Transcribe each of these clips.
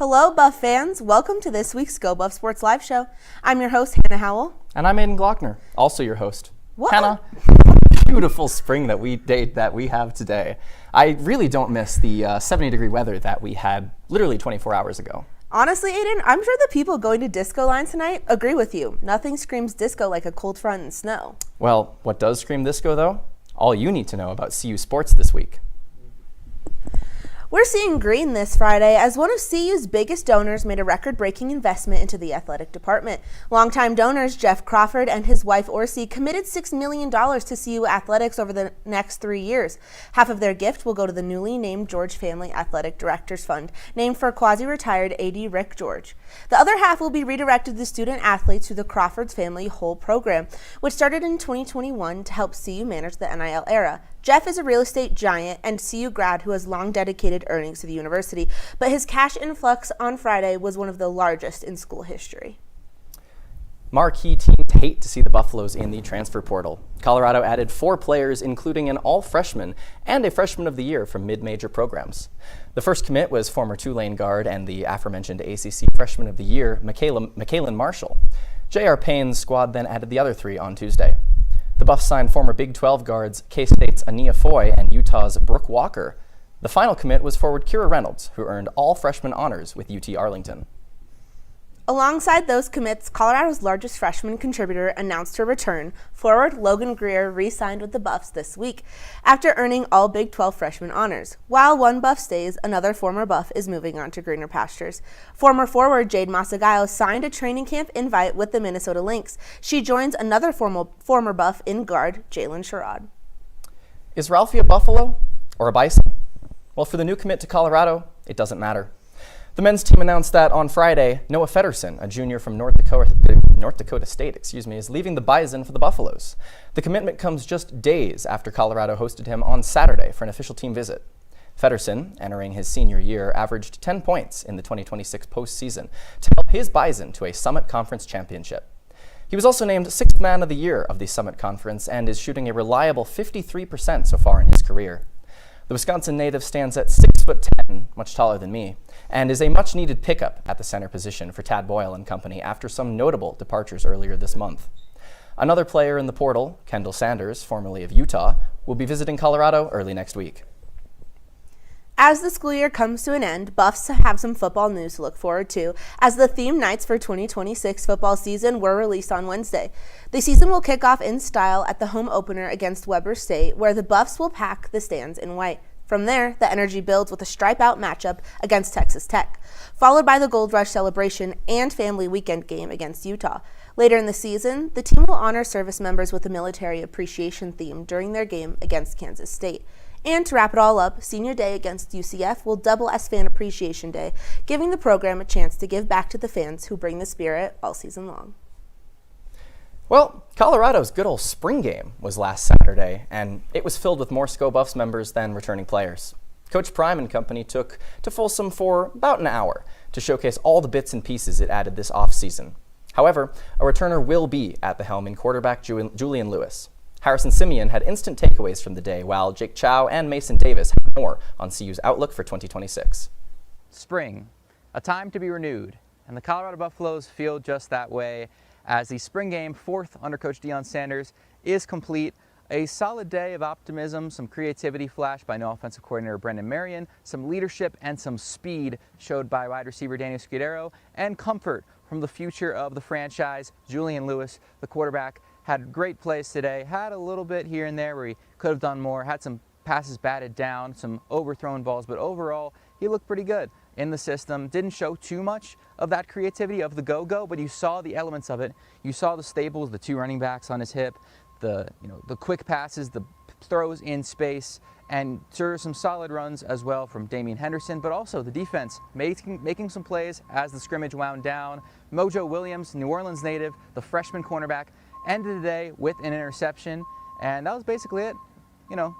Hello, Buff fans. Welcome to this week's Go Buff Sports Live Show. I'm your host, Hannah Howell. And I'm Aiden Glockner, also your host. What? Hannah, beautiful spring that we have today. I really don't miss the 70-degree weather that we had literally 24 hours ago. Honestly, Aiden, I'm sure the people going to disco line tonight agree with you. Nothing screams disco like a cold front and snow. Well, what does scream disco, though? All you need to know about CU sports this week. We're seeing green this Friday as one of CU's biggest donors made a record-breaking investment into the athletic department. Longtime donors Jeff Crawford and his wife Orsi committed $6 million to CU athletics over the next 3 years. Half of their gift will go to the newly named George Family Athletic Directors Fund, named for quasi-retired AD Rick George. The other half will be redirected to student athletes through the Crawford's Family Whole program, which started in 2021 to help CU manage the NIL era. Jeff is a real estate giant and CU grad who has long dedicated earnings to the university, but his cash influx on Friday was one of the largest in school history. Marquee teams hate to see the Buffaloes in the transfer portal. Colorado added 4 players, including an all-freshman and a freshman of the year from mid-major programs. The first commit was former Tulane guard and the aforementioned ACC freshman of the year, Michaelin Marshall. J.R. Payne's squad then added the other 3 on Tuesday. The Buffs signed former Big 12 guards K-State's Ania Foy and Utah's Brooke Walker. The final commit was forward Kira Reynolds, who earned all freshman honors with UT Arlington. Alongside those commits, Colorado's largest freshman contributor announced her return. Forward Logan Greer re-signed with the Buffs this week after earning all Big 12 freshman honors. While one Buff stays, another former Buff is moving on to greener pastures. Former forward Jade Masagayo signed a training camp invite with the Minnesota Lynx. She joins another former Buff in guard, Jalen Sherrod. Is Ralphie a Buffalo or a Bison? Well, for the new commit to Colorado, it doesn't matter. The men's team announced that on Friday, Noah Federson, a junior from North Dakota State, is leaving the Bison for the Buffaloes. The commitment comes just days after Colorado hosted him on Saturday for an official team visit. Federson, entering his senior year, averaged 10 points in the 2026 postseason to help his Bison to a Summit Conference championship. He was also named 6th Man of the Year of the Summit Conference and is shooting a reliable 53% so far in his career. The Wisconsin native stands at 6'10", much taller than me, and is a much-needed pickup at the center position for Tad Boyle and company after some notable departures earlier this month. Another player in the portal, Kendall Sanders, formerly of Utah, will be visiting Colorado early next week. As the school year comes to an end, Buffs have some football news to look forward to, as the theme nights for 2026 football season were released on Wednesday. The season will kick off in style at the home opener against Weber State, where the Buffs will pack the stands in white. From there, the energy builds with a stripe-out matchup against Texas Tech, followed by the Gold Rush celebration and family weekend game against Utah. Later in the season, the team will honor service members with a military appreciation theme during their game against Kansas State. And to wrap it all up, Senior Day against UCF will double as Fan Appreciation Day, giving the program a chance to give back to the fans who bring the spirit all season long. Well, Colorado's good old spring game was last Saturday, and it was filled with more SCO Buffs members than returning players. Coach Prime and company took to Folsom for about an hour to showcase all the bits and pieces it added this offseason. However, a returner will be at the helm in quarterback Julian Lewis. Harrison Simeon had instant takeaways from the day, while Jake Chow and Mason Davis had more on CU's outlook for 2026. Spring, a time to be renewed, and the Colorado Buffaloes feel just that way as the spring game, 4th under Coach Deion Sanders, is complete. A solid day of optimism, some creativity flashed by new offensive coordinator Brendan Marion, some leadership and some speed showed by wide receiver Daniel Scudero, and comfort from the future of the franchise, Julian Lewis, the quarterback. Had great plays today, had a little bit here and there where he could have done more, had some passes batted down, some overthrown balls, but overall he looked pretty good in the system. Didn't show too much of that creativity of the go-go, but you saw the elements of it. You saw the staples, the 2 running backs on his hip, the quick passes, the throws in space, and some solid runs as well from Damian Henderson, but also the defense making some plays as the scrimmage wound down. Mojo Williams, New Orleans native, the freshman cornerback, ended the day with an interception, and that was basically it.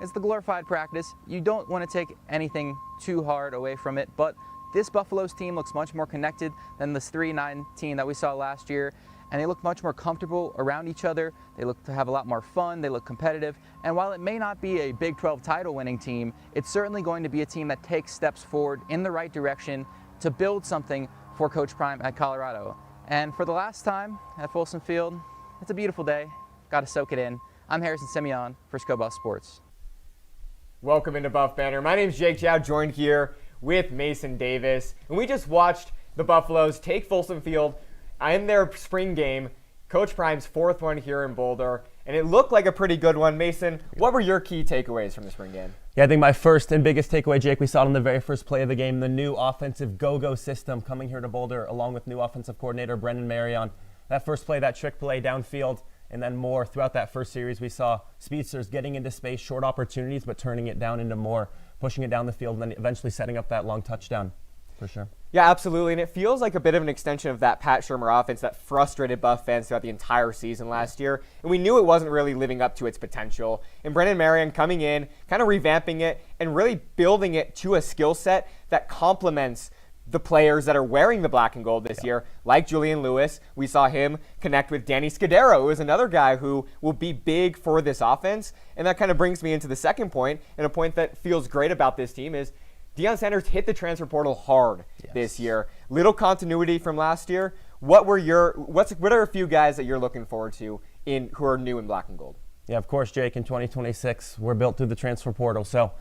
It's the glorified practice. You don't want to take anything too hard away from it, but this Buffaloes team looks much more connected than this 3-9 team that we saw last year, and they look much more comfortable around each other. They look to have a lot more fun. They look competitive, and while it may not be a Big 12 title winning team, it's certainly going to be a team that takes steps forward in the right direction to build something for Coach Prime at Colorado. And for the last time at Folsom Field, it's a beautiful day. Got to soak it in. I'm Harrison Simeon for ScoBuff Sports. Welcome into Buff Banter. My name is Jake Chow, joined here with Mason Davis. And we just watched the Buffaloes take Folsom Field in their spring game, Coach Prime's fourth one here in Boulder. And it looked like a pretty good one. Mason, what were your key takeaways from the spring game? Yeah, I think my first and biggest takeaway, Jake, we saw it in the very first play of the game, the new offensive go-go system coming here to Boulder, along with new offensive coordinator Brendan Marion. That first play, that trick play downfield, and then more throughout that first series, we saw speedsters getting into space, short opportunities, but turning it down into more, pushing it down the field, and then eventually setting up that long touchdown, for sure. Yeah, absolutely, and it feels like a bit of an extension of that Pat Shurmur offense that frustrated Buff fans throughout the entire season last year, and we knew it wasn't really living up to its potential. And Brendan Marion coming in, kind of revamping it, and really building it to a skill set that complements the players that are wearing the black and gold this year, like Julian Lewis. We saw him connect with Danny Scudero, who is another guy who will be big for this offense, and that kind of brings me into the second point, and a point that feels great about this team is Deion Sanders hit the transfer portal hard this year. Little continuity from last year. What are a few guys that you're looking forward to who are new in black and gold? Yeah, of course, Jake, in 2026, we're built through the transfer portal. So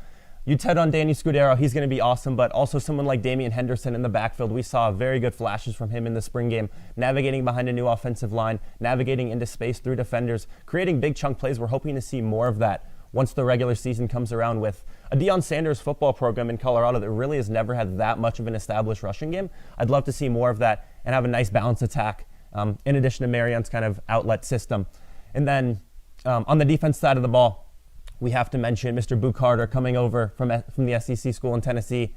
you touched on Danny Scudero, he's going to be awesome, but also someone like Damian Henderson in the backfield. We saw very good flashes from him in the spring game, navigating behind a new offensive line, navigating into space through defenders, creating big chunk plays. We're hoping to see more of that once the regular season comes around with a Deion Sanders football program in Colorado that really has never had that much of an established rushing game. I'd love to see more of that and have a nice balanced attack in addition to Marion's kind of outlet system. And then on the defense side of the ball, we have to mention Mr. Boo Carter coming over from the SEC school in Tennessee.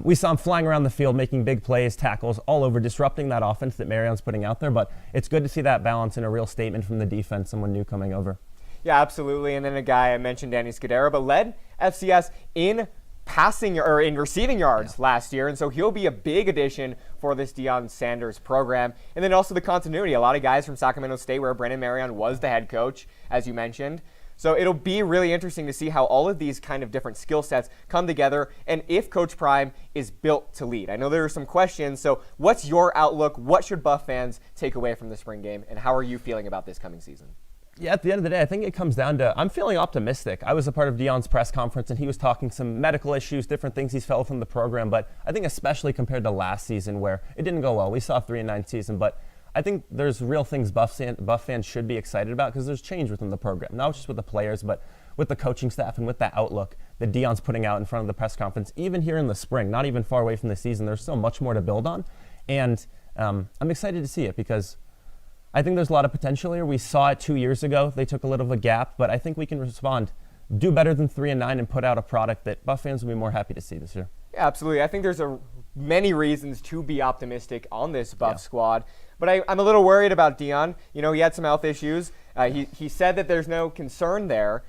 We saw him flying around the field, making big plays, tackles, all over, disrupting that offense that Marion's putting out there. But it's good to see that balance and a real statement from the defense, someone new coming over. Yeah, absolutely. And then a guy I mentioned, Danny Scudero, but led FCS in passing or in receiving yards last year, and so he'll be a big addition for this Deion Sanders program. And then also the continuity. A lot of guys from Sacramento State, where Brendan Marion was the head coach, as you mentioned. So it'll be really interesting to see how all of these kind of different skill sets come together and if Coach Prime is built to lead. I know there are some questions, so what's your outlook? What should Buff fans take away from the spring game, and how are you feeling about this coming season? Yeah, at the end of the day, I think it comes down to I'm feeling optimistic. I was a part of Deion's press conference, and he was talking some medical issues, different things he's felt from the program, but I think especially compared to last season where it didn't go well. We saw a 3-9 season, but I think there's real things Buff fans should be excited about because there's change within the program, not just with the players, but with the coaching staff and with that outlook that Deion's putting out in front of the press conference, even here in the spring, not even far away from the season. There's still much more to build on, and I'm excited to see it because I think there's a lot of potential here. We saw it 2 years ago. They took a little of a gap, but I think we can respond, do better than 3-9, and put out a product that Buff fans will be more happy to see this year. Yeah, absolutely. I think there's many reasons to be optimistic on this Buff squad, but I'm a little worried about Deion. You know, he had some health issues. He said that there's no concern there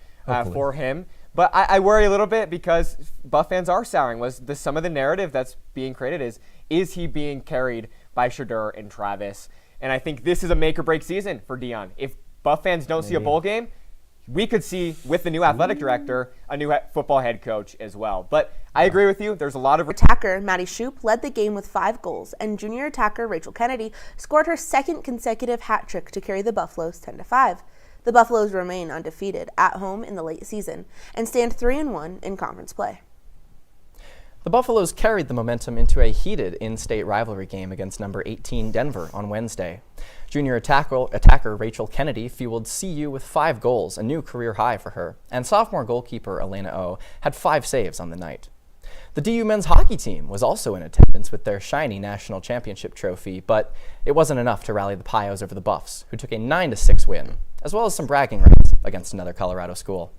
for him, but I worry a little bit because Buff fans are souring. Some of the narrative that's being created is he being carried by Shedeur and Travis? And I think this is a make-or-break season for Deion. If Buff fans don't see a bowl game, we could see, with the new athletic director, a new football head coach as well. But I agree with you. There's a lot of attacker Maddie Shoup led the game with 5 goals, and junior attacker Rachel Kennedy scored her second consecutive hat trick to carry the Buffaloes 10-5. The Buffaloes remain undefeated at home in the late season and stand 3-1 in conference play. The Buffaloes carried the momentum into a heated in-state rivalry game against number 18 Denver on Wednesday. Junior attacker Rachel Kennedy fueled CU with 5 goals, a new career high for her, and sophomore goalkeeper Elena O had 5 saves on the night. The DU men's hockey team was also in attendance with their shiny national championship trophy, but it wasn't enough to rally the Pios over the Buffs, who took a 9-6 win, as well as some bragging rights against another Colorado school.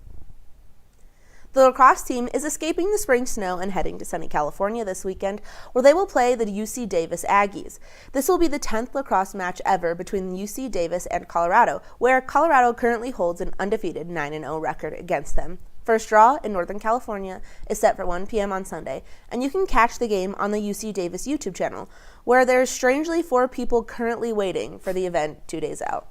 The lacrosse team is escaping the spring snow and heading to sunny California this weekend, where they will play the UC Davis Aggies. This will be the 10th lacrosse match ever between UC Davis and Colorado, where Colorado currently holds an undefeated 9-0 record against them. First draw in Northern California is set for 1 p.m. on Sunday, and you can catch the game on the UC Davis YouTube channel, where there's strangely 4 people currently waiting for the event 2 days out.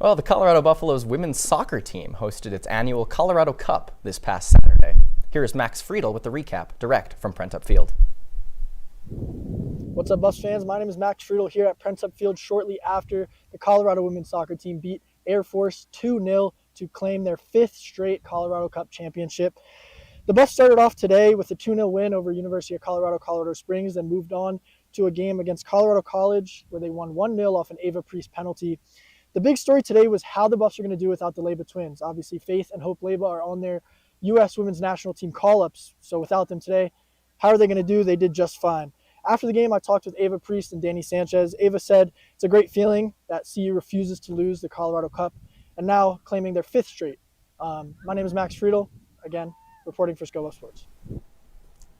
Well, the Colorado Buffaloes women's soccer team hosted its annual Colorado Cup this past Saturday. Here is Max Friedel with the recap, direct from Prentup Field. What's up, Buffs fans? My name is Max Friedel here at Princeps Field shortly after the Colorado women's soccer team beat Air Force 2-0 to claim their 5th straight Colorado Cup championship. The Buffs started off today with a 2-0 win over University of Colorado Springs, then moved on to a game against Colorado College where they won 1-0 off an Ava Priest penalty. The big story today was how the Buffs are going to do without the Leyba twins. Obviously, Faith and Hope Leyba are on their U.S. women's national team call-ups, so without them today, how are they going to do? They did just fine. After the game, I talked with Ava Priest and Danny Sanchez. Ava said it's a great feeling that CU refuses to lose the Colorado Cup and now claiming their 5th straight. My name is Max Friedel, again, reporting for Scobo Sports.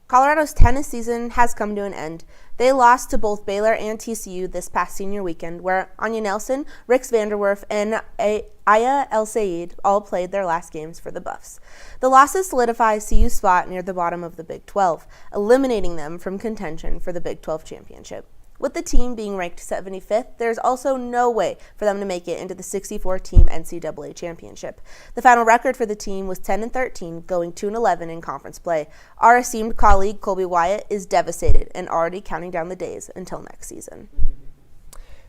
Colorado's tennis season has come to an end. They lost to both Baylor and TCU this past senior weekend, where Anya Nelson, Rix Vanderwerf, and Aya El Sayed all played their last games for the Buffs. The losses solidify CU's spot near the bottom of the Big 12, eliminating them from contention for the Big 12 championship. With the team being ranked 75th, there's also no way for them to make it into the 64-team NCAA championship. The final record for the team was 10-13, going 2-11 in conference play. Our esteemed colleague Colby Wyatt is devastated and already counting down the days until next season.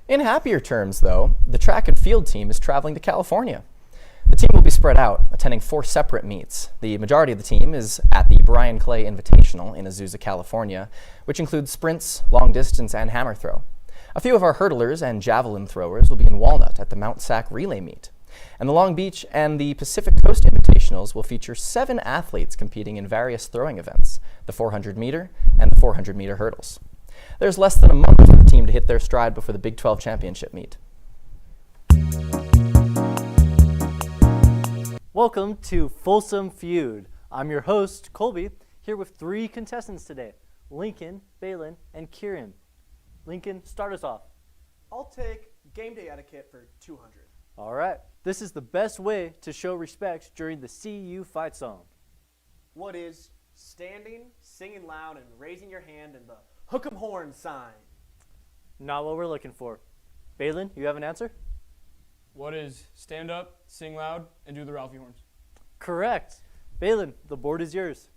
In happier terms, though, the track and field team is traveling to California. The team will be spread out, attending 4 separate meets. The majority of the team is at the Brian Clay Invitational in Azusa, California, which includes sprints, long distance, and hammer throw. A few of our hurdlers and javelin throwers will be in Walnut at the Mount Sac Relay Meet. And the Long Beach and the Pacific Coast Invitationals will feature 7 athletes competing in various throwing events, the 400-meter and the 400-meter hurdles. There's less than a month for the team to hit their stride before the Big 12 championship meet. Welcome to Folsom Feud. I'm your host, Colby, here with 3 contestants today, Lincoln, Balin, and Kieran. Lincoln, start us off. I'll take game day etiquette for 200. All right. This is the best way to show respect during the CU fight song. What is standing, singing loud, and raising your hand in the hook 'em horn sign? Not what we're looking for. Balin, you have an answer? What is stand up, sing loud, and do the Ralphie horns? Correct. Balin, the board is yours.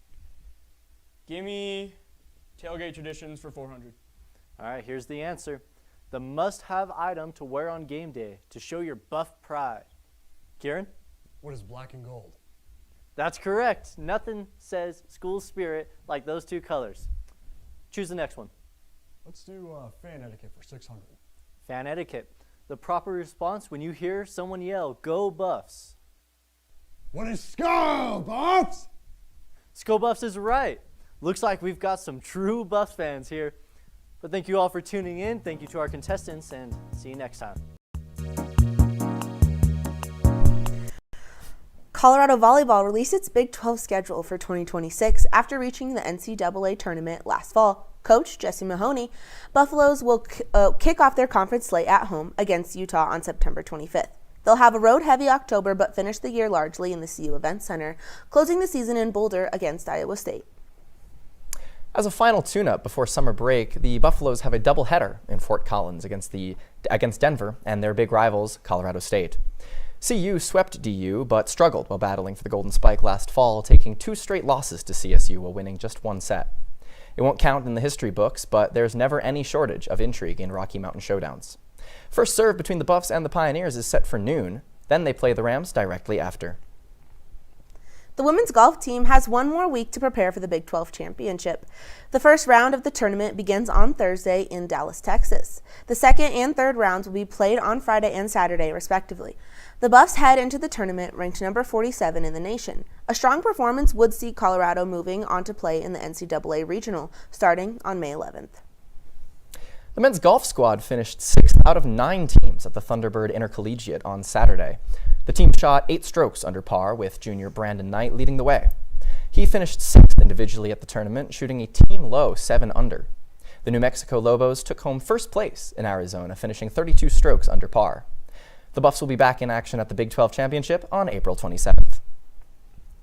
Give me tailgate traditions for 400. All right, here's the answer. The must-have item to wear on game day to show your Buff pride. Kieran? What is black and gold? That's correct. Nothing says school spirit like those 2 colors. Choose the next one. Let's do fan etiquette for 600. Fan etiquette. The proper response when you hear someone yell, "Go Buffs." What is Skull Buffs? Skull Buffs is right. Looks like we've got some true Buffs fans here. But thank you all for tuning in. Thank you to our contestants, and see you next time. Colorado Volleyball released its Big 12 schedule for 2026 after reaching the NCAA tournament last fall. Coach Jesse Mahoney, Buffaloes will kick off their conference slate at home against Utah on September 25th. They'll have a road-heavy October but finish the year largely in the CU Event Center, closing the season in Boulder against Iowa State. As a final tune-up before summer break, the Buffaloes have a doubleheader in Fort Collins against Denver and their big rivals, Colorado State. CU swept DU but struggled while battling for the Golden Spike last fall, taking 2 straight losses to CSU while winning just 1 set. It won't count in the history books, but there's never any shortage of intrigue in Rocky Mountain showdowns. First serve between the Buffs and the Pioneers is set for noon. Then they play the Rams directly after. The women's golf team has 1 more week to prepare for the Big 12 championship. The first round of the tournament begins on Thursday in Dallas, Texas. The second and third rounds will be played on Friday and Saturday, respectively. The Buffs head into the tournament ranked number 47 in the nation. A strong performance would see Colorado moving on to play in the NCAA Regional, starting on May 11th. The men's golf squad finished 6th out of 9 teams at the Thunderbird Intercollegiate on Saturday. The team shot 8 strokes under par, with junior Brandon Knight leading the way. He finished 6th individually at the tournament, shooting a team low 7 under. The New Mexico Lobos took home first place in Arizona, finishing 32 strokes under par. The Buffs will be back in action at the Big 12 Championship on April 27th.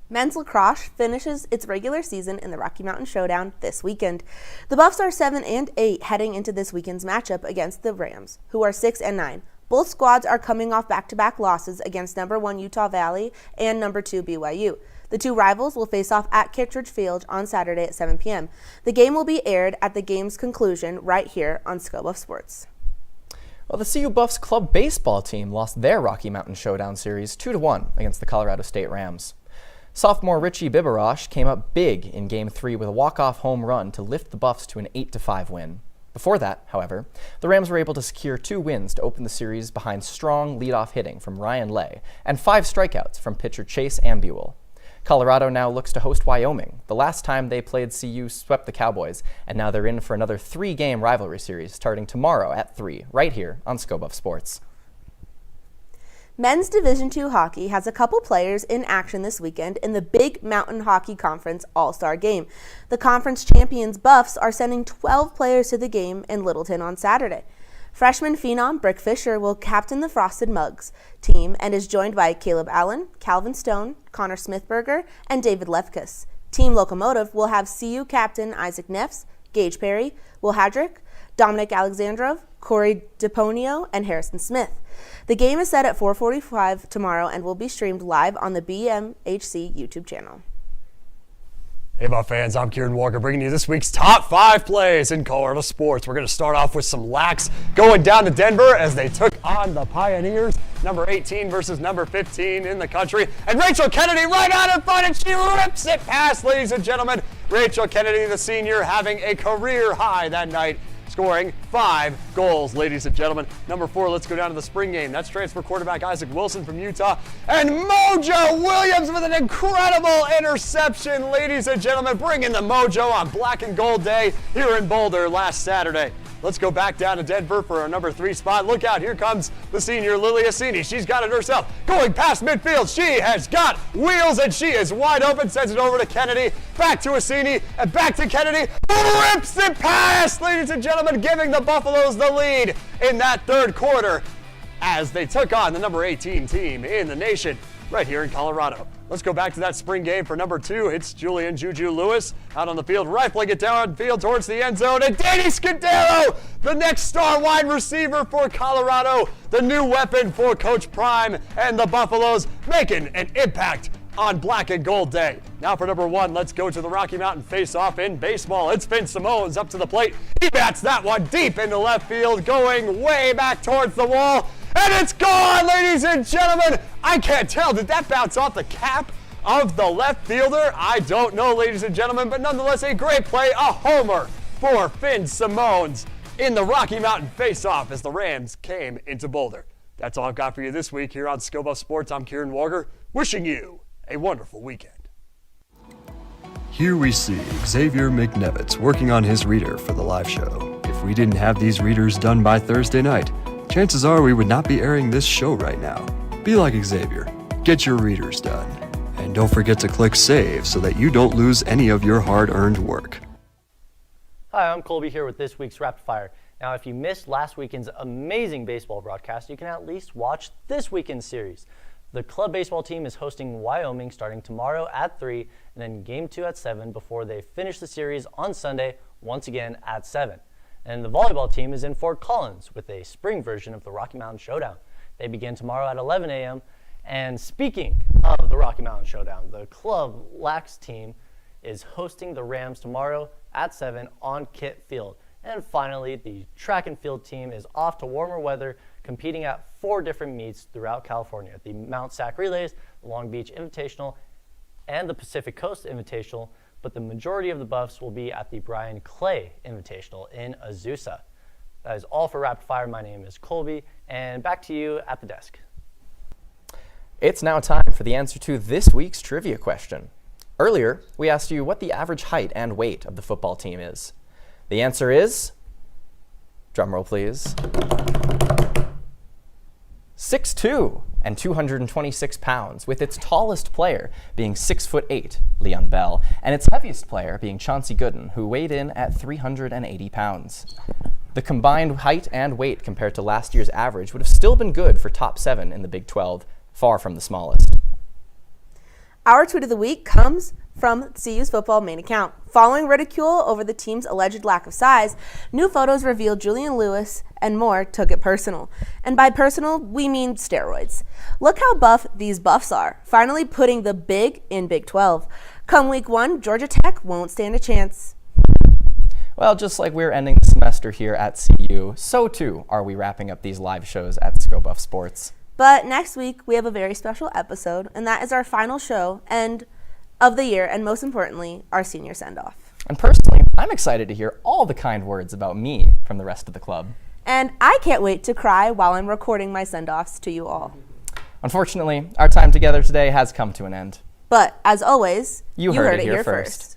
Men's lacrosse finishes its regular season in the Rocky Mountain Showdown this weekend. The Buffs are 7-8 heading into this weekend's matchup against the Rams, who are 6-9. Both squads are coming off back-to-back losses against number 1 Utah Valley and number 2 BYU. The The two rivals will face off at Kittredge Field on Saturday at 7 p.m. The game will be aired at the game's conclusion right here on Scobuff Sports. Well, the CU Buffs club baseball team lost their Rocky Mountain Showdown series 2-1 against the Colorado State Rams. Sophomore Richie Biberosh came up big in Game 3 with a walk-off home run to lift the Buffs to an 8-5 win. Before that, however, the Rams were able to secure 2 wins to open the series behind strong leadoff hitting from Ryan Lay and 5 strikeouts from pitcher Chase Ambuel. Colorado now looks to host Wyoming. The last time they played, CU swept the Cowboys, and now they're in for another 3-game rivalry series starting tomorrow at 3, right here on Scobuff Sports. Men's Division II hockey has a couple players in action this weekend in the Big Mountain Hockey Conference All-Star Game. The conference champions Buffs are sending 12 players to the game in Littleton on Saturday. Freshman phenom Brick Fisher will captain the Frosted Mugs team and is joined by Caleb Allen, Calvin Stone, Connor Smithberger, and David Lefkus. Team Locomotive will have CU captain Isaac Neffs, Gage Perry, Will Hadrick, Dominic Alexandrov, Corey DePonio, and Harrison Smith. The game is set at 4:45 tomorrow and will be streamed live on the BMHC YouTube channel. Hey, Buff fans, I'm Kieran Walker bringing you this week's top 5 plays in Colorado sports. We're going to start off with some Lax going down to Denver as they took on the Pioneers, number 18 versus number 15 in the country. And Rachel Kennedy right out in front, and she rips it past, ladies and gentlemen. Rachel Kennedy, the senior, having a career high that night, scoring 5 goals, ladies and gentlemen. Number 4, let's go down to the spring game. That's transfer quarterback Isaac Wilson from Utah. And Mojo Williams with an incredible interception, ladies and gentlemen, bringing the mojo on Black and Gold Day here in Boulder last Saturday. Let's go back down to Denver for our number 3 spot. Look out, here comes the senior Lily Assini. She's got it herself. Going past midfield, she has got wheels and she is wide open. Sends it over to Kennedy, back to Assini, and back to Kennedy. Rips it past, ladies and gentlemen, giving the Buffaloes the lead in that third quarter as they took on the number 18 team in the nation right here in Colorado. Let's go back to that spring game for number 2. It's Julian Juju Lewis out on the field, rifling it downfield towards the end zone. And Danny Scudero, the next star wide receiver for Colorado, the new weapon for Coach Prime and the Buffaloes, making an impact on Black and Gold Day. Now for number 1, let's go to the Rocky Mountain face-off in baseball. It's Finn Simone's up to the plate. He bats that one deep into left field, going way back towards the wall. And it's gone, ladies and gentlemen. I can't tell. Did that bounce off the cap of the left fielder? I don't know, ladies and gentlemen, but nonetheless a great play, a homer for Finn Simones in the Rocky Mountain face-off as the Rams came into Boulder. That's all I've got for you this week here on Scobuff Sports. I'm Kieran Walker, wishing you a wonderful weekend. Here we see Xavier McNevitz working on his reader for the live show. If we didn't have these readers done by Thursday night, chances are we would not be airing this show right now. Be like Xavier. Get your readers done. And don't forget to click save so that you don't lose any of your hard-earned work. Hi, I'm Colby here with this week's Rapid Fire. Now, if you missed last weekend's amazing baseball broadcast, you can at least watch this weekend's series. The club baseball team is hosting Wyoming starting tomorrow at 3 and then Game 2 at 7 before they finish the series on Sunday once again at 7. And the volleyball team is in Fort Collins with a spring version of the Rocky Mountain Showdown. They begin tomorrow at 11 a.m. And speaking of the Rocky Mountain Showdown, the club Lax team is hosting the Rams tomorrow at 7 on Kit Field. And finally, the track and field team is off to warmer weather, competing at 4 different meets throughout California: the Mount Sac Relays, the Long Beach Invitational, and the Pacific Coast Invitational. But the majority of the Buffs will be at the Brian Clay Invitational in Azusa. That is all for Rapid Fire. My name is Colby, and back to you at the desk. It's now time for the answer to this week's trivia question. Earlier, we asked you what the average height and weight of the football team is. The answer is, drumroll please, 6'2" and 226 pounds, with its tallest player being 6'8", Leon Bell, and its heaviest player being Chauncey Gooden, who weighed in at 380 pounds. The combined height and weight compared to last year's average would have still been good for top 7 in the Big 12, far from the smallest. Our tweet of the week comes from CU's football main account. Following ridicule over the team's alleged lack of size, new photos reveal Julian Lewis and more took it personal. And by personal, we mean steroids. Look how buff these buffs are, finally putting the big in Big 12. Come week 1, Georgia Tech won't stand a chance. Well, just like we're ending the semester here at CU, so too are we wrapping up these live shows at ScoBuff Sports. But next week, we have a very special episode, and that is our final show of the year, and most importantly, our senior send-off. And personally, I'm excited to hear all the kind words about me from the rest of the club. And I can't wait to cry while I'm recording my send-offs to you all. Unfortunately, our time together today has come to an end. But, as always, you heard it here first.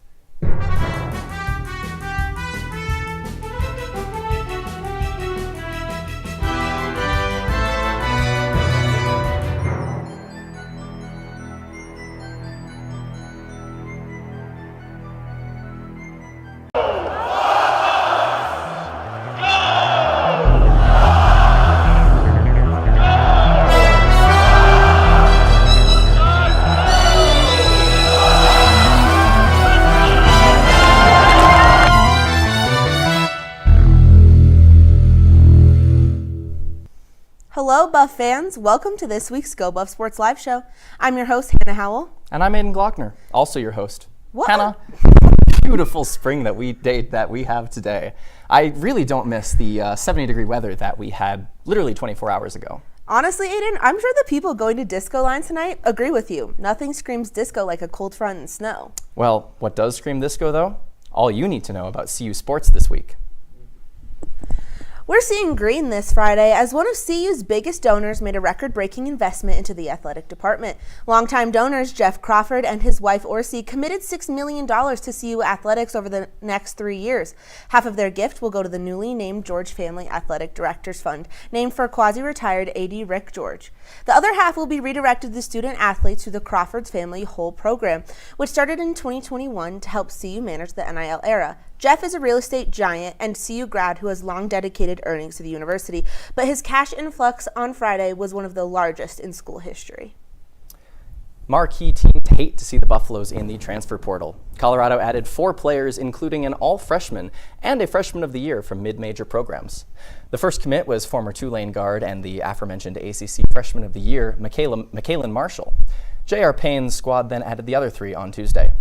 Hello, Buff fans. Welcome to this week's ScoBuff Sports Live Show. I'm your host, Hannah Howell. And I'm Aiden Glockner, also your host. What? Hannah, beautiful spring that we have today. I really don't miss the 70-degree weather that we had literally 24 hours ago. Honestly, Aiden, I'm sure the people going to disco line tonight agree with you. Nothing screams disco like a cold front and snow. Well, what does scream disco, though? All you need to know about CU sports this week. We're seeing green this Friday as one of CU's biggest donors made a record-breaking investment into the athletic department. Longtime donors Jeff Crawford and his wife Orsi committed $6 million to CU athletics over the next 3 years. Half of their gift will go to the newly named George Family Athletic Directors Fund, named for quasi-retired AD Rick George. The other half will be redirected to student athletes through the Crawford's Family Whole program, which started in 2021 to help CU manage the NIL era. Jeff is a real estate giant and CU grad who has long dedicated earnings to the university, but his cash influx on Friday was one of the largest in school history. Marquee teams hate to see the Buffaloes in the transfer portal. Colorado added 4 players, including an all-freshman and a freshman of the year from mid-major programs. The first commit was former Tulane guard and the aforementioned ACC freshman of the year, Michaelin Marshall. J.R. Payne's squad then added the other 3 on Tuesday.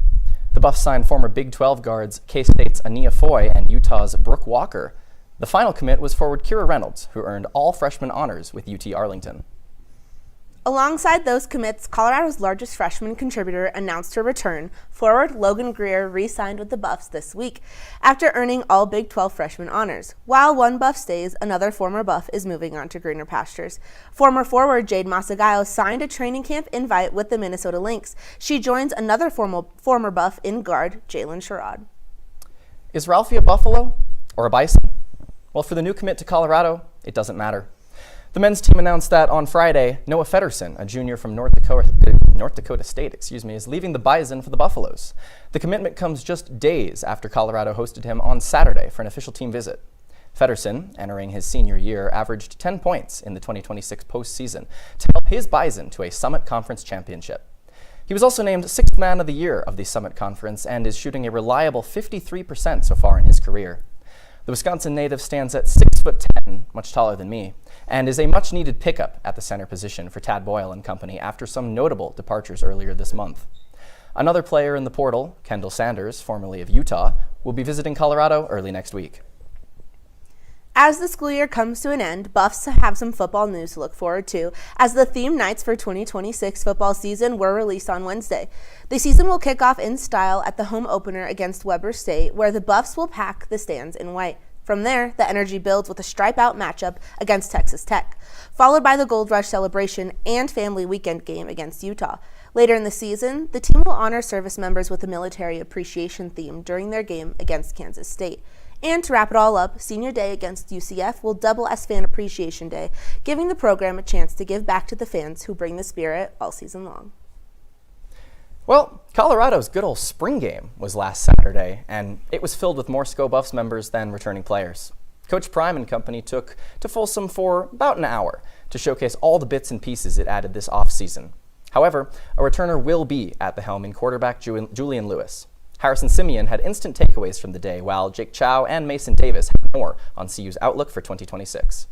The Buffs signed former Big 12 guards K-State's Ania Foy and Utah's Brooke Walker. The final commit was forward Kira Reynolds, who earned all freshman honors with UT Arlington. Alongside those commits, Colorado's largest freshman contributor announced her return. Forward Logan Greer re-signed with the Buffs this week after earning all Big 12 freshman honors. While one Buff stays, another former Buff is moving on to greener pastures. Former forward Jade Masagallo signed a training camp invite with the Minnesota Lynx. She joins another former Buff in guard, Jalen Sherrod. Is Ralphie a Buffalo or a Bison? Well, for the new commit to Colorado, it doesn't matter. The men's team announced that on Friday, Noah Federson, a junior from North Dakota State, is leaving the Bison for the Buffaloes. The commitment comes just days after Colorado hosted him on Saturday for an official team visit. Federson, entering his senior year, averaged 10 points in the 2026 postseason to help his Bison to a Summit Conference championship. He was also named 6th Man of the Year of the Summit Conference and is shooting a reliable 53% so far in his career. The Wisconsin native stands at 6'10", much taller than me, and is a much-needed pickup at the center position for Tad Boyle and company after some notable departures earlier this month. Another player in the portal, Kendall Sanders, formerly of Utah, will be visiting Colorado early next week. As the school year comes to an end, Buffs have some football news to look forward to, as the theme nights for 2026 football season were released on Wednesday. The season will kick off in style at the home opener against Weber State, where the Buffs will pack the stands in white. From there, the energy builds with a stripe-out matchup against Texas Tech, followed by the Gold Rush celebration and family weekend game against Utah. Later in the season, the team will honor service members with a military appreciation theme during their game against Kansas State. And to wrap it all up, Senior Day against UCF will double as Fan Appreciation Day, giving the program a chance to give back to the fans who bring the spirit all season long. Well, Colorado's good old spring game was last Saturday, and it was filled with more ScoBuffs members than returning players. Coach Prime and company took to Folsom for about an hour to showcase all the bits and pieces it added this offseason. However, a returner will be at the helm in quarterback Julian Lewis. Harrison Simeon had instant takeaways from the day, while Jake Chow and Mason Davis had more on CU's outlook for 2026.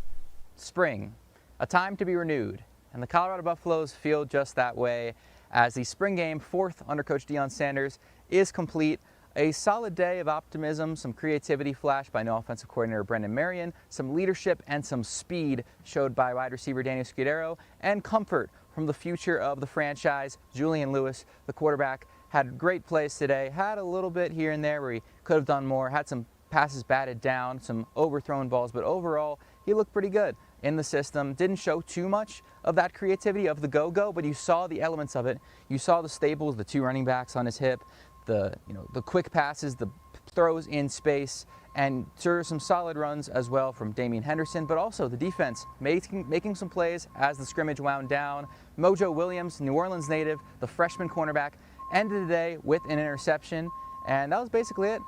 Spring, a time to be renewed, and the Colorado Buffaloes feel just that way as the spring game, fourth under Coach Deion Sanders, is complete. A solid day of optimism, some creativity flashed by new offensive coordinator Brendan Marion, some leadership and some speed showed by wide receiver Daniel Scudero, and comfort from the future of the franchise, Julian Lewis, the quarterback. Had great plays today, had a little bit here and there where he could have done more, had some passes batted down, some overthrown balls, but overall he looked pretty good in the system. Didn't show too much of that creativity of the go-go, but you saw the elements of it. You saw the staples, the two running backs on his hip, the quick passes, the throws in space, and some solid runs as well from Damian Henderson, but also the defense making some plays as the scrimmage wound down. Mojo Williams, New Orleans native, the freshman cornerback, ended the day with an interception, and that was basically it.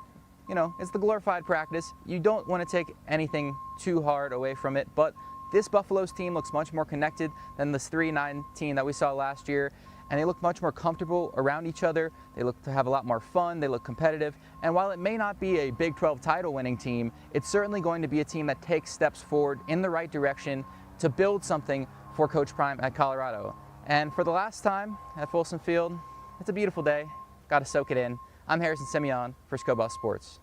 It's the glorified practice. You don't want to take anything too hard away from it, but this Buffaloes team looks much more connected than this 3-9 team that we saw last year, and they look much more comfortable around each other. They look to have a lot more fun. They look competitive, and while it may not be a Big 12 title-winning team, it's certainly going to be a team that takes steps forward in the right direction to build something for Coach Prime at Colorado. And for the last time at Folsom Field, it's a beautiful day. Got to soak it in. I'm Harrison Simeon for Buff Sports.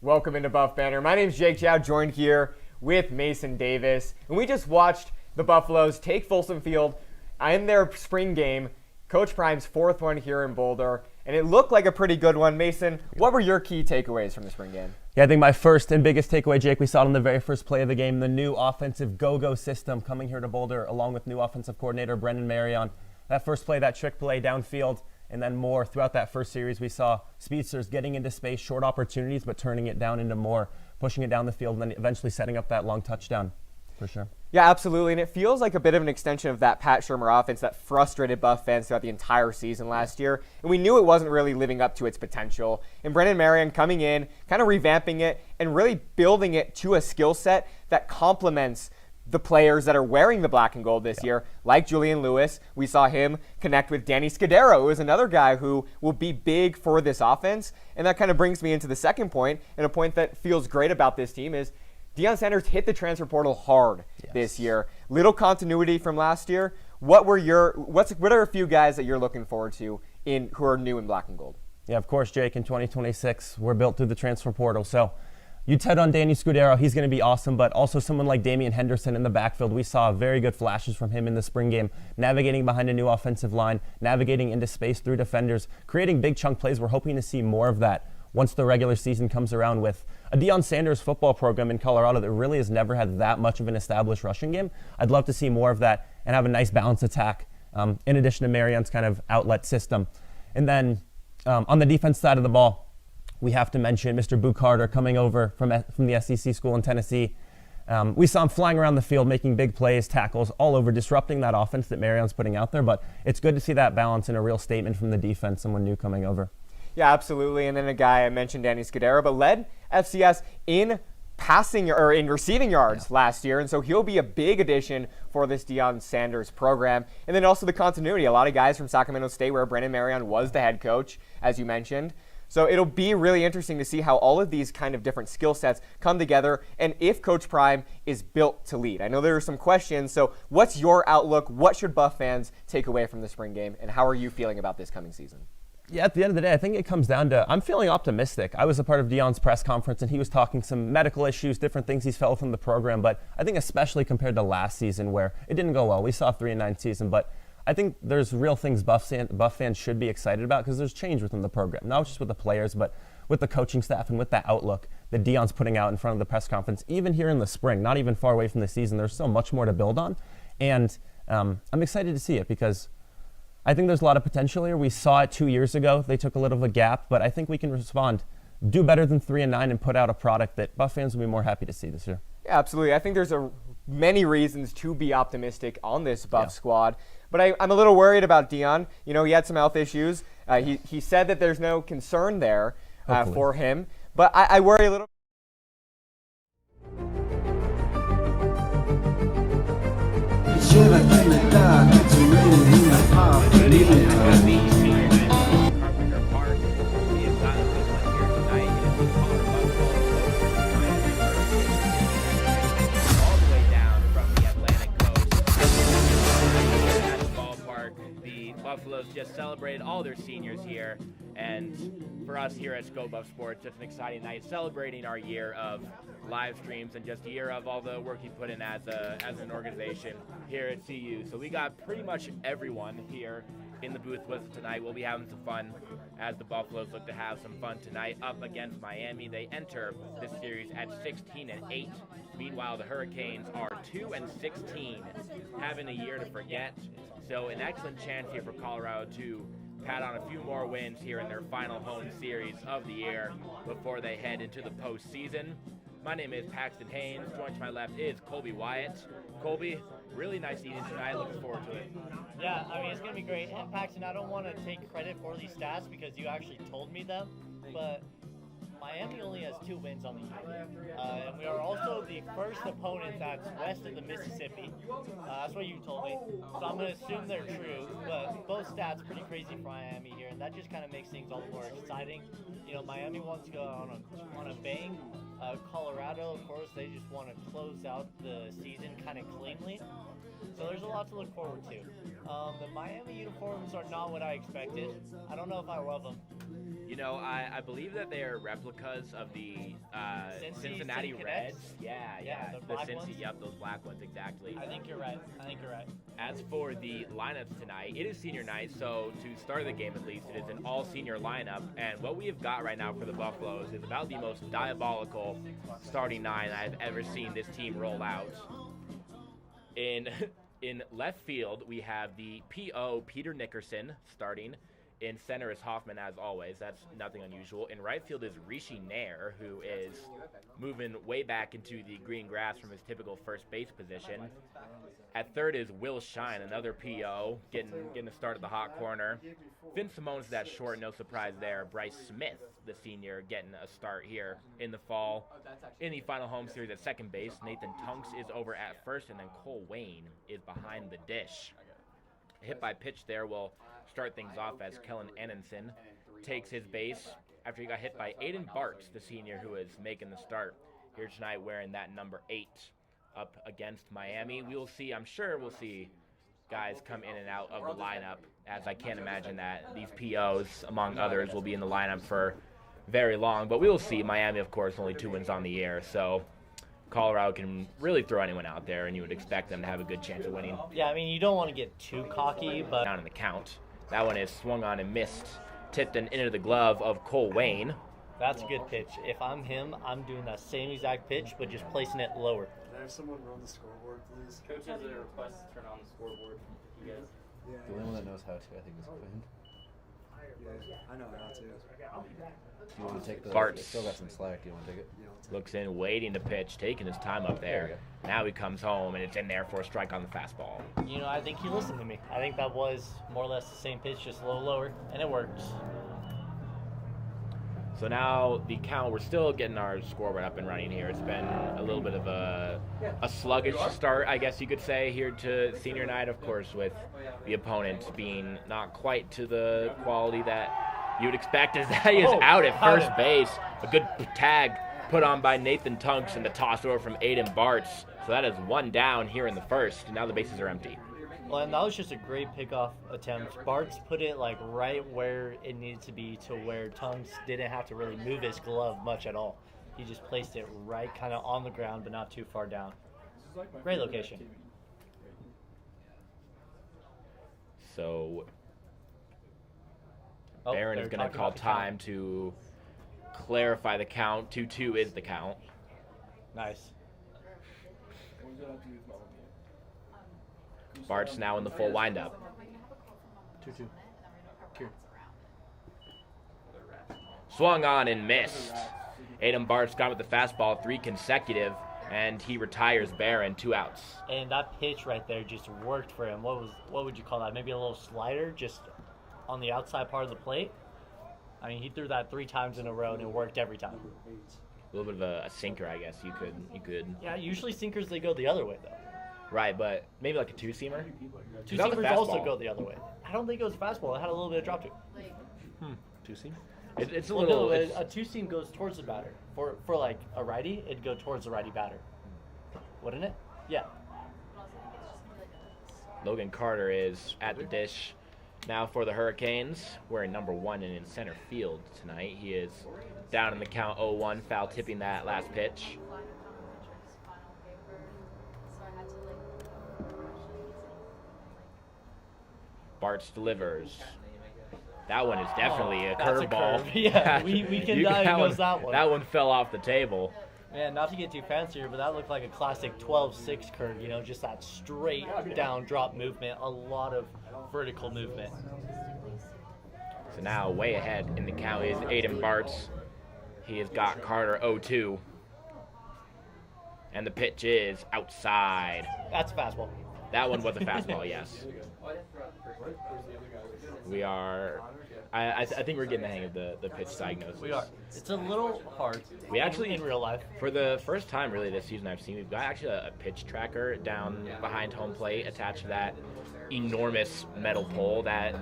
Welcome into Buff Banter. My name is Jake Chow, joined here with Mason Davis. And we just watched the Buffaloes take Folsom Field in their spring game, Coach Prime's fourth one here in Boulder. And it looked like a pretty good one. Mason, what were your key takeaways from the spring game? Yeah, I think my first and biggest takeaway, Jake, we saw it on the very first play of the game, the new offensive go-go system coming here to Boulder, along with new offensive coordinator Brendan Marion. That first play, that trick play downfield, and then more throughout that first series, we saw speedsters getting into space, short opportunities, but turning it down into more, pushing it down the field, and then eventually setting up that long touchdown, for sure. Yeah, absolutely, and it feels like a bit of an extension of that Pat Shurmur offense that frustrated Buff fans throughout the entire season last year, and we knew it wasn't really living up to its potential. And Brendan Marion coming in, kind of revamping it, and really building it to a skill set that complements the players that are wearing the black and gold this year, like Julian Lewis. We saw him connect with Danny Scudero, who is another guy who will be big for this offense. And that kind of brings me into the second point, and a point that feels great about this team is Deion Sanders hit the transfer portal hard this year. Little continuity from last year. What are a few guys that you're looking forward to who are new in black and gold? Yeah, of course, Jake, in 2026, we're built through the transfer portal. So you touched on Danny Scudero, he's going to be awesome, but also someone like Damian Henderson in the backfield. We saw very good flashes from him in the spring game, navigating behind a new offensive line, navigating into space through defenders, creating big chunk plays. We're hoping to see more of that once the regular season comes around with a Deion Sanders football program in Colorado that really has never had that much of an established rushing game. I'd love to see more of that and have a nice balanced attack in addition to Marion's kind of outlet system. And then on the defense side of the ball, we have to mention Mr. Boo Carter coming over from the SEC school in Tennessee. We saw him flying around the field, making big plays, tackles, all over, disrupting that offense that Marion's putting out there. But it's good to see that balance and a real statement from the defense, someone new coming over. Yeah, absolutely. And then a guy I mentioned, Danny Scudero, but led FCS in passing or in receiving yards last year, and so he'll be a big addition for this Deion Sanders program. And then also the continuity. A lot of guys from Sacramento State, where Brendan Marion was the head coach, as you mentioned. So it'll be really interesting to see how all of these kind of different skill sets come together and if Coach Prime is built to lead. I know there are some questions, so what's your outlook? What should Buff fans take away from the spring game, and how are you feeling about this coming season? Yeah, at the end of the day, I think it comes down to I'm feeling optimistic. I was a part of Deion's press conference, and he was talking some medical issues, different things he's felt from the program, but I think especially compared to last season where it didn't go well. We saw a 3-9 season, but I think there's real things Buff fans should be excited about because there's change within the program, not just with the players, but with the coaching staff and with that outlook that Deion's putting out in front of the press conference, even here in the spring, not even far away from the season. There's so much more to build on, and I'm excited to see it because I think there's a lot of potential here. We saw it 2 years ago. They took a little of a gap, but I think we can respond, do better than 3-9, and put out a product that Buff fans will be more happy to see this year. Yeah, absolutely. I think there's many reasons to be optimistic on this Buff squad, but I'm a little worried about Deion. You know, he had some health issues. He said that there's no concern there for him, but I worry a little. Should I give it down? It's a Good evening. Carpenter Park. We have got a good one here tonight. It is the Colorado Buffaloes all the way down from the Atlantic coast. At the ballpark, the Buffaloes just celebrated all their seniors here, and for us here at Go Buff Sports, just an exciting night celebrating our year of live streams and just a year of all the work you put in as an organization here at CU. So we got pretty much everyone here in the booth with us tonight. We'll be having some fun as the Buffaloes look to have some fun tonight up against Miami. They enter this series at 16-8. Meanwhile, the Hurricanes are 2-16, having a year to forget. So an excellent chance here for Colorado to pat on a few more wins here in their final home series of the year before they head into the postseason. My name is Paxton Haynes. Joined to my left is Colby Wyatt. Colby, really nice eating tonight. Looking forward to it. Yeah, I mean, it's going to be great. And Paxton, I don't want to take credit for these stats because you actually told me them, but Miami only has 2 wins on the year. And we are also the first opponent that's west of the Mississippi. That's what you told me. So I'm going to assume they're true, but both stats pretty crazy for Miami here, and that just kind of makes things all the more exciting. You know, Miami wants to go on a bang. Colorado, of course, they just want to close out the season kind of cleanly. So there's a lot to look forward to. The Miami uniforms are not what I expected. I don't know if I love them. You know, I believe that they are replicas of the Cincinnati Reds. Yeah, the black ones? Yep, those black ones, exactly. I think you're right. As for the lineups tonight, it is senior night, so to start the game at least, it is an all-senior lineup. And what we have got right now for the Buffaloes is about the most diabolical starting 9 I've ever seen this team roll out. In left field, we have the P.O. Peter Nickerson starting. In center is Hoffman, as always. That's nothing unusual. In right field is Rishi Nair, who is moving way back into the green grass from his typical first base position. At third is Will Shine, another PO, getting a start at the hot corner. Finn Simone's that short, no surprise there. Bryce Smith, the senior, getting a start here in the fall. In the final home series at second base, Nathan Tunks is over at first, and then Cole Wayne is behind the dish. A hit by pitch there will start things off as Kellen Annenson takes his base after he got hit by Aiden Bartz, the senior who is making the start here tonight wearing that number 8 up against Miami. I'm sure we'll see guys come in and out of the lineup, as I can't imagine that these POs, among others, will be in the lineup for very long. But we will see. Miami, of course, only 2 wins on the year, so Colorado can really throw anyone out there, and you would expect them to have a good chance of winning. Yeah, I mean, you don't want to get too cocky, but down in the count. That one is swung on and missed, tipped and into the glove of Cole Wayne. That's a good pitch. If I'm him, I'm doing that same exact pitch, but just placing it lower. Can I have someone run the scoreboard, please? Coach has a request to turn on the scoreboard. You guys? Yeah. The only one that knows how to, I think, is Quinn. Yeah, I know how to. Do you want to take the? Bartz Still got some slack. Do you want to take it? looks in, waiting to pitch, taking his time up there. Now he comes home, and it's in there for a strike on the fastball. You know, I think he listened to me. I think that was more or less the same pitch, just a little lower, and it works. So now the count, we're still getting our scoreboard up and running here. It's been a little bit of a sluggish start, I guess you could say, here to senior night, of course, with the opponent being not quite to the quality that you would expect, as that he is out at first base. A good tag put on by Nathan Tunks and the toss over from Aiden Bartz. So that is 1 down here in the first, and now the bases are empty. Well, and that was just a great pickoff attempt. Bartz put it like right where it needed to be, to where Tunks didn't have to really move his glove much at all. He just placed it right kind of on the ground, but not too far down. Great location. So Barron is going to call time to clarify the count. 2-2 is the count. Nice. Bart's now in the full windup. 2-2. Here. Swung on and missed. Aiden Bart's got with the fastball 3 consecutive, and he retires Barron, 2 outs. And that pitch right there just worked for him. What would you call that? Maybe a little slider just on the outside part of the plate? I mean, he threw that 3 times in a row, and it worked every time. A little bit of a sinker, I guess you could. Yeah, usually sinkers, they go the other way, though. Right, but maybe like a two-seamer? Two-seamers also go the other way. I don't think it was fastball. It had a little bit of drop to it. Two-seam? It's a Well, little... no, it's- a two-seam goes towards the batter. For like a righty, it'd go towards the righty batter. Wouldn't it? Yeah. Logan Carter is at the dish now for the Hurricanes, wearing number 1 and in center field tonight. He is down in the count 0-1, foul tipping that last pitch. Bartz delivers. That one is definitely a that's a curveball. curve. Yeah, we can diagnose that one. That one fell off the table. Man, not to get too fancy here, but that looked like a classic 12-6 curve, just that straight down drop movement, a lot of vertical movement. So now way ahead in the count is Aiden Bartz. He has got Carter 0-2. And the pitch is outside. That's a fastball. That one was a fastball, yes. We are... I think we're getting the hang of the pitch diagnosis. We are. It's a little hard. We actually, in real life, for the first time really this season I've seen, we've got actually a pitch tracker down behind home plate attached to that enormous metal pole that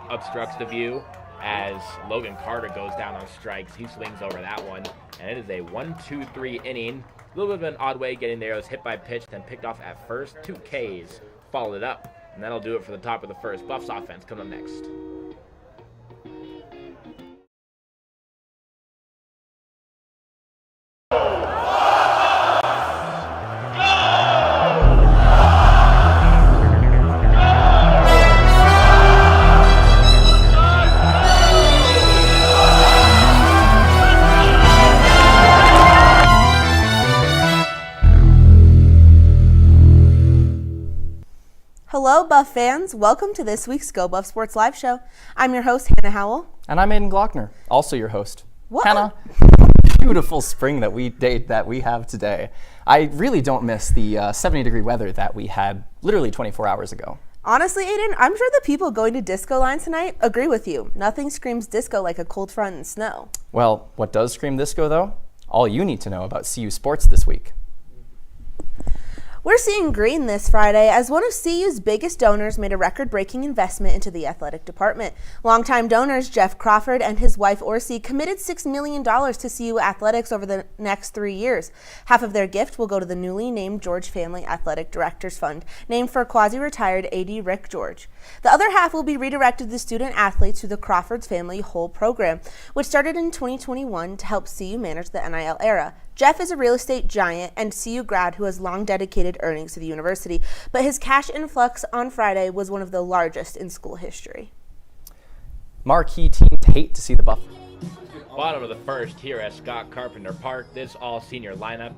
obstructs the view. As Logan Carter goes down on strikes, he swings over that one, and it is a 1-2-3 inning. A little bit of an odd way getting there. It was hit by pitch, then picked off at first. 2 Ks followed it up, and that'll do it for the top of the first. Buffs offense coming up next. Hello, Buff fans. Welcome to this week's Go Buff Sports Live Show. I'm your host, Hannah Howell. And I'm Aiden Glockner, also your host. What? Hannah, beautiful spring that we have today. I really don't miss the 70-degree weather that we had literally 24 hours ago. Honestly, Aiden, I'm sure the people going to disco line tonight agree with you. Nothing screams disco like a cold front and snow. Well, what does scream disco, though? All you need to know about CU sports this week. We're seeing green this Friday as one of CU's biggest donors made a record-breaking investment into the athletic department. Longtime donors Jeff Crawford and his wife Orsi committed $6 million to CU athletics over the next 3 years. Half of their gift will go to the newly named George Family Athletic Directors Fund, named for quasi-retired AD Rick George. The other half will be redirected to student athletes through the Crawford's Family Whole program, which started in 2021 to help CU manage the NIL era. Jeff is a real estate giant and CU grad who has long dedicated earnings to the university, but his cash influx on Friday was one of the largest in school history. Marquee teams hate to see the Buffalo. Bottom of the first here at Scott Carpenter Park. This all-senior lineup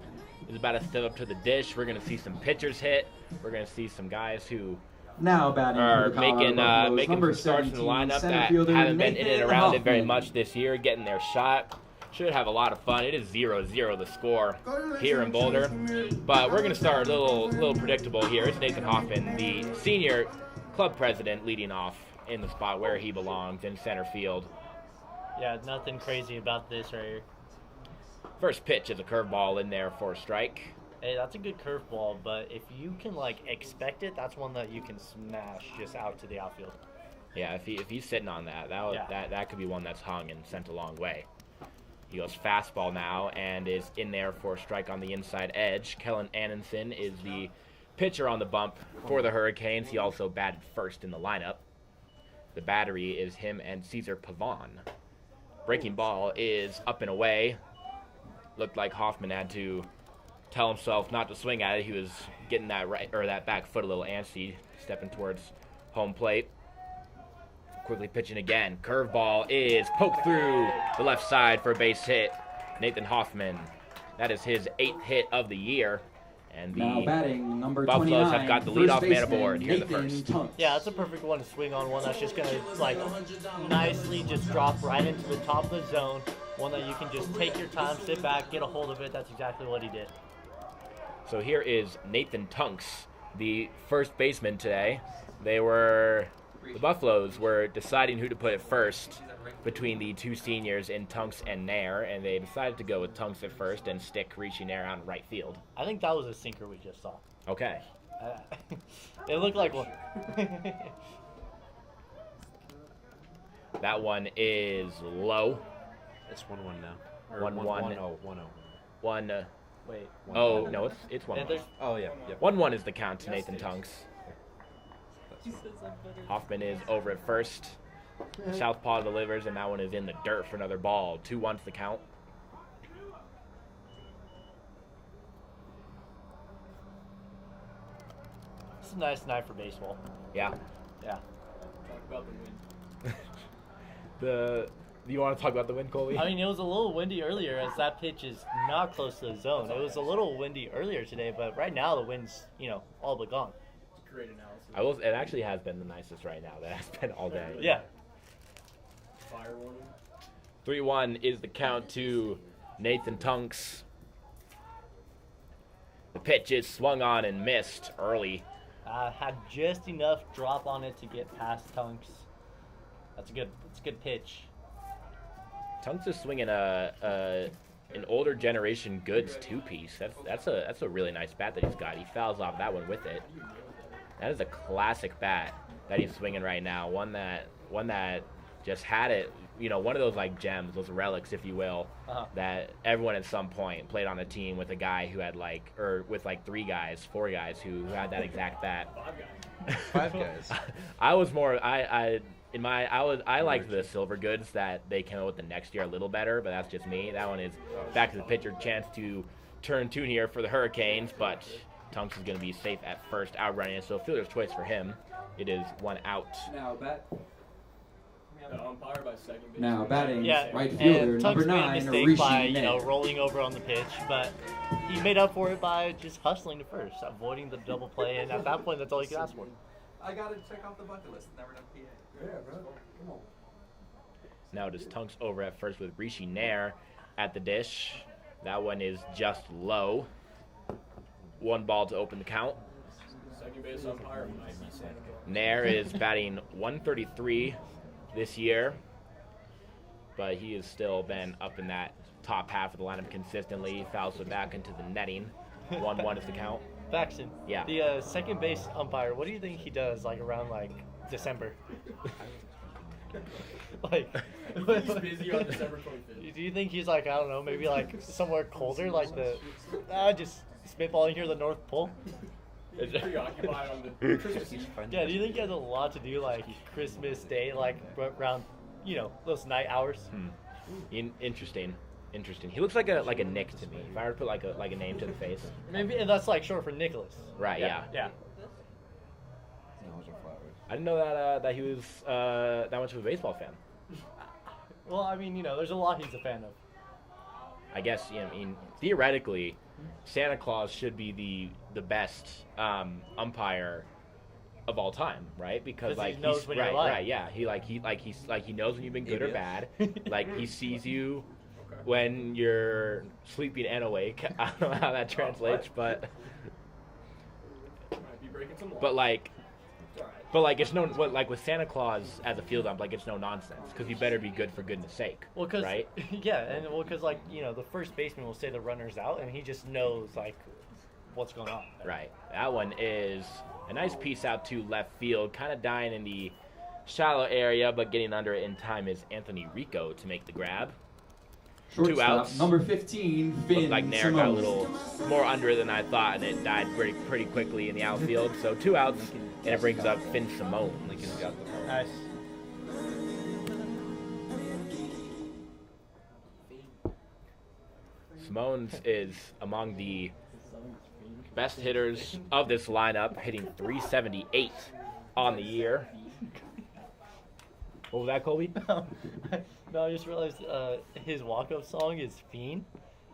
is about to step up to the dish. We're going to see some pitchers hit. We're going to see some guys who now batting are for the making some starts in the lineup that haven't been in and around it very much this year, getting their shot. Should have a lot of fun. It is 0-0 the score here in Boulder. But we're going to start a little predictable here. It's Nathan Hoffman, the senior club president, leading off in the spot where he belongs in center field. Yeah, nothing crazy about this right here. First pitch is a curveball in there for a strike. Hey, that's a good curveball, but if you can expect it, that's one that you can smash just out to the outfield. Yeah, if he's sitting on that could be one that's hung and sent a long way. He goes fastball now and is in there for a strike on the inside edge. Kellen Annenson is the pitcher on the bump for the Hurricanes. He also batted first in the lineup. The battery is him and Cesar Pavon. Breaking ball is up and away. Looked like Hoffman had to tell himself not to swing at it. He was getting that back foot a little antsy, stepping towards home plate. Quickly pitching again. Curveball is poked through the left side for a base hit. Nathan Hoffman. That is his 8th hit of the year. And the Buffaloes have got the leadoff man aboard here in the first. Yeah, that's a perfect one to swing on. One that's just going to nicely just drop right into the top of the zone. One that you can just take your time, sit back, get a hold of it. That's exactly what he did. So here is Nathan Tunks, the first baseman today. The Buffaloes were deciding who to put at first between the two seniors in Tunks and Nair, and they decided to go with Tunks at first and stick Rishi Nair out in right field. I think that was a sinker we just saw. Okay. It looked like one. That one is low. It's 1-1 now. 1-1. 1-0. 1-0. One. Wait. Oh no, it's 1-1. Oh yeah. Yep. 1-1 is the count to Nathan Tunks. Hoffman is over at first. Southpaw delivers, and that one is in the dirt for another ball. 2-1's the count. It's a nice night for baseball. Yeah. Yeah. Talk about the wind. Do you want to talk about the wind, Colby? I mean, it was a little windy earlier as that pitch is not close to the zone. It was a little windy earlier today, but right now the wind's, all but gone. Great analysis. It actually has been the nicest right now. That has been all day. Yeah. Fire warning. 3-1 is the count to Nathan Tunks. The pitch is swung on and missed early. Had just enough drop on it to get past Tunks. That's a good pitch. Tunks is swinging an older generation goods 2-piece. That's a really nice bat that he's got. He fouls off that one with it. That is a classic bat that he's swinging right now. One that just had it. One of those like gems, those relics, if you will, that everyone at some point played on a team with a guy who had with 4 guys who had that exact bat. 5 guys. I liked the silver goods that they came out with the next year a little better, but that's just me. That one is back to the pitcher, chance to turn tune here for the Hurricanes, but Tunks is going to be safe at first, outrunning it, so fielder's choice for him. It is 1 out. Umpire by second base. Now batting right and fielder Tunks number 9, made a mistake Rishi by Nair. rolling over on the pitch, but he made up for it by just hustling to first, avoiding the double play, and at that point, that's all you can ask for. I gotta check off the bucket list. Never done PA. Yeah, bro. Come on. Now it is Tunks over at first with Rishi Nair at the dish. That one is just low. 1 ball to open the count. Second base umpire. Nair is batting 133 this year, but he has still been up in that top half of the lineup consistently. He fouls it back into the netting. 1-1 is the count. Paxton, yeah. The second base umpire, what do you think he does around December? He's busy on December 25th. Do you think he's I don't know, maybe somewhere colder, just spitballing here the North Pole? He's preoccupied on the Christmas Eve. Yeah, do you think he has a lot to do Christmas Day, around those night hours? Interesting. He looks like a Nick to me. If I were to put like a name to the face. Maybe that's short for Nicholas. Right. Yeah. I didn't know that he was that much of a baseball fan. Well, I mean, there's a lot he's a fan of. I guess, theoretically, Santa Claus should be the best umpire of all time, right? Because he knows when you're lying. Right, yeah. He knows when you've been good or bad. He sees you when you're sleeping and awake. I don't know how that translates, but it's no with Santa Claus as a field ump, it's no nonsense because you better be good for goodness sake. Well, cause, right? Yeah, and because the first baseman will say the runner's out, and he just knows what's going on. Right. That one is a nice piece out to left field, kind of dying in the shallow area, but getting under it in time is Anthony Rico to make the grab. Shortstop, 2 outs. number 15, Finn Looked like Nair got a little more under it than I thought, and it died pretty quickly in the outfield. So 2 outs, and it brings up Finn Simone. Nice. Simone's is among the best hitters of this lineup, hitting 378 on the year. What was that, Colby? No, I just realized his walk-up song is Fiend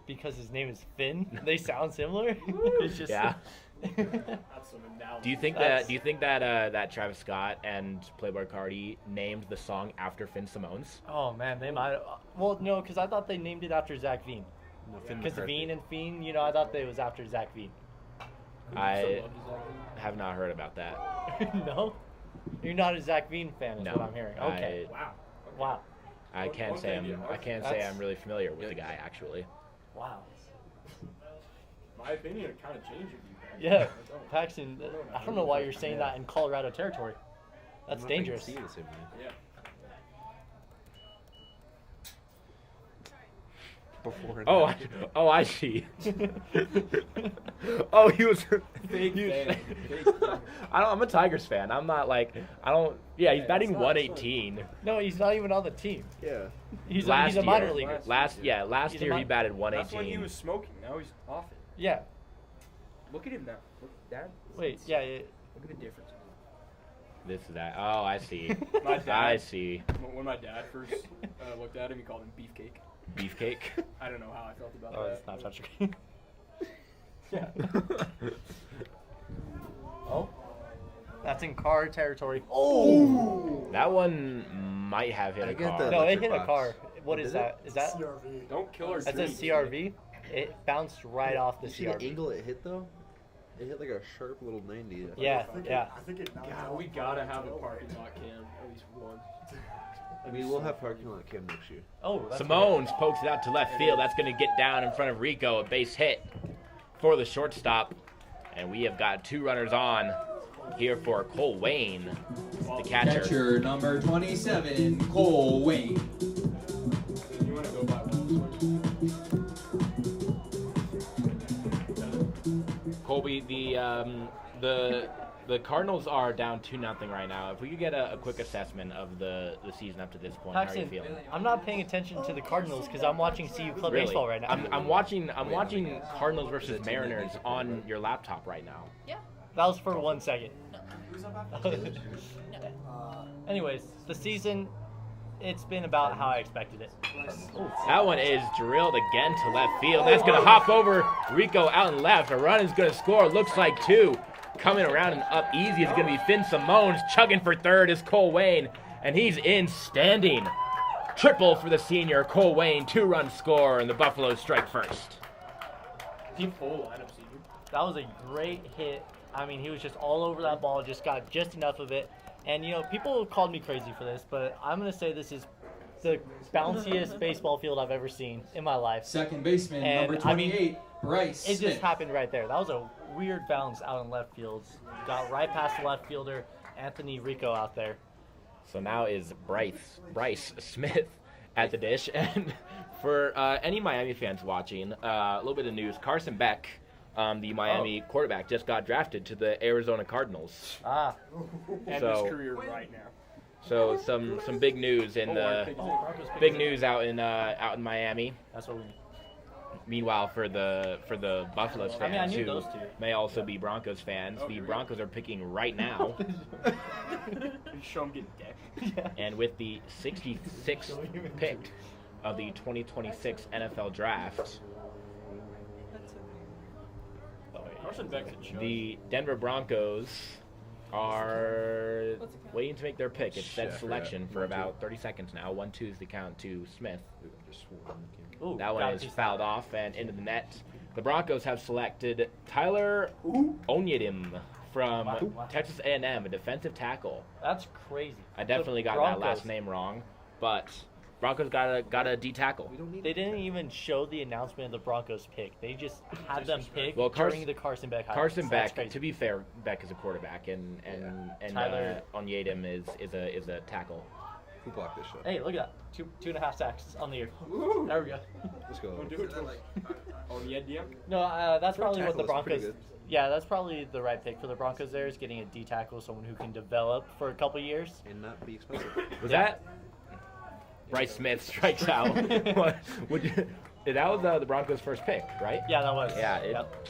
because his name is Finn. They sound similar. It's just yeah. Do you think that Travis Scott and Playboi Carti named the song after Finn Simone's? Oh man, they might. Well, no, because I thought they named it after Zach Veen. Because Veen and Fiend, I thought it was after Zach Veen. I have not heard about that. No, you're not a Zach Veen fan, is No, what I'm hearing. Okay. Wow. I can't say I'm really familiar with the guy actually. Wow. my opinion, it kind of changed with you. Yeah, Paxton, I don't know why you're saying that in Colorado territory. That's dangerous. Yeah. Oh, I see. Oh, he was Fake fan. I'm a Tigers fan. I'm not like I don't. Yeah, he's batting 118. No, he's not even on the team. Yeah. He's a minor leaguer. Last year he batted 118. That's when he was smoking. Now he's off it. Yeah. Look at him now. Look, Dad. Wait, yeah. Look at the difference. This is that. Oh, I see. My dad, I see. When my dad first looked at him, he called him beefcake. Beefcake. I don't know how I felt about Oh, that. it's not touchscreen. Yeah. Oh. That's in car territory. Oh! That one might have hit a car. No, it hit a car. What is that? Is that? CRV. Don't kill our That's a CRV. It bounced right off the You see CRV. the angle it hit though? It hit like a sharp little 90. Yeah, yeah. I think we gotta have a parking lot cam, at least one. I mean, we'll have parking lot cam next year. Oh, that's Simone's pokes it out to left field. That's going to get down in front of Rico. A base hit for the shortstop. And we have got 2 runners on here for Cole Wayne, the catcher. Catcher number 27, Cole Wayne. You want to go by one? Colby, the Cardinals are down 2-0 right now. If we could get a quick assessment of the season up to this point, how are you Paxton, feeling? I'm not paying attention to the Cardinals because I'm watching CU Club Really? Baseball right now. I'm watching Cardinals versus Mariners on your laptop right now. Yeah. That was for 1 second. Anyways, the season, it's been about how I expected it. That one is drilled again to left field. That's going to hop over Rico out and left. A run is going to score. Looks like 2. Coming around and up easy is going to be Finn Simone's. Chugging for third is Cole Wayne, and he's in standing. Triple for the senior. Cole Wayne, 2-run score, and the Buffaloes strike first. Full lineup senior. That was a great hit. I mean, he was just all over that ball, just got just enough of it. And, you know, people have called me crazy for this, but I'm going to say this is the bounciest baseball field I've ever seen in my life. Second baseman, And, number 28, I mean, Bryce It just Smith. happened right there. That was a weird bounce out in left field. Got right past the left fielder, Anthony Rico out there. So now is Bryce Smith at the dish. And for any Miami fans watching, a little bit of news. Carson Beck, the Miami quarterback, just got drafted to the Arizona Cardinals. Ah. And So- his career right now. So some big news in big news out in Miami. That's what we need. Meanwhile, for the Buffaloes fans, I mean, I knew who those two. may also be Broncos fans, the Broncos are picking right now. Show him getting decked. And with the 66th pick of the 2026 NFL Draft, Carson Beck's a joke. the Denver Broncos are waiting to make their pick. It's set selection for about 30 seconds now. 1-2 is the count to Smith. Ooh, That one got is it. fouled off and into the net. The Broncos have selected Tyler Onyedim from Texas A&M, a defensive tackle. That's crazy. I definitely The got that Broncos, last name wrong, but Broncos got a D tackle. They didn't even show the announcement of the Broncos pick. They just had them pick Well, during the Carson Beck highlights. Carson That's Beck. crazy. To be fair, Beck is a quarterback, and Tyler- Onyedim is a tackle. Who blocked this shot? Hey, look at that. 2.5 sacks on the year. There we go. Let's go. Don't do it to him. Oh, yeah, DM? No, that's For a probably what the tackle, that's pretty Broncos. good. Yeah, that's probably the right pick for the Broncos. There is getting a D tackle, someone who can develop for a couple years. And not be expensive. Was that Bryce Smith strikes out? That was the Broncos' first pick, right? Yeah, that was. Yeah, Yep.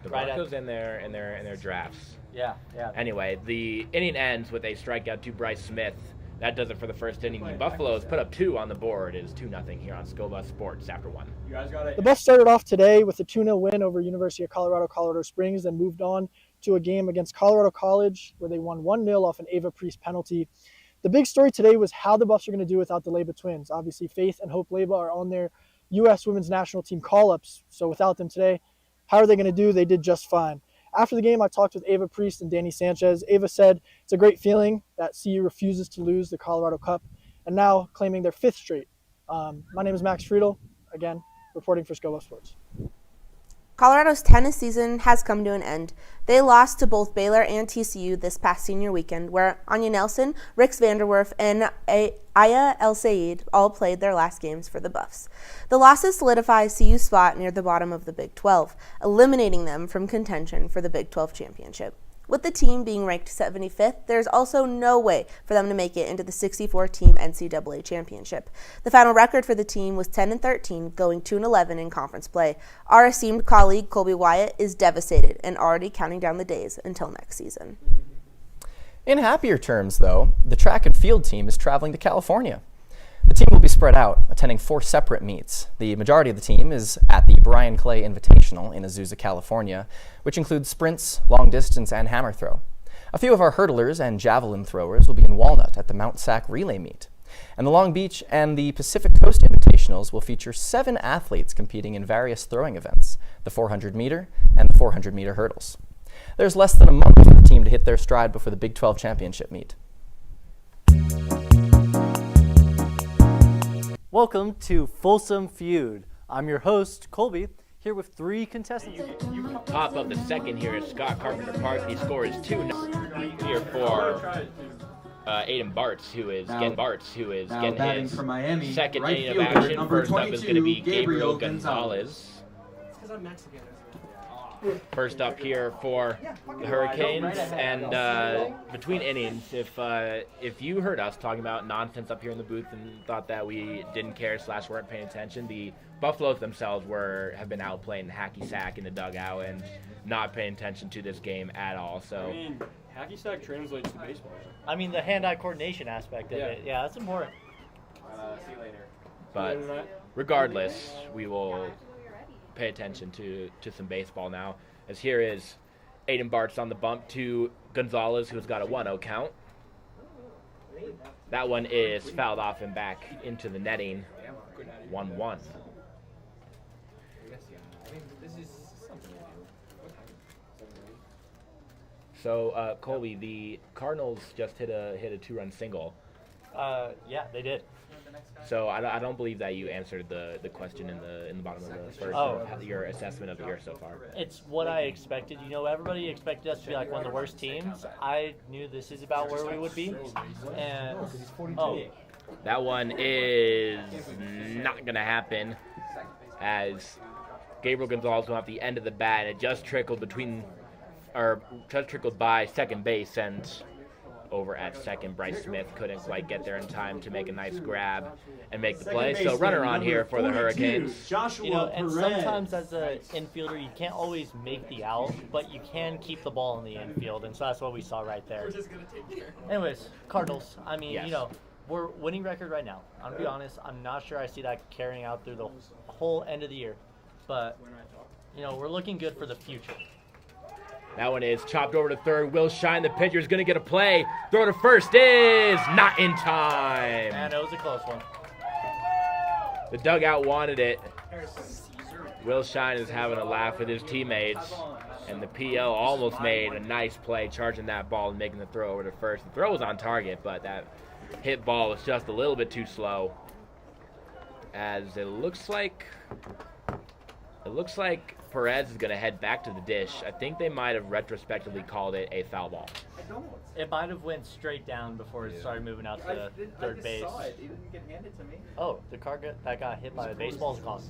the Right Broncos in their drafts. Yeah, yeah. Anyway, the inning ends with a strikeout to Bryce Smith. That does it for the first inning. The Buffaloes put up 2 on the board. It is 2-0 here on Scoba Sports after 1. You guys got it. The Buffs started off today with a 2-0 win over University of Colorado Springs, then moved on to a game against Colorado College where they won 1-0 off an Ava Priest penalty. The big story today was how the Buffs are going to do without the Leyba twins. Obviously, Faith and Hope Leyba are on their U.S. women's national team call-ups, so without them today, how are they going to do? They did just fine. After the game, I talked with Ava Priest and Danny Sanchez. Ava said it's a great feeling that CU refuses to lose the Colorado Cup and now claiming their 5th straight. My name is Max Friedel, again, reporting for Scoba Sports. Colorado's tennis season has come to an end. They lost to both Baylor and TCU this past senior weekend, where Anya Nelson, Rix Vanderwerf, and Aya El Sayed all played their last games for the Buffs. The losses solidify CU's spot near the bottom of the Big 12, eliminating them from contention for the Big 12 championship. With the team being ranked 75th, there's also no way for them to make it into the 64-team NCAA championship. The final record for the team was 10-13, going 2-11 in conference play. Our esteemed colleague Colby Wyatt is devastated and already counting down the days until next season. In happier terms, though, the track and field team is traveling to California. The team will be spread out, attending 4 separate meets. The majority of the team is at the Brian Clay Invitational in Azusa, California, which includes sprints, long distance, and hammer throw. A few of our hurdlers and javelin throwers will be in Walnut at the Mount Sac Relay Meet. And the Long Beach and the Pacific Coast Invitationals will feature 7 athletes competing in various throwing events, the 400-meter and the 400-meter hurdles. There's less than a month for the team to hit their stride before the Big 12 championship meet. Welcome to Folsom Feud. I'm your host, Colby, here with 3 contestants. Top of the second here at Scott Carpenter Park. The score is 2-0 here for Aiden Bartz, who is getting his from Miami, second right inning of fielder, action. number First up is going to be 22, Gabriel Gabriel Gonzalez. Because I'm Mexican. First up here for the Hurricanes, and between innings, if you heard us talking about nonsense up here in the booth and thought that we didn't care / weren't paying attention, the Buffaloes themselves have been out playing hacky sack in the dugout and not paying attention to this game at all. So, I mean, hacky sack translates to baseball. I mean, the hand-eye coordination aspect of it. Yeah, that's important. See you later. But regardless, we will pay attention to some baseball now, as here is Aiden Bartz on the bump to Gonzalez, who's got a 1-0 count. That one is fouled off and back into the netting. 1-1. So Colby, the Cardinals just hit a 2-run single. Yeah, they did. So I don't believe that you answered the question in the bottom of the first. Your assessment of the year so far. It's what I expected. You know, everybody expected us to be like one of the worst teams. I knew this is about where we would be. And that one is not gonna happen, as Gabriel Gonzalez went off the end of the bat. It just trickled by second base, and over at second, Bryce Smith couldn't quite get there in time to make a nice grab and make the play. So runner on here for the Hurricanes. You know, and sometimes as an infielder, you can't always make the out, but you can keep the ball in the infield, and so that's what we saw right there. Anyways, Cardinals. I mean, Yes. you know, we're winning record right now. I'm gonna be honest. I'm not sure I see that carrying out through the whole end of the year, but you know, we're looking good for the future. That one is chopped over to third. Will Shine, the pitcher, is going to get a play. Throw to first is not in time. And it was a close one. The dugout wanted it. Will Shine is having a laugh with his teammates. And the PO almost made a nice play, charging that ball and making the throw over to first. The throw was on target, but that hit ball was just a little bit too slow. As it looks like Perez is going to head back to the dish. I think they might have retrospectively called it a foul ball. It might have went straight down before it started moving out to third base. Saw it. It didn't get handed to me. Oh, the car that got hit by the baseball's gone.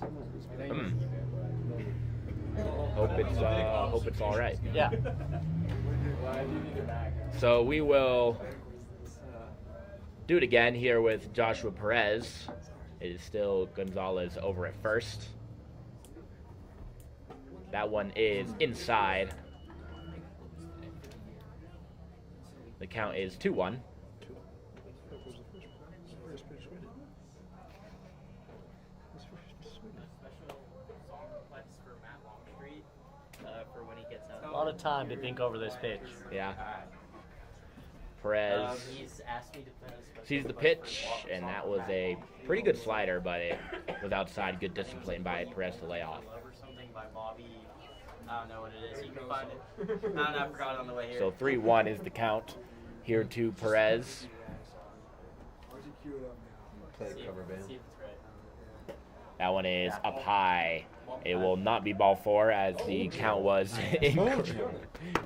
Hope it's all right. Yeah. So we will do it again here with Joshua Perez. It is still Gonzalez over at first. That one is inside. The count is 2-1. A lot of time to think over this pitch. Yeah. Perez sees the pitch, and that was a pretty good slider, but it was outside. Good discipline by Perez to lay off. I don't know what it is. You can find it. I forgot it on the way here. So 3-1 is the count here to Perez. Play cover band. That one is up high. It will not be ball 4 as the count was incorrect.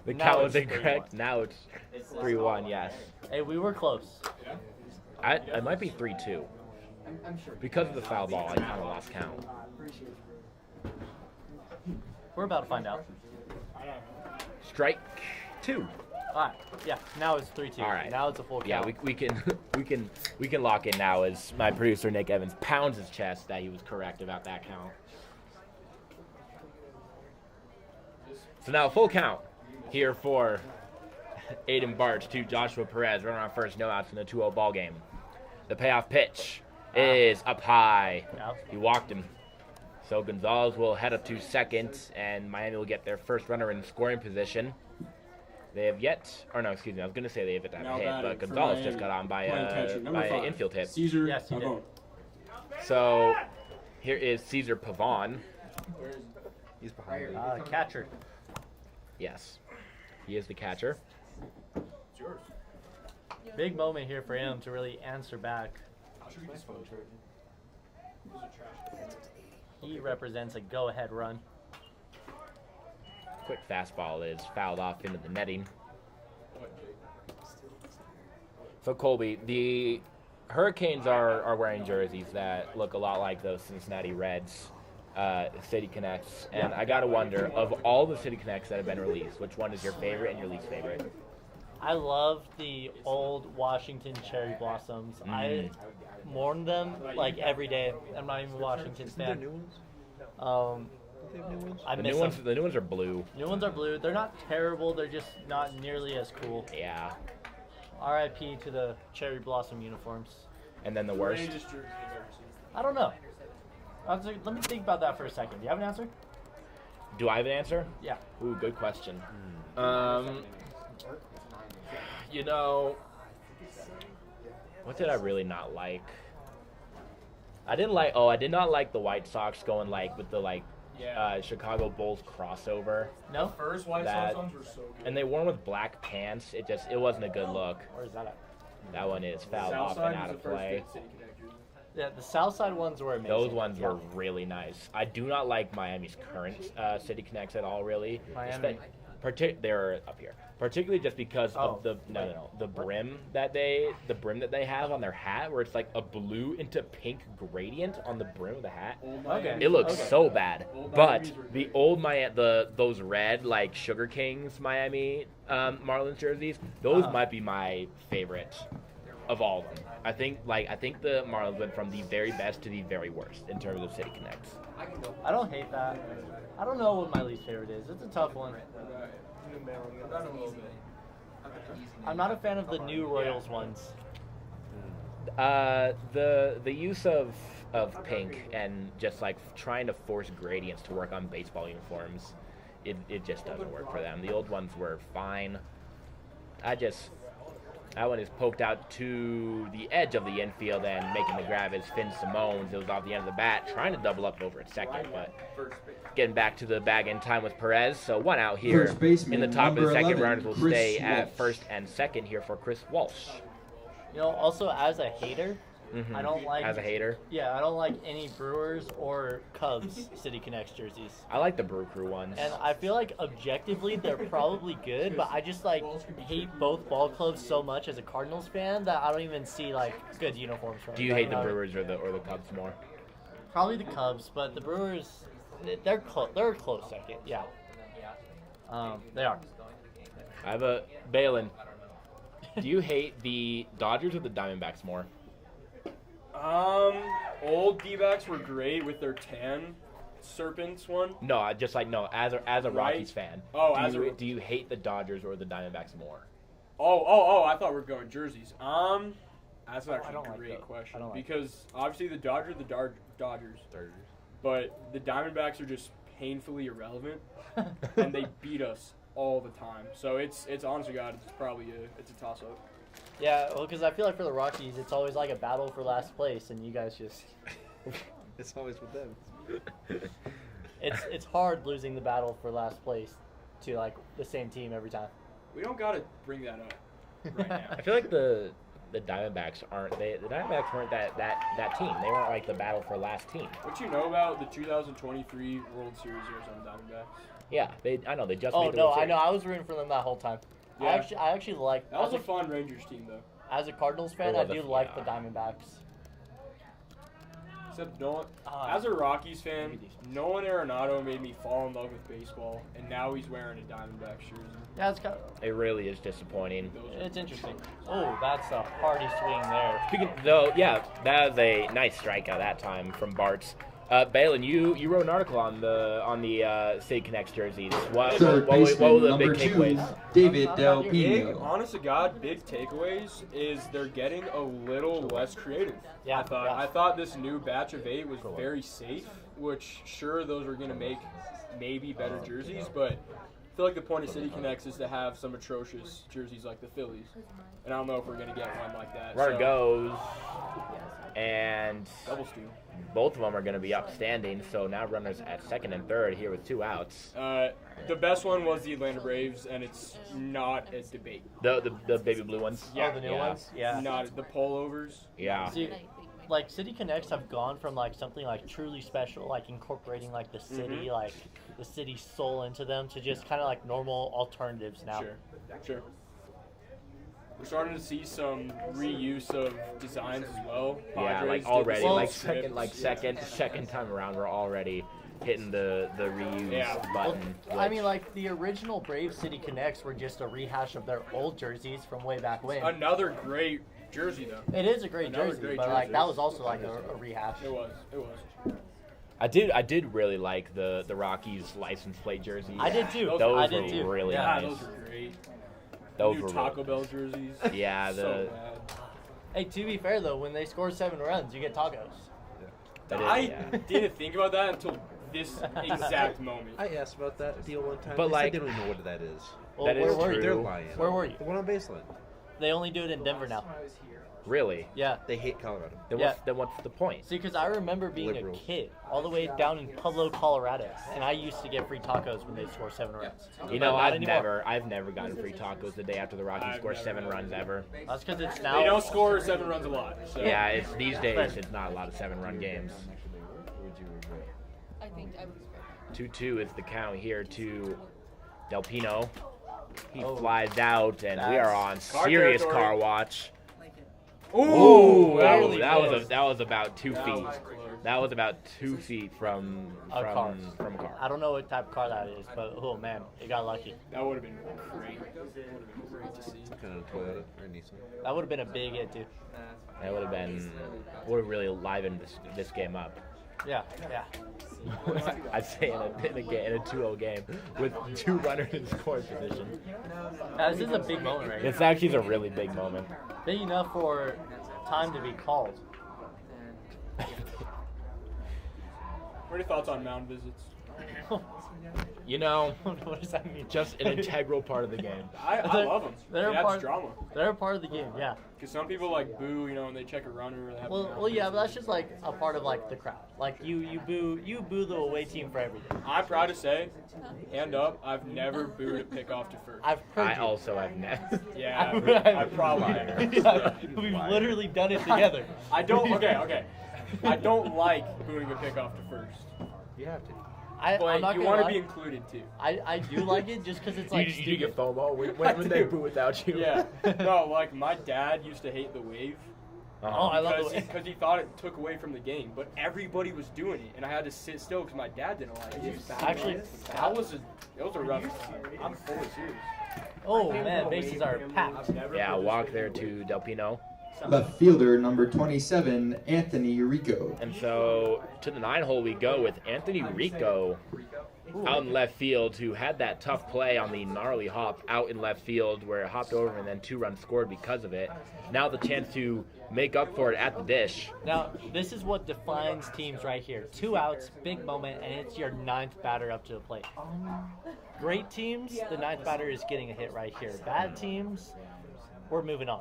The count was incorrect. Now it's 3-1, yes. Hey, we were close. It might be 3-2. Because of the foul ball, I kind of lost count. We're about to find out. Strike 2. All right. Yeah. Now it's 3-2. All right. Now it's a full count. Yeah, we can lock in now as my producer Nick Evans pounds his chest that he was correct about that count. So now full count here for Aiden Barch to Joshua Perez, runner on first, no outs in the 2-0 ball game. The payoff pitch is up high. He walked him. So Gonzalez will head up to second, and Miami will get their first runner in scoring position. They have yet, or no, excuse me, I was going to say they have yet to have a hit, but Gonzalez just got on by an infield hit. Caesar yes, he did. So here is Caesar Pavon. He's behind. Catcher. Yes, he is the catcher. It's yours. Big moment here for him to really answer back. He represents a go-ahead run. Quick fastball is fouled off into the netting. So Colby, the Hurricanes are wearing jerseys that look a lot like those Cincinnati Reds City Connects, and I gotta wonder, of all the City Connects that have been released, which one is your favorite and your least favorite? I love the old Washington cherry blossoms. I mourn them like every day. I'm not even a Washington fan. New ones? I The miss new ones, them. the new ones are blue. New ones are blue. They're not terrible. They're just not nearly as cool. Yeah. R.I.P. to the cherry blossom uniforms. And then the worst. I don't know. Let me think about that for a second. Do you have an answer? Do I have an answer? Yeah. Ooh, good question. You know, what did I really not like? I did not like the White Sox going like with the Chicago Bulls crossover. No. First White Sox ones were so good. And they wore them with black pants. It wasn't a good look. Where's that at? That one is fouled off and out of play. Yeah, the South Side ones were amazing. Those ones were really nice. I do not like Miami's current City Connects at all, really. Miami. They're up here, particularly just because of the brim that they have on their hat, where it's like a blue into pink gradient on the brim of the hat. Okay. It looks so bad. But the old those red like Sugar Kings Miami Marlins jerseys, those might be my favorite of all of them. I think the Marlins went from the very best to the very worst in terms of City Connects. I don't hate that. I don't know what my least favorite is. It's a tough one. I'm not a fan of the new Royals ones. The use of pink and just like trying to force gradients to work on baseball uniforms, it just doesn't work for them. The old ones were fine. That one is poked out to the edge of the infield, and making the grab is Finn Simones. It was off the end of the bat, trying to double up over at second, but getting back to the bag in time with Perez. So one out here in the top of the second. Runners will stay at first and second here for Chris Walsh. You know, also as a hater, I don't like... As a hater? Yeah, I don't like any Brewers or Cubs City Connects jerseys. I like the Brew Crew ones. And I feel like objectively they're probably good, but I just hate both ball clubs so much as a Cardinals fan that I don't even see good uniforms for them. Do you hate the Brewers or the Cubs more? Probably the Cubs, but the Brewers, they're a close second. Yeah. They are. I have a Balin. Do you hate the Dodgers or the Diamondbacks more? Old D-backs were great with their tan serpents one. No, as a Rockies fan. Oh, do you hate the Dodgers or the Diamondbacks more? Oh, I thought we were going jerseys. That's actually a great question. Because obviously the Dodgers, but the Diamondbacks are just painfully irrelevant, and they beat us all the time. So it's honest to God, it's probably it's a toss-up. Yeah, well, because I feel like for the Rockies, it's always like a battle for last place, and you guys just... It's always with them. It's hard losing the battle for last place to the same team every time. We don't gotta bring that up right now. I feel like the the Diamondbacks aren't. The Diamondbacks weren't that team. They weren't like the battle for last team. What you know about the 2023 World Series Arizona Diamondbacks? Yeah, I know they just. Oh made the no, World I Series. know. I was rooting for them that whole time. Yeah. I actually like. That was a fun Rangers team, though. As a Cardinals fan, I do like the Diamondbacks. Except as a Rockies fan, Nolan Arenado made me fall in love with baseball, and now he's wearing a Diamondbacks jersey. Yeah, it's kind of, It really is disappointing. it's interesting. Oh, that's a party swing there. Speaking though, yeah, that was a nice strikeout that time from Bartz. Balin, you wrote an article on the City Connects jerseys. What were the big takeaways? David Del Big, honest to God, big takeaways is they're getting a little less creative. Yeah, I thought this new batch of 8 was very safe, which sure those are going to make maybe better jerseys, but I feel like the point of City Connects is to have some atrocious jerseys like the Phillies, and I don't know if we're going to get one like that. Runner goes, and double steal. Both of them are going to be upstanding, so now runners at second and third here with 2 outs. The best one was the Atlanta Braves, and it's not a debate. The baby blue ones? Yeah, the new ones? Yeah. Not the pullovers. Yeah. See, like City Connects have gone from like something like truly special, like incorporating like the city, like the city's soul into them, to just kind of like normal alternatives now. Sure. We're starting to see some reuse of designs as well. Yeah, Padres like did already, the second time around, we're already hitting the reuse button. Well, I mean, like the original Brave City Connects were just a rehash of their old jerseys from way back when. Another great jersey, though. It is a great jersey, but like that was also like a rehash. It was. I did really like the Rockies license plate jerseys. I did too. Those were really nice. Those were great. Those new were Taco Bell jerseys. Yeah, so bad. Hey, to be fair though, when they score 7 runs, you get tacos. I didn't think about that until this exact moment. I asked about that deal one time. But they like, said they don't even know what that is. Well, that where is were you? They're lying. Where were you? The one on Baseline. They only do it in Denver now. Really? Yeah. They hate Colorado. Then what's the point? See, because I remember being Liberals. a kid all the way down in Pueblo, Colorado, and I used to get free tacos when they score 7 runs. You know, Not anymore. I've never gotten free tacos the day after the Rockies score 7 runs ever. That's because it's now. They don't score 7 runs a lot. So. Yeah, it's these days it's not a lot of 7-run games. I think I would 2-2 is the count here to Del Pino. He flies out, and we are on serious car watch. Ooh, that was about 2 feet. That was about 2 feet from a car. From a car. I don't know what type of car that is, but oh man, it got lucky. That would have been great. That would have been great to see. Kind of Toyota or Nissan. That would have been a big hit too. That would have really livened this game up. Yeah. I'd say in a 2-0 game with 2 runners in scoring position. This is a big moment right here. It's actually a really big moment. Big enough for time to be called. What are your thoughts on mound visits? You know, what does that mean? Just an integral part of the game. I love them. They're That's drama. They're a part of the game, yeah. Because some people like boo, when they check a runner. Or they have Well, yeah, but that's just like a part of like the crowd. Like you boo the away team for everything. I'm proud to say, hand up, I've never booed a pickoff to first. I also have never. Yeah, I probably have. Yeah, we've literally done it together. I don't. Okay. I don't like booing a pickoff to first. You have to. I'm not you gonna want to lie. be included too. I do like it just because it's like you get FOMO when they boo without you. Yeah. No, like my dad used to hate the wave. Oh, I love the wave. Because he thought it took away from the game, but everybody was doing it, and I had to sit still because my dad didn't like it. Actually, it was a rough. I'm fully serious. Oh man, bases are packed. Yeah, walk there to Del Pino. Left fielder number 27, Anthony Rico. And so to the 9 hole we go with Anthony Rico out in left field, who had that tough play on the gnarly hop out in left field where it hopped over and then 2 runs scored because of it. Now the chance to make up for it at the dish. Now, this is what defines teams right here. 2 outs, big moment, and it's your 9th batter up to the plate. Great teams, the 9th batter is getting a hit right here. Bad teams, we're moving on.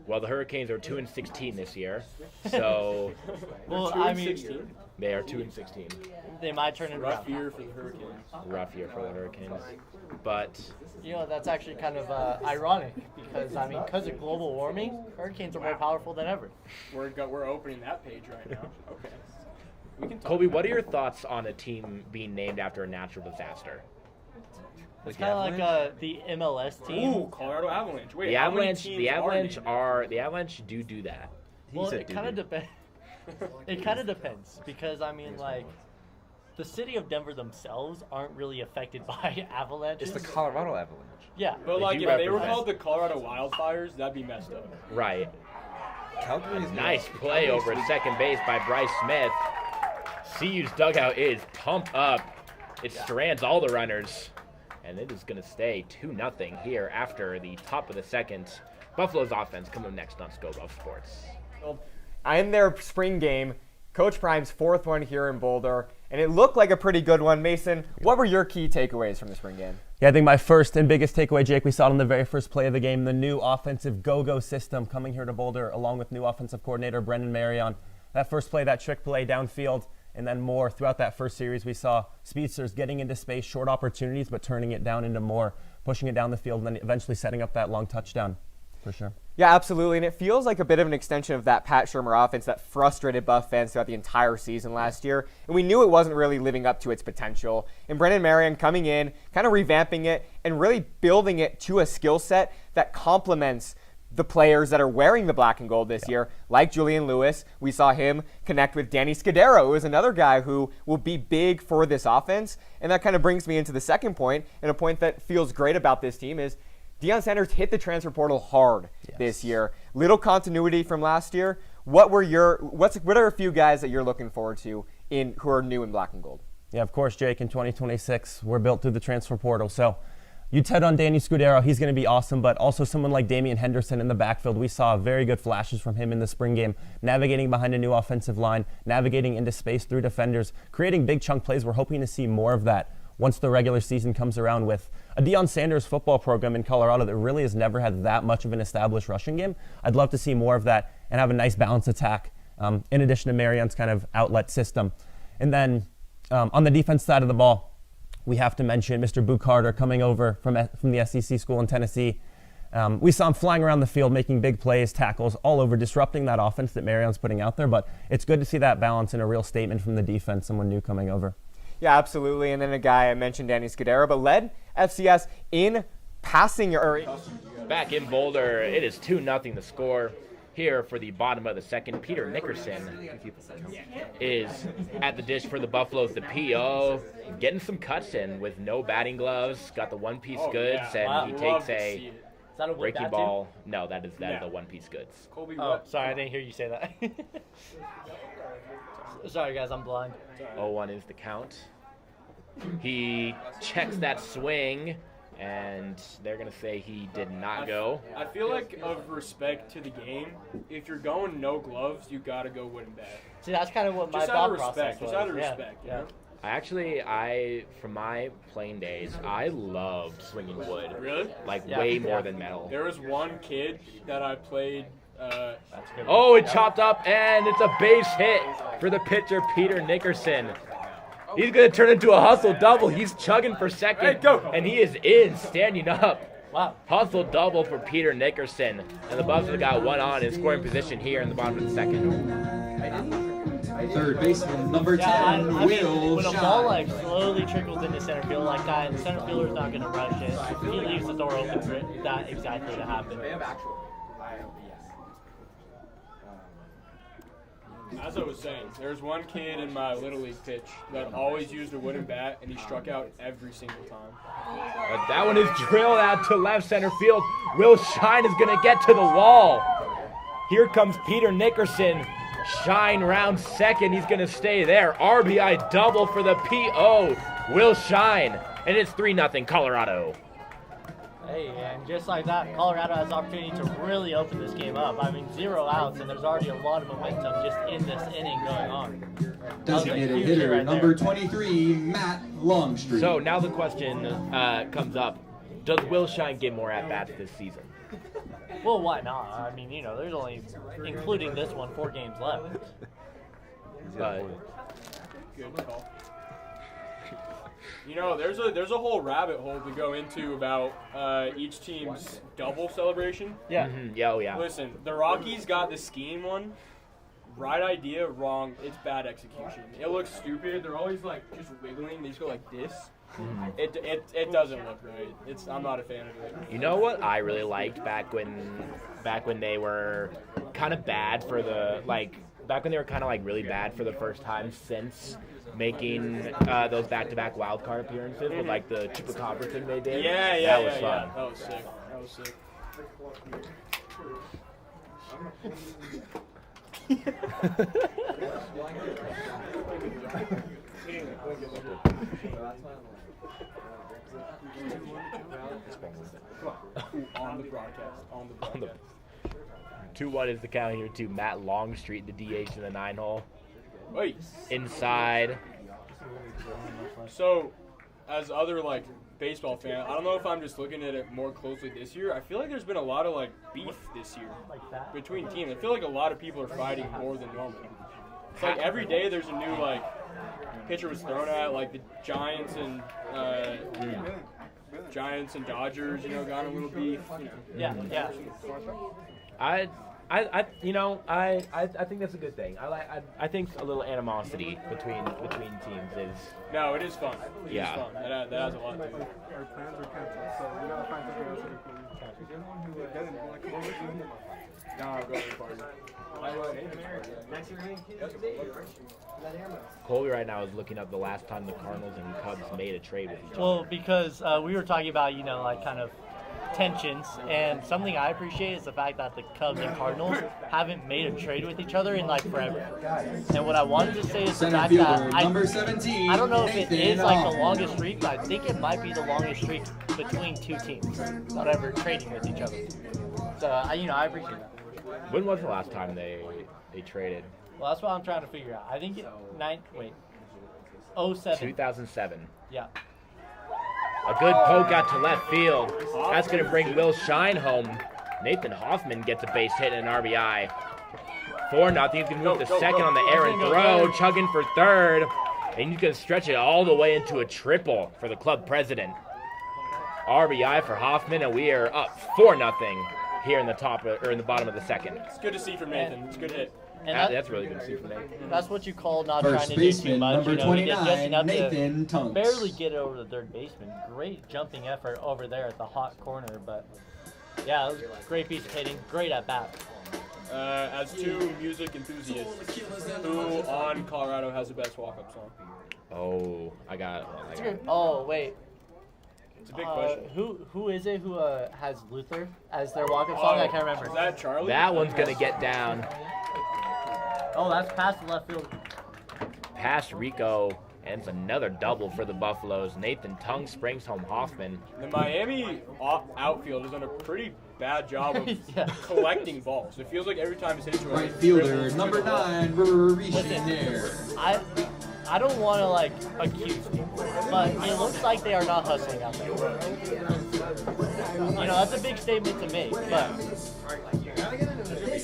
Well, the Hurricanes are 2-16 this year, so Well, I mean, they are 2-16. they might turn it around. Rough year for the Hurricanes. Rough year for the Hurricanes, but You know, that's actually kind of ironic because, I mean, because of global warming, hurricanes are more powerful than ever. We're opening that page right now. Okay. We can talk Colby, about what are it. your thoughts on a team being named after a natural disaster? It's kind of like the MLS team. Ooh, Colorado Avalanche. Wait, The how many Avalanche, teams the Avalanche named? are the Avalanche do that. Well, it kind of depends. It kind of depends because, I mean, like, the city of Denver themselves aren't really affected by avalanches. It's the Colorado Avalanche. Yeah. But like, do if they were represent. called the Colorado Wildfires, that'd be messed up. Right. Calgary's Nice play over at second base by Bryce Smith. CU's dugout is pumped up. It strands all the runners. And it is going to stay 2-0 here after the top of the second. Buffalo's offense coming next on Scobo Sports. In their spring game, Coach Prime's fourth one here in Boulder, and it looked like a pretty good one. Mason, what were your key takeaways from the spring game? Yeah, I think my first and biggest takeaway, Jake, we saw it on the very first play of the game, the new offensive go-go system coming here to Boulder, along with new offensive coordinator Brendan Marion. That first play, that trick play downfield, and then more throughout that first series, we saw speedsters getting into space, short opportunities, but turning it down into more, pushing it down the field, and then eventually setting up that long touchdown, for sure. Yeah, absolutely, and it feels like a bit of an extension of that Pat Shurmur offense that frustrated Buff fans throughout the entire season last year, and we knew it wasn't really living up to its potential. And Brendan Marion coming in, kind of revamping it, and really building it to a skill set that complements the players that are wearing the black and gold this year, like Julian Lewis. We saw him connect with Danny Scudero, who is another guy who will be big for this offense. And that kind of brings me into the second point, and a point that feels great about this team is Deion Sanders hit the transfer portal hard this year. Little continuity from last year. What are a few guys that you're looking forward to who are new in black and gold? Yeah, of course, Jake, in 2026, we're built through the transfer portal. So you Ted on Danny Scudero, he's going to be awesome, but also someone like Damian Henderson in the backfield. We saw very good flashes from him in the spring game, navigating behind a new offensive line, navigating into space through defenders, creating big chunk plays. We're hoping to see more of that once the regular season comes around with a Deion Sanders football program in Colorado that really has never had that much of an established rushing game. I'd love to see more of that and have a nice balanced attack in addition to Marion's kind of outlet system. And then on the defense side of the ball, we have to mention Mr. Boo Carter coming over from the SEC school in Tennessee. We saw him flying around the field, making big plays, tackles, all over, disrupting that offense that Marion's putting out there. But it's good to see that balance and a real statement from the defense, someone new coming over. Yeah, absolutely. And then a guy, I mentioned Danny Scudero, but led FCS in passing. Back in Boulder, it is 2-0 the score. Here for the bottom of the second, Peter Nickerson is at the dish for the Buffaloes. The PO getting some cuts in with no batting gloves, got the one-piece goods, and he takes a breaking ball. No, that is the one-piece goods. Colby, Oh, sorry, I didn't hear you say that. Sorry, guys, I'm blind. 0-1 is the count. He checks that swing, and they're going to say he did not go. I feel like, of respect to the game, if you're going no gloves, you got to go wooden bat. See, that's kind of what my Just out thought of process respect. was. Just out of respect. You know? From my playing days, I loved swinging wood. Really? Like way more than metal. There was one kid that I played. Oh, it chopped up, and it's a base hit for the pitcher, Peter Nickerson. He's going to turn into a hustle double. He's chugging for second, and he is in, standing up. Wow. Hustle double for Peter Nickerson. And the Buffs have got one on in scoring position here in the bottom of the second. Third baseman, number 10, I mean, Will when a Shine. ball like slowly trickles into center field like that, and the center fielder's not going to rush it, he leaves the door open for that exactly to happen. As I was saying, there's one kid in my Little League pitch that always used a wooden bat, and he struck out every single time. But that one is drilled out to left center field. Will Shine is going to get to the wall. Here comes Peter Nickerson. Shine round second. He's going to stay there. RBI double for the PO. Will Shine. And it's 3-0 Colorado. Hey, and just like that, Colorado has the opportunity to really open this game up. I mean, 0 outs, and there's already a lot of momentum just in this inning going on. Designated hitter, number 23, Matt Longstreet. So now the question comes up. Does Will Shine get more at-bats this season? Well, why not? I mean, there's only, including this one, 4 games left. But Good call. There's a whole rabbit hole to go into about each team's double celebration. Yeah. Mm-hmm. Yeah, oh yeah. Listen, the Rockies got the skiing one. Right idea, wrong. It's bad execution. It looks stupid. They're always like just wiggling. They just go like this. Mm-hmm. It doesn't look right. I'm not a fan of it. You know what I really liked back when they were kind of bad for back when they were kind of like really bad for the first time since making those back-to-back wild card appearances with like the Chupacabra thing they did. Yeah, that was fun. That was sick. On the broadcast. 2-1 is the count here to Matt Longstreet, the DH in the 9-hole. Wait. Inside. So, as other baseball fan, I don't know if I'm just looking at it more closely this year. I feel like there's been a lot of beef this year between teams. I feel like a lot of people are fighting more than normal. It's like every day there's a new pitcher was thrown at, like the Giants and Dodgers, got a little beef. Yeah. I think that's a good thing. I think a little animosity between teams is. No, it is fun. It is fun. That has a lot to do. Our plans are canceled, so we gotta find something else to do. Is there anyone who doesn't want to come over to you? No, I'll go to the party. Colby right now is looking up the last time the Cardinals and Cubs made a trade with each other. Well, because we were talking about, kind of tensions, and something I appreciate is the fact that the Cubs and Cardinals haven't made a trade with each other in forever. And what I wanted to say is the fact that I don't know if it is the longest streak, but I think it might be the longest streak between two teams not ever trading with each other. So I appreciate that. When was the last time they traded? Well, that's what I'm trying to figure out. I think 07. 2007. Yeah. A good poke out to left field. That's going to bring Will Shine home. Nathan Hoffman gets a base hit and an RBI. 4-0. He's going to move to second on the errant throw. Chugging for third. And he's going to stretch it all the way into a triple for the club president. RBI for Hoffman, and we are up 4-0 here in the bottom of the second. It's good to see from Nathan. It's a good hit. And that's really good to see from Nathan. That's what you call not First trying to do too baseman, much. number He did just 29, enough Nathan to Tunks. barely get it over the third baseman. Great jumping effort over there at the hot corner, but yeah, it was a great piece of hitting. Great at bat. As two music enthusiasts, who on Colorado has the best walk-up song? Oh, I got it. Oh, wait. It's a big question. Who is it who has Luther as their walk-up song? I can't remember. Is that Charlie? That one's going to get down. Oh, that's past the left field. Past Rico, and it's another double for the Buffaloes. Nathan Tunks brings home Hoffman. The Miami outfield has done a pretty bad job of collecting balls. It feels like every time it's hit to a Right fielder, number 9, Rishin there. I don't want to accuse people, but it looks like they are not hustling out there. That's a big statement to make, but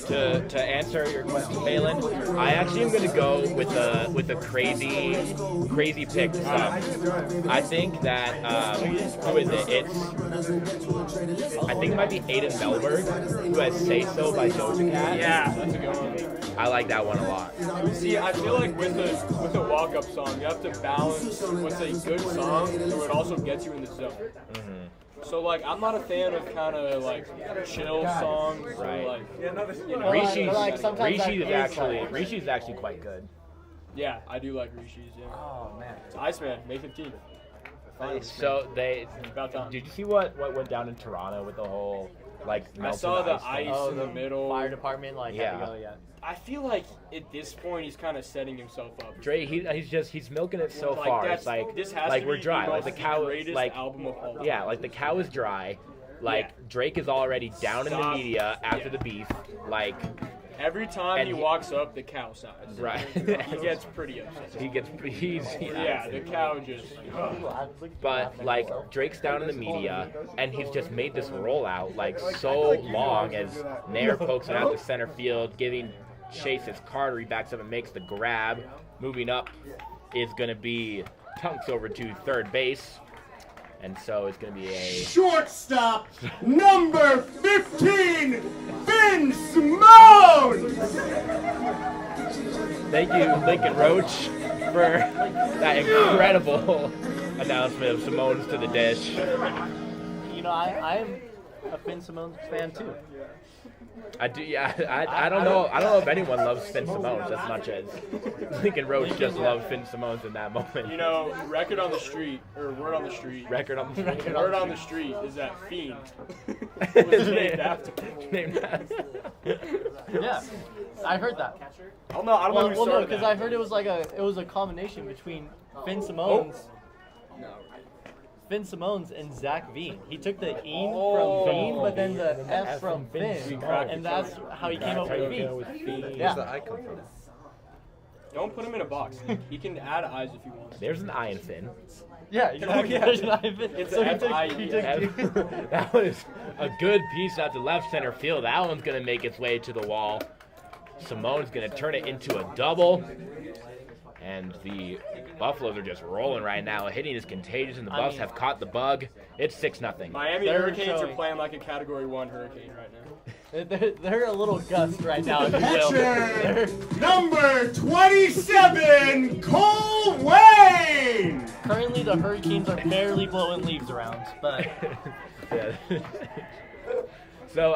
To answer your question, Balin, I actually am going to go with the crazy pick stuff. I think that who is it? I think it might be Aiden Melberg, who has "Say So" by Doja Cat. Yeah, that's a good one. I like that one a lot. See, I feel like with a walk-up song, you have to balance what's a good song, so it also gets you in the zone. Mm-hmm. So I'm not a fan of kind of chill songs. Right. Or, Rishi's actually quite good. Yeah, I do like Rishi's. Yeah. Oh man. It's Iceman, May 15th. So about time. Did you see what went down in Toronto with the whole I saw the ice in the middle. Fire department had to go, yeah. I feel like at this point he's kind of setting himself up. Dre, he's milking it so far. It's this has like to we're be dry. the greatest album of all time. Yeah, like the cow is dry. Drake is already down in the media after the beef. Every time he walks up, the cow sighs. Right. He gets pretty upset. Yeah, the cow just. But like Drake's down in the media, and he's just made this rollout like so long as Nair pokes it out to center field, giving Chase his Carter. He backs up and makes the grab. Moving up is going to be Tunks over to third base. And so it's going to be a shortstop, number 15, Finn Simone! Thank you, Lincoln Roach, for that incredible announcement of Simone's to the dish. You know, I am a Finn Simone fan too. I do, yeah. I don't know. I don't know if anyone loves Finn Simone's as much as Lincoln Roach just loved Finn Simone's in that moment. You know, word on the street Word on the street is that Fiend was named after. Yeah, I heard that. I don't know who started because that. I heard it was a combination between Finn Simone's. Finn Simone's and Zach Veen. He took the "een" from Veen, but then the "f" from Finn, and that's how he came up with Veen. Where's the I come from? Don't put him in a box. He can add eyes if he wants. There's an I in Finn. Yeah, exactly. There's an I in Finn. It's So he F-I-E-N. took That was a good piece out to left center field. That one's going to make its way to the wall. Simone's going to turn it into a double. And the Buffaloes are just rolling right now. Hitting is contagious, and the Buffs have caught the bug. It's 6-0. Miami Hurricanes are playing like a Category 1 hurricane right now. They're a little gust right now, if you will. Pitcher, number 27, Cole Wayne! Currently, the Hurricanes are barely blowing leaves around, but Yeah. So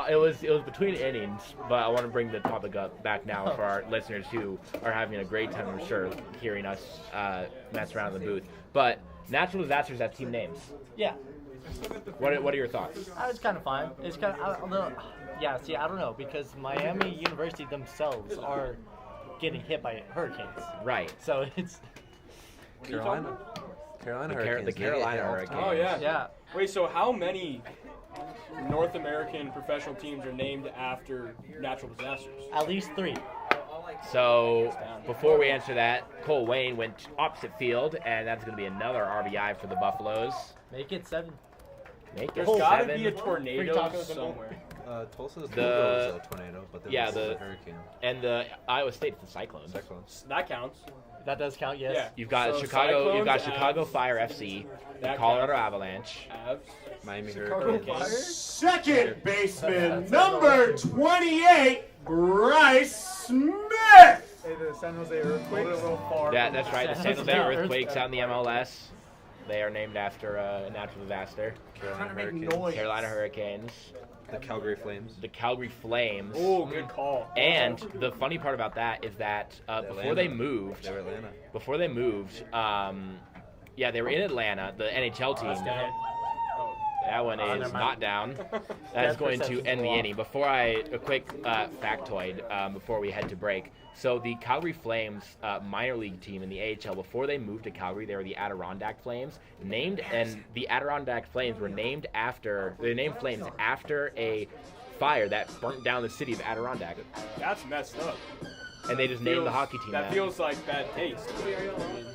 it was between innings, but I want to bring the topic up back now for our listeners who are having a great time, I'm sure, hearing us mess around in the booth. But natural disasters have team names. yeah, What are your thoughts? it's kind of fine. It's kind of I don't know, because Miami University themselves are getting hit by hurricanes. Right. So it's Carolina Hurricanes. The Carolina Hurricanes. Oh, yeah. yeah. Wait, so how many North American professional teams are named after natural disasters? At least 3. So before we answer that, Cole Wayne went opposite field, and that's going to be another RBI for the Buffaloes. Make it 7. Make it There's got to 7. be a tornado Free tacos somewhere. Tulsa's The- logo is a tornado, but then yeah, this is the- a hurricane. And the Iowa State, the Cyclones. That counts. That does count, yes. Yeah. You've got So Chicago. You've got Cyclones, Chicago Avs. Fire FC, the That Colorado counts. Avalanche, Avs. Miami Chicago Hurricanes. Second baseman, number 28, Bryce Smith! Hey, the San Jose Earthquakes. A little far. Yeah, that's right. The San Jose Yeah, Earthquakes out in the MLS. They are named after a natural disaster. Carolina Hurricanes. Carolina Hurricanes. The Calgary Flames. The Calgary Flames. Oh, good call. And the funny part about that is that before they moved, They were Atlanta. they were in Atlanta, the NHL team. That one is not down. That is going to end the inning. A quick factoid before we head to break. So the Calgary Flames minor league team in the AHL, before they moved to Calgary, they were the Adirondack Flames. And the Adirondack Flames were named Flames after a fire that burnt down the city of Adirondack. That's messed up. And they just named the hockey team that. Feels like bad taste.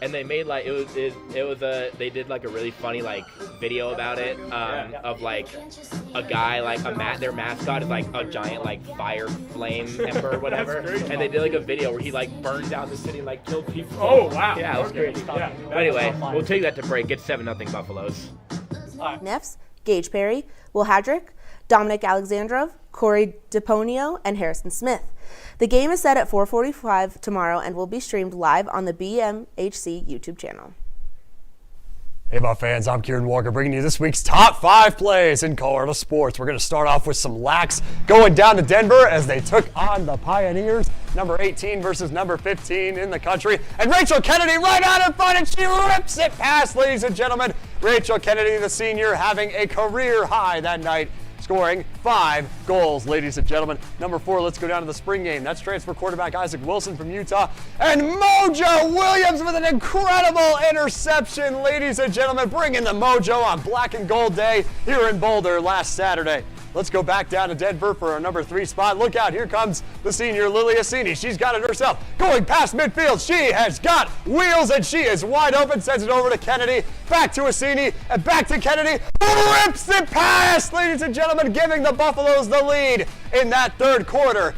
And they made they did like a really funny like video about it of like a guy their mascot is like a giant like fire flame ember or whatever, and they did like a video where he like burned down the city and like killed people. Oh wow! Yeah, it was crazy. Yeah, but anyway, we'll take that to break. It's 7-0 Buffaloes. Neffs, Gage Perry, Will Hadrick, Dominic Alexandrov, Corey DePonio, and Harrison Smith. The game is set at 4:45 tomorrow and will be streamed live on the BMHC YouTube channel. Hey, Buff fans, I'm Kieran Walker bringing you this week's top 5 plays in Colorado sports. We're going to start off with some Lacs going down to Denver as they took on the Pioneers. Number 18 versus number 15 in the country. And Rachel Kennedy right out in front, and she rips it past, ladies and gentlemen. Rachel Kennedy, the senior, having a career high that night, scoring 5 goals, ladies and gentlemen. Number 4, let's go down to the spring game. That's transfer quarterback Isaac Wilson from Utah. And Mojo Williams with an incredible interception, ladies and gentlemen, bringing the mojo on Black and Gold Day here in Boulder last Saturday. Let's go back down to Denver for our number 3 spot. Look out, here comes the senior Lily Assini. She's got it herself. Going past midfield, she has got wheels and she is wide open. Sends it over to Kennedy. Back to Assini and back to Kennedy. Rips it past, ladies and gentlemen, giving the Buffaloes the lead in that third quarter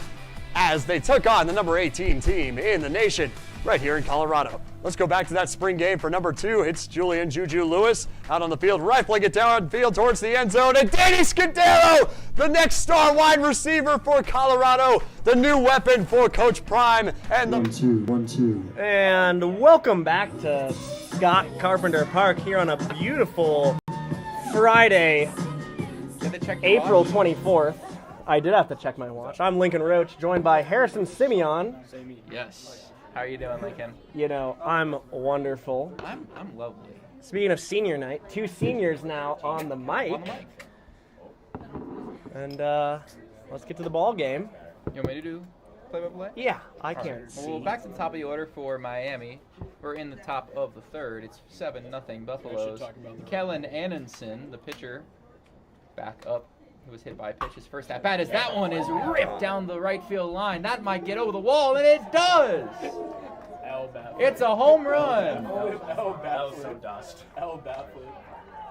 as they took on the number 18 team in the nation right here in Colorado. Let's go back to that spring game for number 2. It's Julian Juju Lewis out on the field, rifling it downfield towards the end zone. And Danny Scudero, the next star wide receiver for Colorado, the new weapon for Coach Prime. And the 1-2. And welcome back to Scott Carpenter Park here on a beautiful Friday, April 24th. I did have to check my watch. I'm Lincoln Roach, joined by Harrison Simeon. Yes. How are you doing, Lincoln? You know, I'm wonderful. I'm lovely. Speaking of senior night, 2 seniors now on the mic. And let's get to the ball game. You want me to do play-by-play? Yeah, I can see. Well, back to the top of the order for Miami. We're in the top of the third. It's 7-0 Buffaloes. Kellen Annenson, the pitcher, back up. Who was hit by a pitch his first at bat as that one is ripped down the right field line. That might get over the wall, and it does! It's a home run!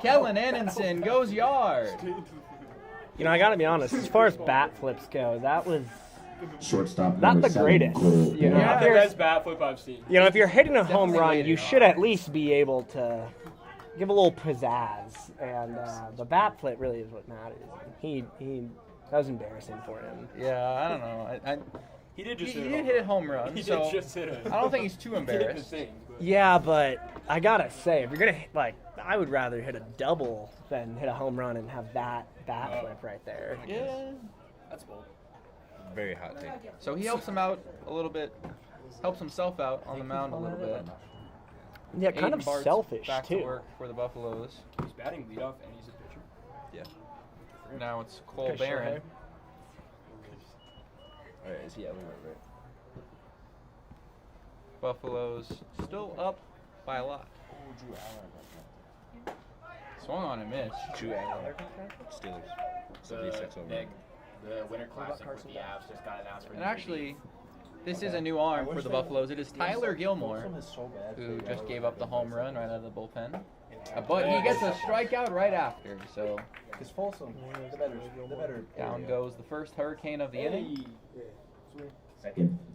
Kellen Annenson goes yard. You know, I gotta be honest, as far as bat flips go, that was shortstop not the greatest. You know, Not the best bat flip I've seen. You know, if you're hitting a home run, you should at least be able to give a little pizzazz, and the bat flip really is what matters. That was embarrassing for him. Yeah, I don't know. He did just hit a home run. He so did just hit it. I don't think he's too embarrassed. Yeah, but I gotta say, if you're gonna hit, I would rather hit a double than hit a home run and have that bat flip right there. Yeah, that's bold. Very hot take. So he helps him out a little bit, helps himself out on the mound a little bit. Yeah, kind of Bart's selfish back too. to work for the Buffaloes. He's batting leadoff and he's a pitcher. Yeah. Now it's Cole For sure. Barron. Alright, is he out right? Buffaloes still up by a lot. Swung on and missed. Drew Allen. Steelers. 76 over. The Winter Classic with the Avs just got announced for And actually, this is a new arm for the Buffaloes. It is Tyler Gilmore, who just gave up the home run right out of the bullpen. But he gets a strikeout right after, so Because Folsom, the better. down goes the first hurricane of the inning.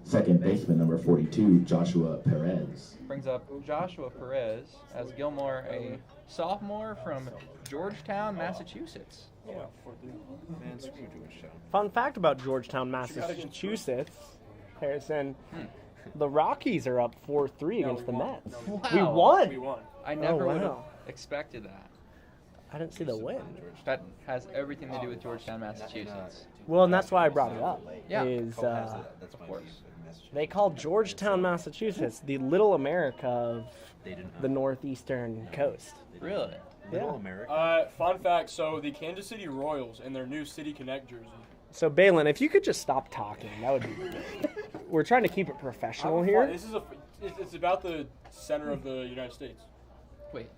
Second baseman, number 42, Joshua Perez. Brings up Joshua Perez as Gilmore, a sophomore from Georgetown, Massachusetts. Fun fact about Georgetown, Massachusetts, Harrison, the Rockies are up 4-3 against the Mets. Wow. We won. I never would have wow. expected that. I didn't see the win. That has everything to do with Georgetown, Massachusetts. Well, and that's why I brought it up. Yeah. Is Of course. they call Georgetown, Massachusetts, the Little America of the northeastern coast. Really? Yeah. Fun fact, so the Kansas City Royals in their new City Connect jersey. So Balin, if you could just stop talking, that would be great. We're trying to keep it professional here. This is it's about the center of the United States. Wait.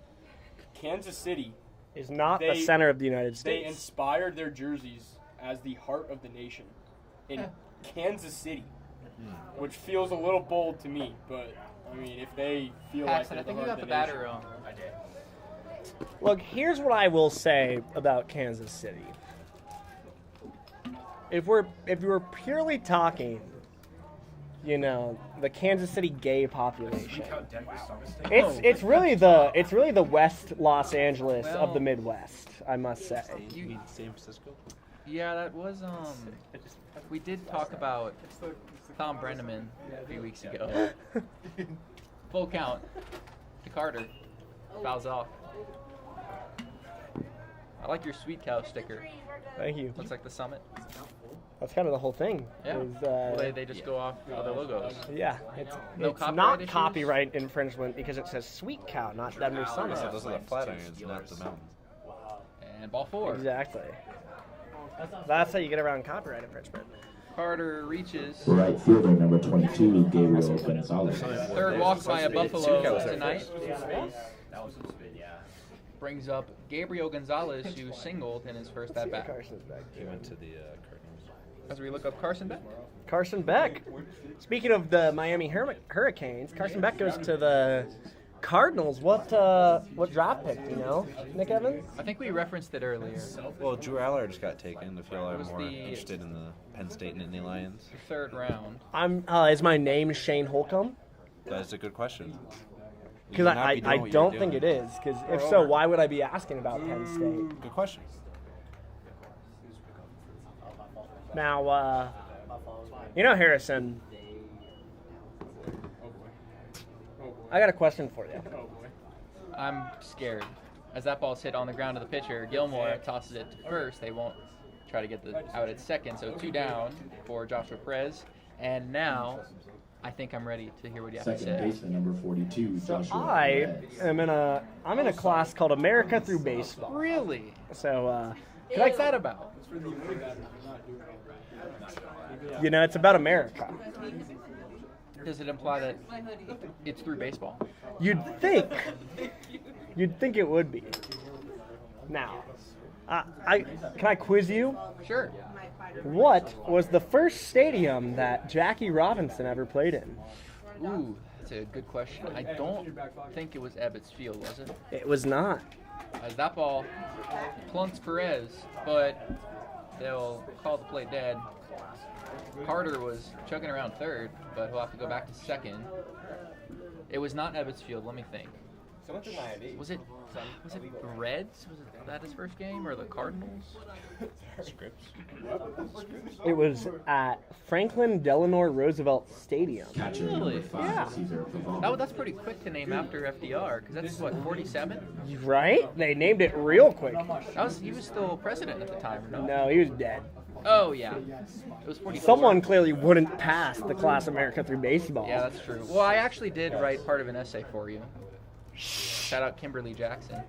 Kansas City is not the center of the United States. They inspired their jerseys as the heart of the nation in Kansas City, which feels a little bold to me, but I mean, if they feel Paxton, like I think they're you the got heart the of the batter nation. wrong. I did. Look, here's what I will say about Kansas City. If we're purely talking, you know, the Kansas City gay population, it's really the West Los Angeles of the Midwest, I must say. You San Francisco? Yeah, that was we did talk about Tom Brenneman a few weeks ago. Full count to Carter. Fouls off. I like your Sweet Cow sticker. Thank you. Looks like the summit. That's kind of the whole thing. Yeah. Is, Well, they just go off other logos. Yeah, it's copyright not issues? copyright infringement because it says Sweet Cow, not Denver Summit. So those are the flat irons, not the mountains. And ball 4. Exactly. That's how you get around copyright infringement. Carter reaches. Right fielder, number 22, Gabriel Gonzalez. Third walk by a Buffalo tonight. brings up Gabriel Gonzalez, who singled in his first at-bat. He went to the Cardinals. As we look up Carson Beck. Carson Beck. Speaking of the Miami Hurricanes, Carson Beck goes to the Cardinals. What draft pick, do you know, Nick Evans? I think we referenced it earlier. Well, Drew Allard just got taken. If y'all are Was more the- interested in the Penn State Nittany Lions. The 3rd round. Is my name Shane Holcomb? That's a good question. Because I don't think it is. Because if so, why would I be asking about Penn State? Good question. Now, Harrison, I got a question for you. I'm scared. As that ball's hit on the ground to the pitcher, Gilmore tosses it to first. They won't try to get the out at second, so 2 down for Joshua Perez. And now, I think I'm ready to hear what you have to Second say. baseman, number 42, So Joshua Perez. I'm in a class called America Through Baseball. Really? So, What's that about? It's about America. Does it imply that it's through baseball? You'd think it would be. Now, can I quiz you? Sure. What was the first stadium that Jackie Robinson ever played in? Ooh, that's a good question. I don't think it was Ebbets Field, was it? It was not. As that ball plunks Perez, but they'll call the play dead. Carter was chugging around 3rd, but he'll have to go back to 2nd. It was not Ebbets Field. Let me think. Was it the Reds? Was that his first game, or the Cardinals? It was at Franklin Delano Roosevelt Stadium. Really? Yeah. That's pretty quick to name after FDR, because that's what, 47? Right? They named it real quick. He was still president at the time, no? No, he was dead. Oh yeah, it was 44. Someone clearly wouldn't pass the class America Through Baseball. Yeah, that's true. Well, I actually did write part of an essay for you. Shout out Kimberly Jackson.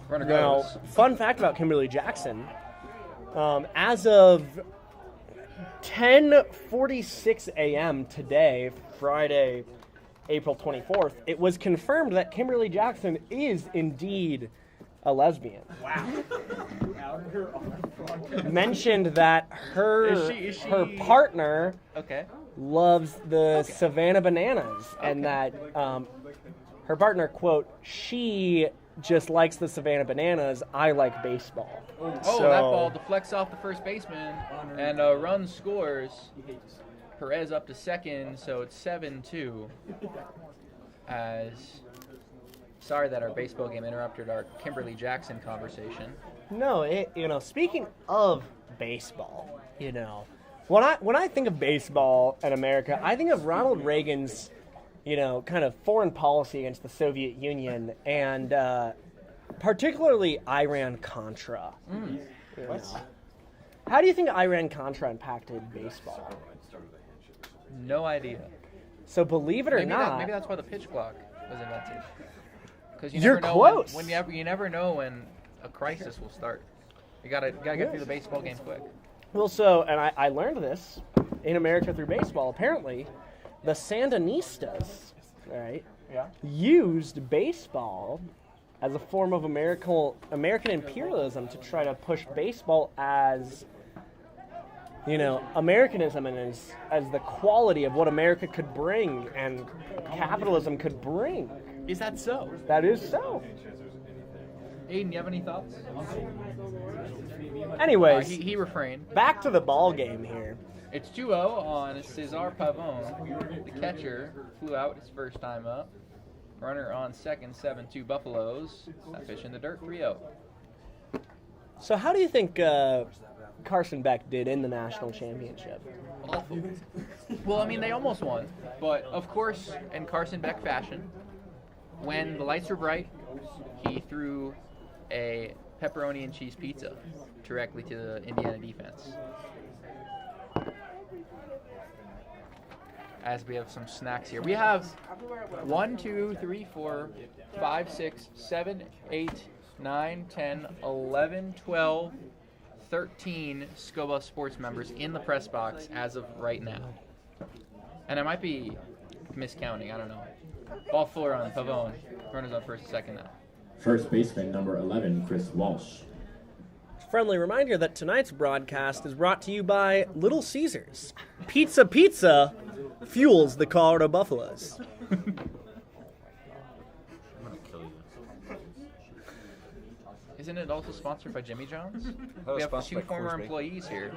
Runner Now, goes. fun fact about Kimberly Jackson: as of 10:46 a.m. today, Friday, April 24th, it was confirmed that Kimberly Jackson is indeed a lesbian. Wow. Mentioned that her Is she- her partner Okay. loves the Savannah Bananas, and that her partner, quote, she just likes the Savannah Bananas, I like baseball. Oh, that ball deflects off the first baseman, and a run scores. Perez up to 2nd, so it's 7-2. Sorry that our baseball game interrupted our Kimberly Jackson conversation. No, speaking of baseball, when I think of baseball in America, I think of Ronald Reagan's, kind of foreign policy against the Soviet Union, and particularly Iran-Contra. How do you think Iran-Contra impacted baseball? No idea. So believe it or not, maybe that's why the pitch clock was invented. Because You're close. You never know when a crisis will start. You gotta get through the baseball game quick. Well, and I learned this in America Through Baseball. Apparently, the Sandinistas, right, used baseball as a form of American imperialism to try to push baseball as, Americanism and as the quality of what America could bring and capitalism could bring. Is that so? That is so. Aiden, you have any thoughts? Anyways, he refrained. Back to the ball game here. It's 2-0 on Cesar Pavone. The catcher flew out his first time up. Runner on 2nd, 7-2 Buffaloes. That fish in the dirt, 3-0. So how do you think Carson Beck did in the national championship? Awful. Well, they almost won. But, of course, in Carson Beck fashion, when the lights were bright, he threw a pepperoni and cheese pizza directly to the Indiana defense. As we have some snacks here. We have 1, 2, 3, 4, 5, 6, 7, 8, 9, 10, 11, 12, 13 SCOBA sports members in the press box as of right now. And I might be miscounting, I don't know. Ball 4 on Pavone. Runners on 1st and 2nd now. First baseman, number 11, Chris Walsh. Friendly reminder that tonight's broadcast is brought to you by Little Caesars. Pizza fuels the Colorado Buffaloes. Isn't it also sponsored by Jimmy John's? Oh, We have sponsored 2 by former Coors Bank. employees here.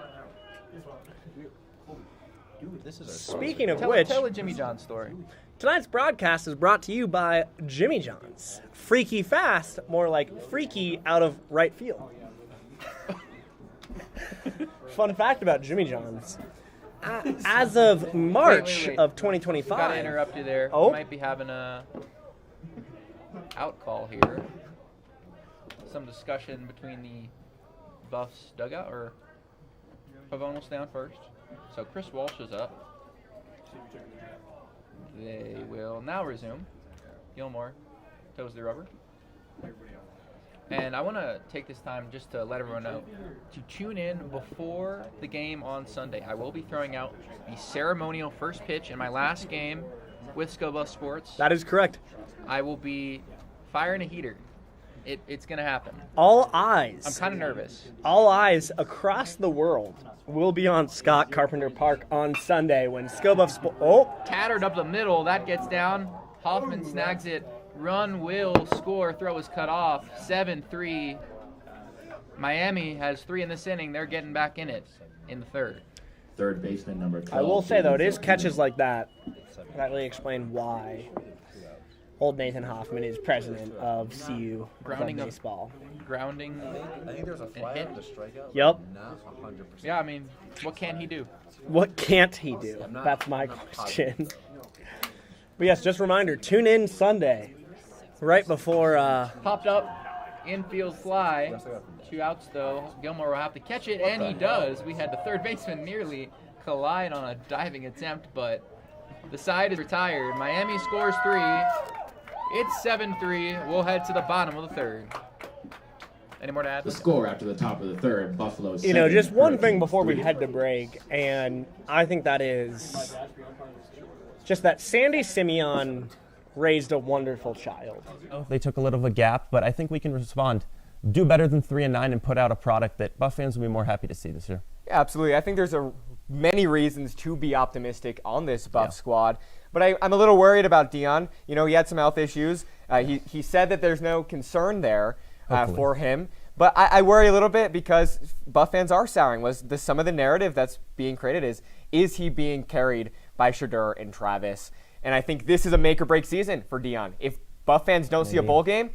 Dude, this is Speaking of Tell which, a Jimmy John's story. tonight's broadcast is brought to you by Jimmy John's. Freaky fast, more like freaky out of right field. Fun fact about Jimmy John's. As of March Wait. of 2025. Gotta interrupt you there. Oh. We might be having a out call here. Some discussion between the Buffs dugout, or Pavone will stay on first. So Chris Walsh is up. They will now resume. Gilmore toes the rubber. And I want to take this time just to let everyone know to tune in before the game on Sunday. I will be throwing out the ceremonial first pitch in my last game with Scobuff Sports. That is correct. I will be firing a heater. It's going to happen. All eyes. I'm kind of nervous. All eyes across the world will be on Scott Carpenter Park on Sunday when Scobuff Tattered up the middle. That gets down. Hoffman snags it. Run will score. Throw is cut off. 7-3. Miami has 3 in this inning. They're getting back in it in the third. Third baseman, number 12. I will say, though, it is catches like that that really explain why old Nathan Hoffman is president of CU Grounding Club of Baseball. Grounding. I think there's a flag on the strikeout. Yep. Not 100%. Yeah, I mean, what can he do? What can't he do? That's my question. But yes, just a reminder, tune in Sunday, right before... Popped up, infield fly. 2 outs, though. Gilmore will have to catch it, and he does. We had the third baseman nearly collide on a diving attempt, but the side is retired. Miami scores 3. It's 7-3. We'll head to the bottom of the third. Any more to add? The score after the top of the third, Buffalo 7. You know, just one thing before we head to break, and I think that is just that Sandy Simeon raised a wonderful child. They took a little of a gap, but I think we can respond. Do better than 3-9 and put out a product that Buff fans will be more happy to see this year. Yeah, absolutely. I think there's many reasons to be optimistic on this Buff squad. But I'm a little worried about Dion. You know, he had some health issues. He said that there's no concern there for him. But I worry a little bit because Buff fans are souring. Some of the narrative that's being created is he being carried by Shadur and Travis? And I think this is a make-or-break season for Dion. If Buff fans don't see a bowl game,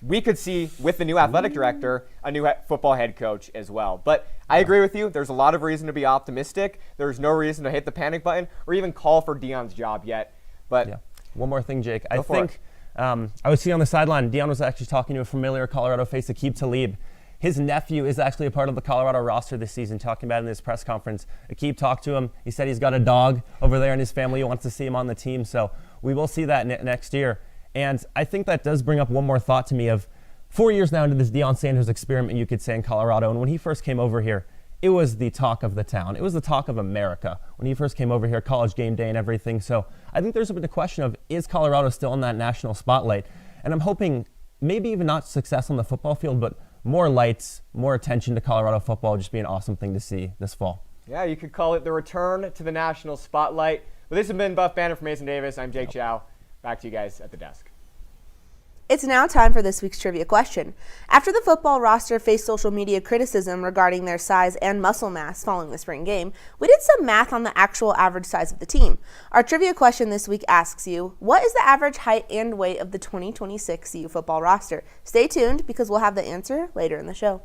we could see, with the new athletic director, a new football head coach as well. But I agree with you. There's a lot of reason to be optimistic. There's no reason to hit the panic button or even call for Dion's job yet. But one more thing, Jake. I think I was seeing on the sideline, Dion was actually talking to a familiar Colorado face, Aqib Talib. His nephew is actually a part of the Colorado roster this season, talking about it in his press conference. Aqib talked to him. He said he's got a dog over there in his family. He wants to see him on the team. So we will see that next year. And I think that does bring up one more thought to me of 4 years now into this Deion Sanders experiment, you could say, in Colorado. And when he first came over here, it was the talk of the town. It was the talk of America when he first came over here, college game day and everything. So I think there's been a question of, is Colorado still in that national spotlight? And I'm hoping maybe even not success on the football field, but more lights, more attention to Colorado football would just be an awesome thing to see this fall. Yeah, you could call it the return to the national spotlight. But this has been Buff Banter from Mason Davis. I'm Jake Chow. Back to you guys at the desk. It's now time for this week's trivia question. After the football roster faced social media criticism regarding their size and muscle mass following the spring game, we did some math on the actual average size of the team. Our trivia question this week asks you, what is the average height and weight of the 2026 CU football roster? Stay tuned because we'll have the answer later in the show.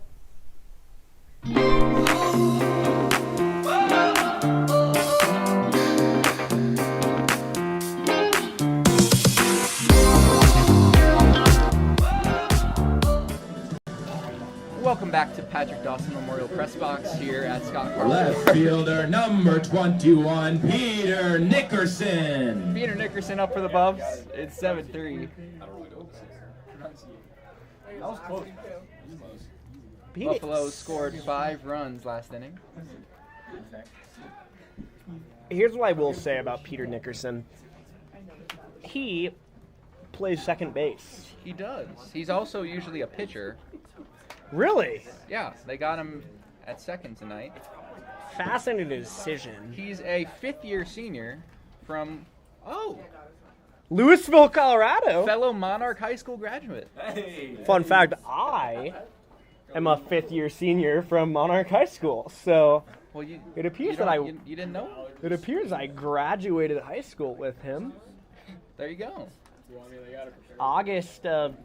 Welcome back to Patrick Dawson Memorial Press Box here at Scott Carpenter. Left fielder number 21, Peter Nickerson. Peter Nickerson up for the Buffs. It's 7-3. That was close. Buffalo scored 5 runs last inning. Here's what I will say about Peter Nickerson. He plays second base. He does. He's also usually a pitcher. Really? Yeah, they got him at second tonight. Fascinating decision. He's a fifth-year senior from, Louisville, Colorado. fellow Monarch High School graduate. Fun fact, I am a fifth-year senior from Monarch High School. So it appears that you didn't know? It appears I graduated high school with him. There you go. August of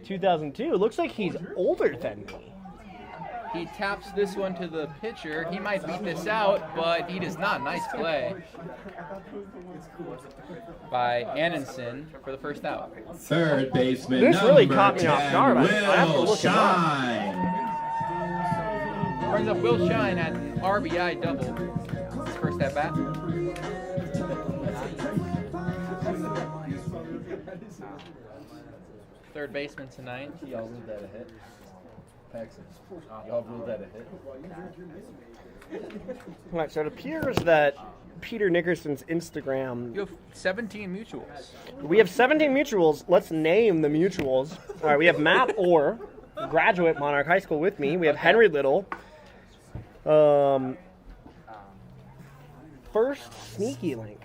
2002. Looks like he's older than me. He taps this one to the pitcher. He might beat this out, but he does not. Nice play by Annenson for the first out. Third baseman, This number really caught me off 10, guard. I have to Will look him up. Shine. Brings up Will Shine at an RBI double. His first at bat. Third baseman tonight. Y'all ruled that a hit. Paxton. Y'all ruled that a hit. All right, so it appears that Peter Nickerson's Instagram. You have 17 mutuals. We have 17 mutuals. Let's name the mutuals. All right, we have Matt Orr, graduate Monarch High School with me. We have Henry Little. First sneaky link,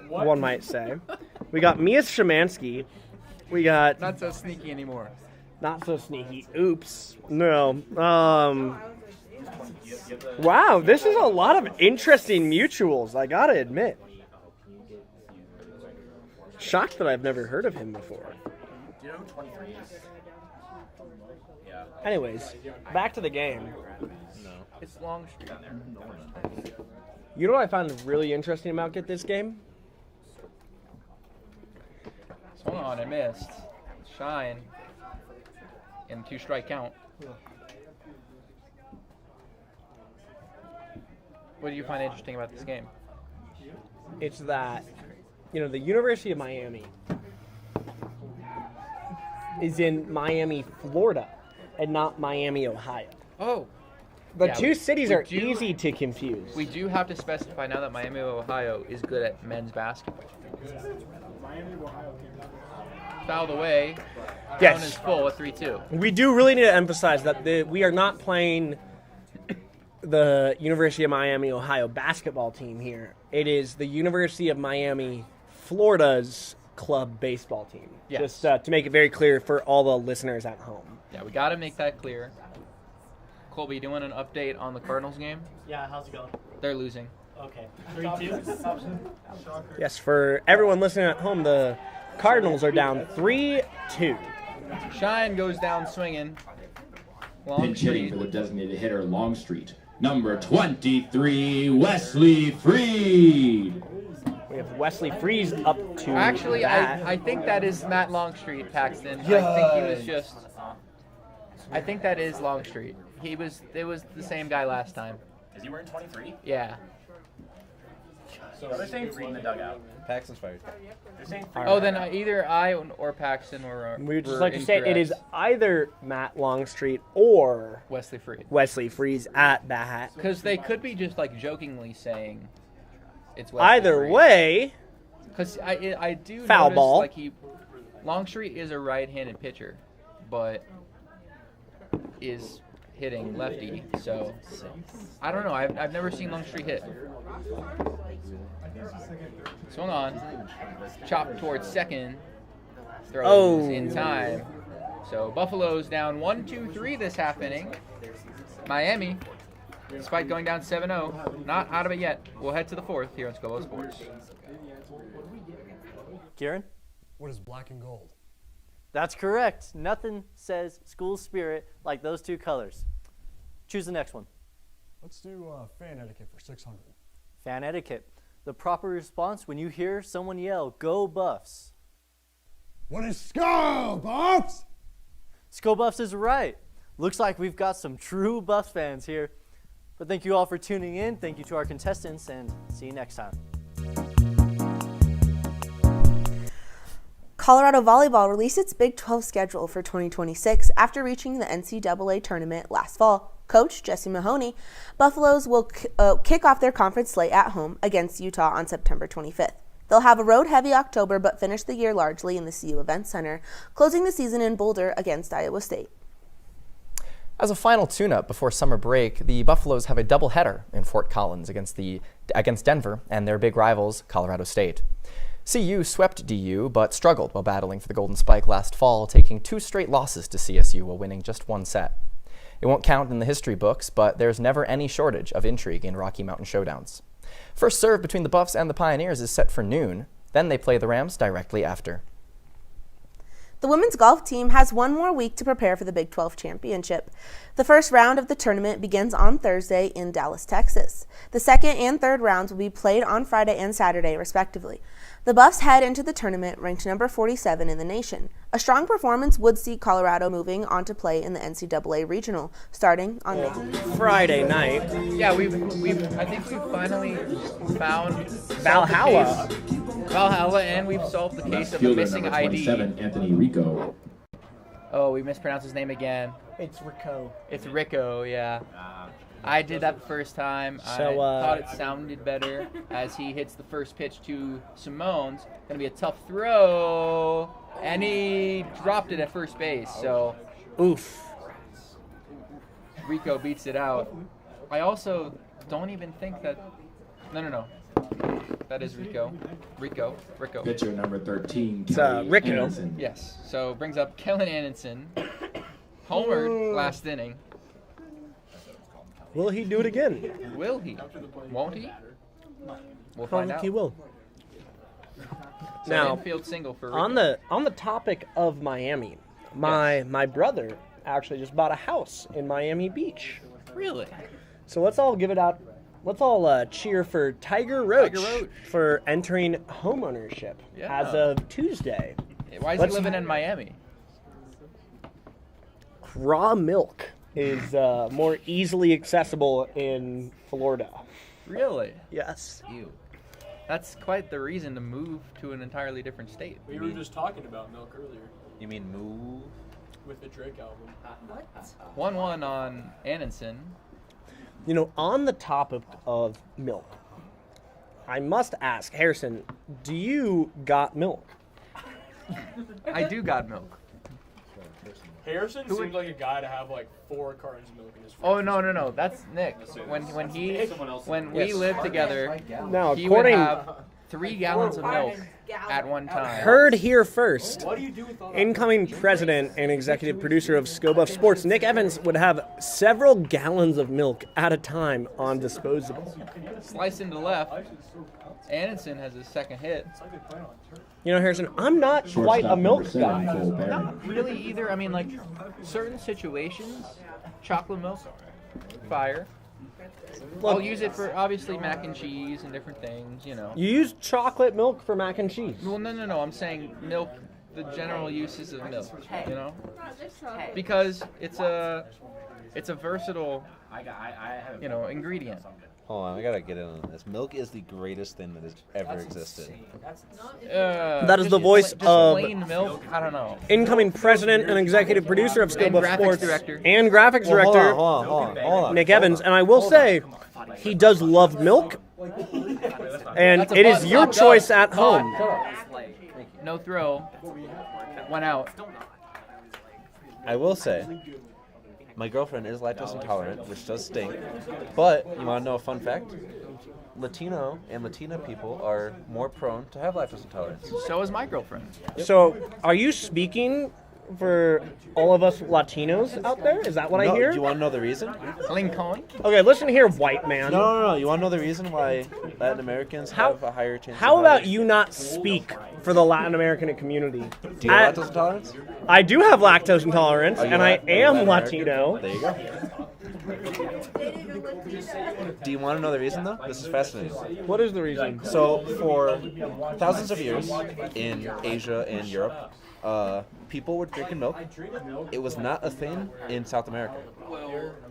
one might say. We got Mia Szymanski. We got Not so sneaky anymore. not so sneaky. Oops. No. Wow, this is a lot of interesting mutuals, I gotta admit. Shocked that I've never heard of him before. Do you know who 23 is? Yeah. Anyways, back to the game. No. It's Longstreet. You know what I found really interesting about this game? Hold on, I missed. Shine. In 2-strike count. What do you find interesting about this game? It's that, the University of Miami is in Miami, Florida, and not Miami, Ohio. Oh. The Yeah, two cities we are do- easy to confuse. We do have to specify now that Miami, Ohio is good at men's basketball. Fouled away. Yes. Zone is full at 3-2. We do really need to emphasize that we are not playing the University of Miami, Ohio basketball team here. It is the University of Miami, Florida's club baseball team. Yes. Just to make it very clear for all the listeners at home. Yeah, we got to make that clear. Colby, you doing an update on the Cardinals game? Yeah, how's it going? They're losing. Okay. 3-2. Yes, for everyone listening at home, the Cardinals are down 3-2. Shine goes down swinging. Pinch hitting for the designated hitter, Longstreet. Number 23, Wesley Freed. We have Wesley Freeze up to Actually, bat. I think that is Matt Longstreet, Paxton. I think he was just... I think that is Longstreet. It was the same guy last time. Is he wearing 23? Yeah. So they're saying Freed in the dugout. Paxton's fired. They're saying Freed. Oh, then either I or Paxton were We would just were like to say it incorrect. is either Matt Longstreet or Wesley Freed. Wesley Freeze at bat. Because they could be just like jokingly saying it's Wesley Either Freed. way, Because I do Foul notice, ball. like Longstreet is a right-handed pitcher, but is hitting lefty. So I don't know. I've never seen Longstreet hit. Swung on, chopped towards second, throws in time. So Buffalo's down 1-2-3 this half inning. Miami, despite going down 7-0, not out of it yet. We'll head to the fourth here on Scobo Sports. Kieran? What is black and gold? That's correct. Nothing says school spirit like those two colors. Choose the next one. Let's do fan etiquette for 600. Fan etiquette. The proper response when you hear someone yell, "Go Buffs." What is Skull Buffs? Skull Buffs is right. Looks like we've got some true Buffs fans here. But thank you all for tuning in. Thank you to our contestants, and see you next time. Colorado Volleyball released its Big 12 schedule for 2026 after reaching the NCAA tournament last fall. Coach Jesse Mahoney, Buffaloes will kick off their conference slate at home against Utah on September 25th. They'll have a road-heavy October but finish the year largely in the CU Event Center, closing the season in Boulder against Iowa State. As a final tune-up before summer break, the Buffaloes have a doubleheader in Fort Collins against Denver and their big rivals, Colorado State. CU swept DU, but struggled while battling for the Golden Spike last fall, taking 2 straight losses to CSU while winning just 1 set. It won't count in the history books, but there's never any shortage of intrigue in Rocky Mountain showdowns. First serve between the Buffs and the Pioneers is set for noon. Then they play the Rams directly after. The women's golf team has one more week to prepare for the Big 12 championship. The first round of the tournament begins on Thursday in Dallas, Texas. The second and third rounds will be played on Friday and Saturday, respectively. The Buffs head into the tournament ranked number 47 in the nation. A strong performance would see Colorado moving on to play in the NCAA Regional, starting on Friday night. Yeah, I think we've finally found Valhalla. Valhalla, and we've solved the case of the missing number ID. 27, Anthony Rico. Oh, we mispronounced his name again. It's Rico. It's Rico, yeah. I did that the first time. So, I thought it sounded better as he hits the first pitch to Simone's. Gonna be a tough throw, and he dropped it at first base. So, oof. Rico beats it out. I also don't even think that. No. That is Rico. Rico. Pitcher number 13, It's Kelly Rico. Anderson. Yes. So brings up Kellen Anderson. Homered last inning. Will he do it again? Will he? Won't he? We'll I find think out. he will. So Now, infield single for Rico. on the topic of Miami, my brother actually just bought a house in Miami Beach. Really? So let's all give it out. Let's all cheer for Tiger Roach, for entering homeownership as of Tuesday. Why is he living in Miami? Raw milk is more easily accessible in Florida. Really? Yes. Ew. That's quite the reason to move to an entirely different state. We were just talking about milk earlier. You mean move? With the Drake album. What? 1-1 on Anderson. You know, on the topic of milk, I must ask, Harrison, do you got milk? I do got milk. Harrison seemed like a guy to have like 4 cartons of milk in his fridge. Oh no, that's Nick. When we lived together, Now, he would according have 3 gallons of milk at one time. Heard here first, incoming president and executive producer of ScoBuff Sports, Nick Evans, would have several gallons of milk at a time on disposable. Slice into left. Anderson has his second hit. You know, Harrison, I'm not quite a milk guy. Not really either. I mean, like, certain situations, chocolate milk, fire. I'll use it for, obviously, mac and cheese and different things, you know. You use chocolate milk for mac and cheese? Well, no. I'm saying milk, the general uses of milk, you know? Because it's a versatile, ingredient. Hold on, I gotta get in on this. Milk is the greatest thing that has ever existed. That is the voice of plain milk. I don't know. Incoming president and executive producer of And ScoBuff graphics Sports director. and graphics director, Hold on. Nick Evans. And I will say, he does love milk, and That's a it is butt. your Butt. choice at Butt. home. No throw. Went out. I will say, my girlfriend is lactose intolerant, which does stink. But you want to know a fun fact? Latino and Latina people are more prone to have lactose intolerance. So is my girlfriend. So, are you speaking for all of us Latinos out there? Is that what I hear? Do you want to know the reason? Lincoln. Okay, listen here, white man. No. You want to know the reason why Latin Americans have a higher chance? How about you not speak for the Latin American community? Do you have lactose intolerance? I do have lactose intolerance, Are you and I Latin am American? Latino. There you go. Do you want to know the reason, though? This is fascinating. What is the reason? So, for thousands of years in Asia and Europe, people were drinking milk. It was not a thing in South America.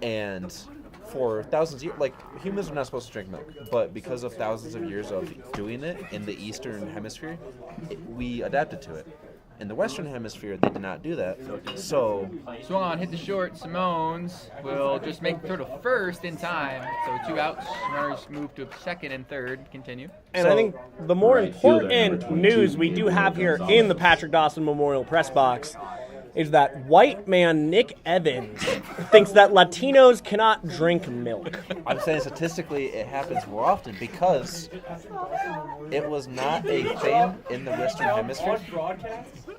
And for thousands of years, like, humans are not supposed to drink milk. But because of thousands of years of doing it in the Eastern Hemisphere, we adapted to it. In the Western Hemisphere, they did not do that. So Swung on, hit the short. Simones will just make the throw to first in time. So 2 outs. Runners move to second and third. Continue. And I think the more important news we do have here in the Patrick Dawson Memorial Press Box is that white man Nick Evans thinks that Latinos cannot drink milk. I'm saying statistically it happens more often because it was not a thing in the Western Hemisphere.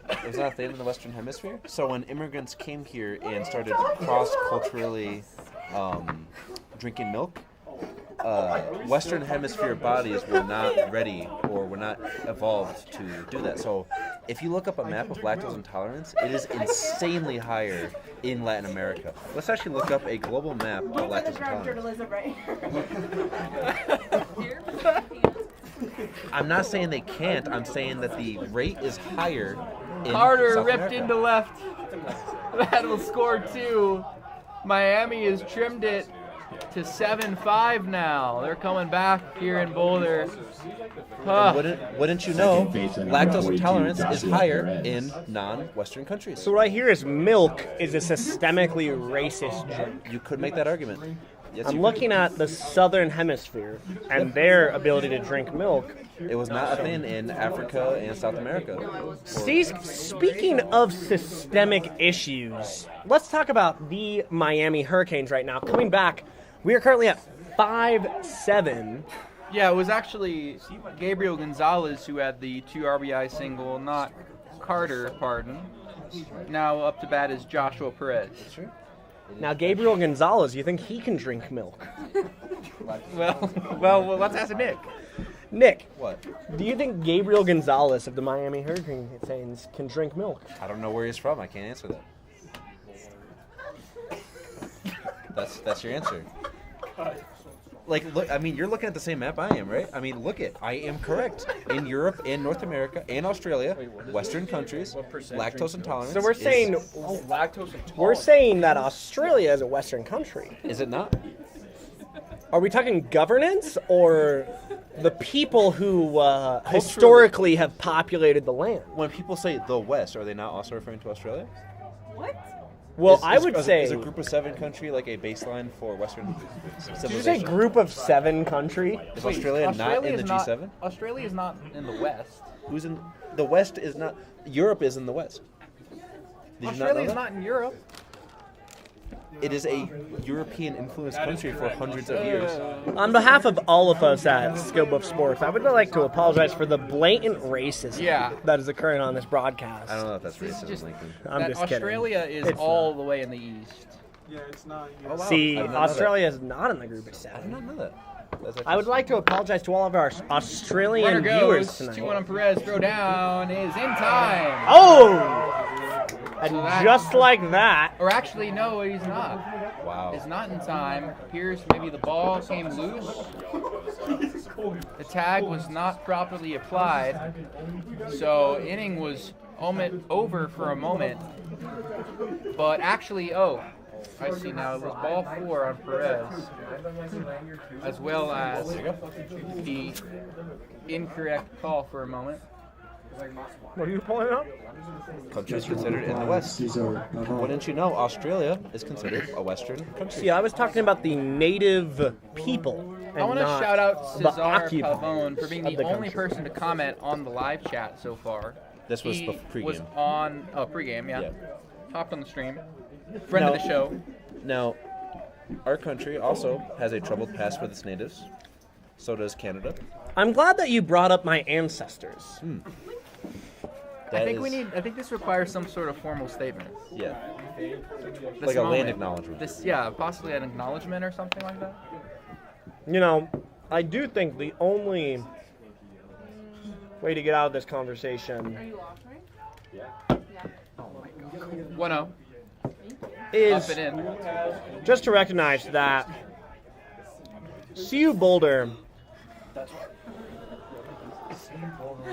It was not a thing in the Western Hemisphere. So when immigrants came here and started cross-culturally drinking milk, Western Hemisphere bodies were not ready or were not evolved to do that. So if you look up a map of lactose intolerance, it is insanely higher in Latin America. Let's actually look up a global map of lactose intolerance. I'm not saying they can't. I'm saying that the rate is higher in Carter South ripped America. into left. That will score 2. Miami has trimmed it to 7-5 now. They're coming back here in Boulder. Wouldn't you know, lactose intolerance is higher in non-Western countries. So what I hear is milk is a systemically racist drink. You could make that argument. Yes, I'm you looking at the Southern Hemisphere and their ability to drink milk. It was not a thing in Africa and South America. Speaking of systemic issues, let's talk about the Miami Hurricanes right now. Coming back, we are currently at 5-7. Yeah, it was actually Gabriel Gonzalez who had the 2 RBI single, not Carter, pardon. Now up to bat is Joshua Perez. Now, Gabriel Gonzalez, you think he can drink milk? Well, let's ask Nick. Nick, what? Do you think Gabriel Gonzalez of the Miami Hurricanes can drink milk? I don't know where he's from. I can't answer that. That's your answer. Like, look, I mean, you're looking at the same map I am, right? I mean, look it. I am correct. In Europe and North America and Australia, Western countries, lactose intolerance. So we're saying lactose intolerance. We're saying that Australia is a Western country. Is it not? Are we talking governance or the people who historically have populated the land? When people say the West, are they not also referring to Australia? What? Well, I would say... Is a group of 7 country like a baseline for Western civilization? Did you say group of 7 country? Is Australia not in the G7? Australia is not in the West. Who's in... The West is not... Europe is in the West. Did Australia is not in Europe. It is a European-influenced country for hundreds of years. On behalf of all of us at Scope of Sports, I would like to apologize for the blatant racism that is occurring on this broadcast. I don't know if that's racism, Lincoln. I'm just kidding. Australia is It's all not. the way in the east. Yeah, it's not. Oh, wow. See, I did not know Australia that. is not in the group of 7. I did not know that. I would like to apologize to all of our Australian Runner viewers goes, tonight. 2-1 on Perez, throw down is in time. Oh! And So that- just like that. Or actually, no, he's not. Wow. It's not in time. Appears maybe the ball came loose. The tag was not properly applied. So inning was over for a moment. But actually, I see now. It was ball 4 on Perez, as well as the incorrect call for a moment. What are you pulling up? Countries considered in the West. Wouldn't you know, Australia is considered a Western country. See, I was talking about the native people. I want to shout out the Cesar occupants Pavone for being of the the only country. person to comment on the live chat so far. This was He pregame. was on pregame, yeah. Yeah. Hopped on the stream. Friend of the show. Now, our country also has a troubled past with its natives. So does Canada. I'm glad that you brought up my ancestors. I think this requires some sort of formal statement. Yeah. This Like a land moment. acknowledgement. Possibly an acknowledgement or something like that. You know, I do think the only way to get out of this conversation 1-0. is Up and in. just to recognize that CU Boulder,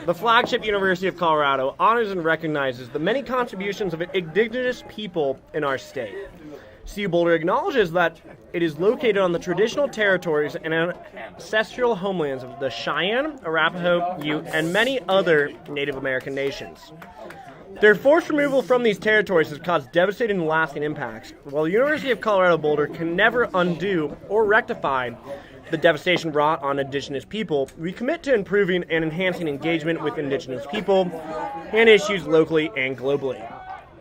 the flagship University of Colorado, honors and recognizes the many contributions of indigenous people in our state. CU Boulder acknowledges that it is located on the traditional territories and ancestral homelands of the Cheyenne, Arapaho, Ute, and many other Native American nations. Their forced removal from these territories has caused devastating and lasting impacts. While the University of Colorado Boulder can never undo or rectify the devastation wrought on Indigenous people, we commit to improving and enhancing engagement with Indigenous people and issues locally and globally.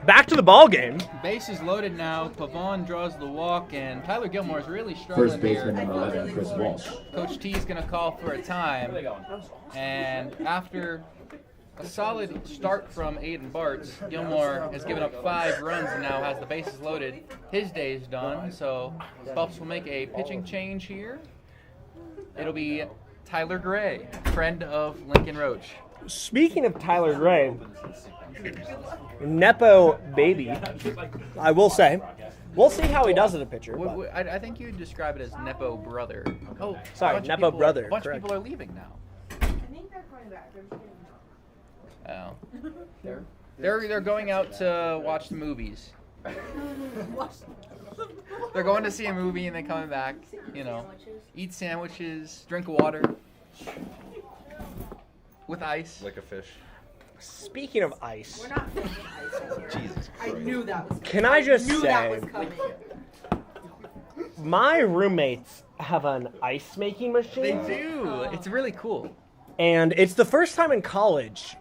Back to the ball game. Base is loaded now. Pavon draws the walk, and Tyler Gilmore is really struggling First baseman here. number 11, Chris Walsh. Coach T is going to call for a time, and after a solid start from Aiden Bartz, Gilmore has given up 5 runs and now has the bases loaded. His day is done, so Buffs will make a pitching change here. It'll be Tyler Gray, friend of Lincoln Roach. Speaking of Tyler Gray, Nepo baby, I will say. We'll see how he does as a pitcher. I think you would describe it as Nepo brother. Oh, sorry, Nepo brother. A bunch of correct. people are leaving now. I think they're coming back. Oh. They're going out to watch the movies. They're going to see a movie and then coming back, eat sandwiches, drink water with ice. Like a fish. Speaking of ice, We're not finished ice. Jesus I knew that was coming. Can I just knew say- that was coming. my roommates have an ice making machine. They do. It's really cool. And it's the first time in college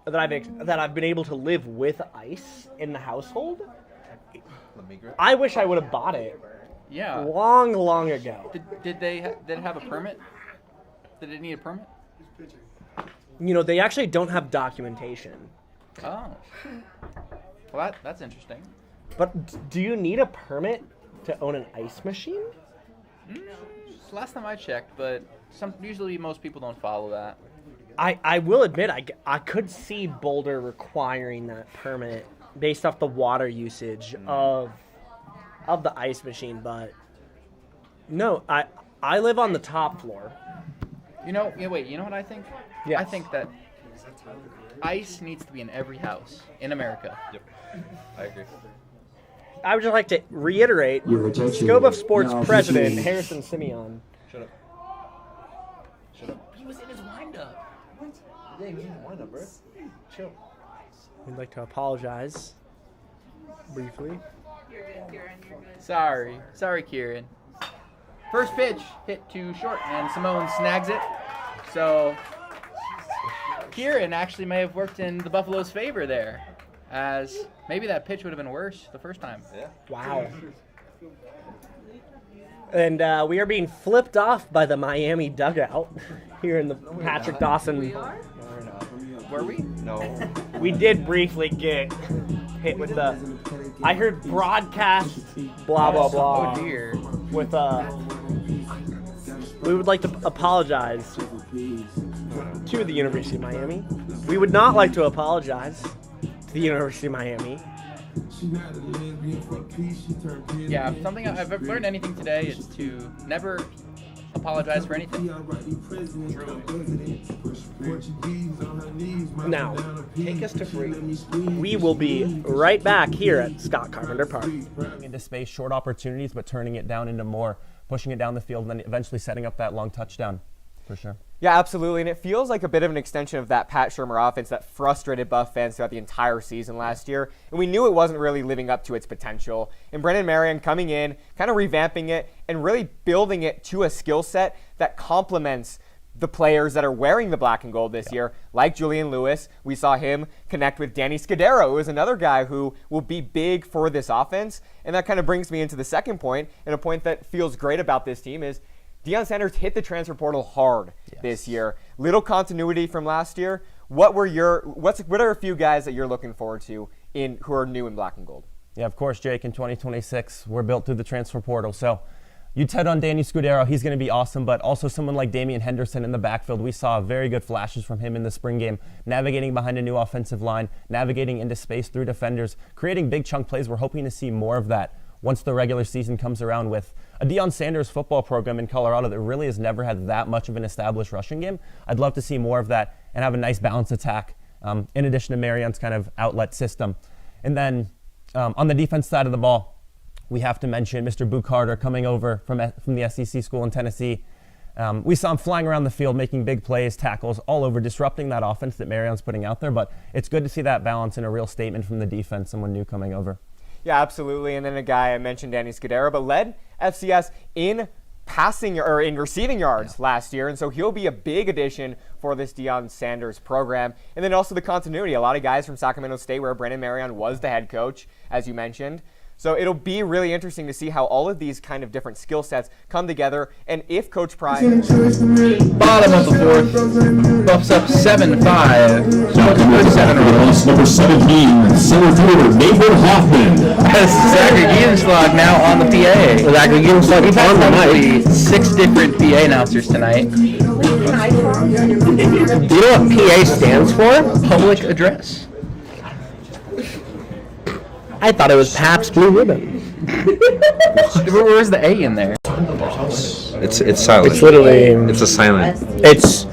that I've been able to live with ice in the household. I wish I would have bought it. Yeah. Long ago. Did it have a permit? Did it need a permit? They actually don't have documentation. Oh. Well, that's interesting. But do you need a permit to own an ice machine? Last time I checked, but usually most people don't follow that. I will admit, I could see Boulder requiring that permit based off the water usage of the ice machine, but no, I live on the top floor. You know what I think? Yes. I think that ice needs to be in every house in America. Yep, I agree. I would just like to reiterate, Your attention Scope of Sports now President officially. Harrison Simeon. Shut up. Shut up. He was in his windup. Yeah, he was in the windup, bro. Chill. We'd like to apologize briefly. You're good, Kieran. You're good. Sorry, Kieran. First pitch hit too short, and Simone snags it. So Kieran actually may have worked in the Buffalo's favor there, as maybe that pitch would have been worse the first time. Yeah. Wow. And we are being flipped off by the Miami dugout here in the Patrick Dawson. We are? Were we? No. We did briefly get hit with the. I heard broadcast blah blah blah. Oh dear. With we would like to apologize to the University of Miami. We would not like to apologize to the University of Miami. Yeah, something if I've learned anything today is to never apologize for anything. Now, take us to freedom. We will be right back here at Scott Carpenter Park. Into space, short opportunities, but turning it down into more, pushing it down the field, and then eventually setting up that long touchdown, for sure. Yeah, absolutely, and it feels like a bit of an extension of that Pat Shurmur offense that frustrated Buff fans throughout the entire season last year, and we knew it wasn't really living up to its potential. And Brendan Marion coming in, kind of revamping it, and really building it to a skill set that complements the players that are wearing the black and gold this year, like Julian Lewis. We saw him connect with Danny Scudero, who is another guy who will be big for this offense. And that kind of brings me into the second point, and a point that feels great about this team is Deion Sanders hit the transfer portal hard this year. Little continuity from last year. What are a few guys that you're looking forward to who are new in black and gold? Yeah, of course, Jake, in 2026, we're built through the transfer portal. So you Ted on Danny Scudero, he's going to be awesome, but also someone like Damian Henderson in the backfield. We saw very good flashes from him in the spring game, navigating behind a new offensive line, navigating into space through defenders, creating big chunk plays. We're hoping to see more of that once the regular season comes around with a Deion Sanders football program in Colorado that really has never had that much of an established rushing game. I'd love to see more of that and have a nice balanced attack in addition to Marion's kind of outlet system. And then on the defense side of the ball, we have to mention Mr. Boo Carter coming over from the SEC school in Tennessee. We saw him flying around the field, making big plays, tackles all over, disrupting that offense that Marion's putting out there. But it's good to see that balance and a real statement from the defense, someone new coming over. Yeah, absolutely. And then a guy I mentioned, Danny Scudero, but led FCS in passing or in receiving yards last year, and so he'll be a big addition for this Deion Sanders program. And then also the continuity. A lot of guys from Sacramento State, where Brennan Marion was the head coach, as you mentioned. So it'll be really interesting to see how all of these kind of different skill sets come together, and if Coach Pride... Bottom of the fourth, Buffs up 7-5. Now coming to the number 17, center fielder Nathan Hoffman. Zachary Gienslag now on the PA. Zachary Gienslag, we've had probably 6 different PA announcers tonight. Do you know what PA stands for? Public address. I thought it was Pabst Blue Ribbon. Where's the A in there? It's silent. It's literally... It's a silent. It's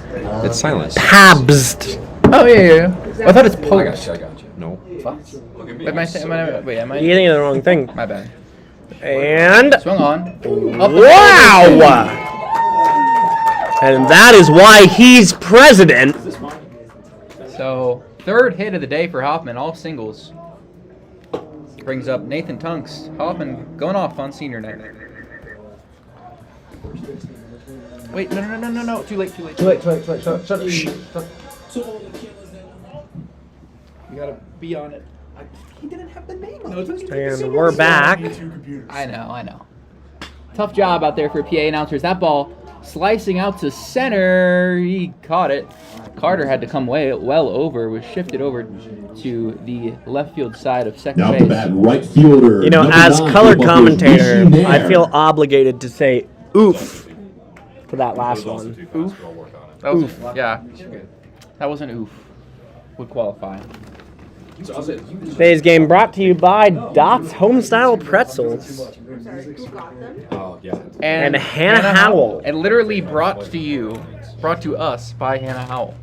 silent. Pabst. Oh, yeah. I thought it's Post. I got you. No. Am I? You're getting the wrong thing. My bad. And... Swung on. Wow! And that is why he's president. So, third hit of the day for Hoffman, all singles. Brings up Nathan Tunks. Hoffman going off on senior night. Wait, no. Too late. Shut. You gotta be on it. He didn't have the name on it. And we're back. I know. Tough job out there for PA announcers. That ball slicing out to center. He caught it. Carter had to come well over, was shifted over to the left field side of second base. Now the bat right fielder. You know, as color commentator, I feel obligated to say oof for that last one. Oof? Oof. Yeah. That wasn't oof. Would qualify. Today's game brought to you by Dot's Homestyle Pretzels. Oh, yeah. And Hannah Howell. And literally brought to us by Hannah Howell.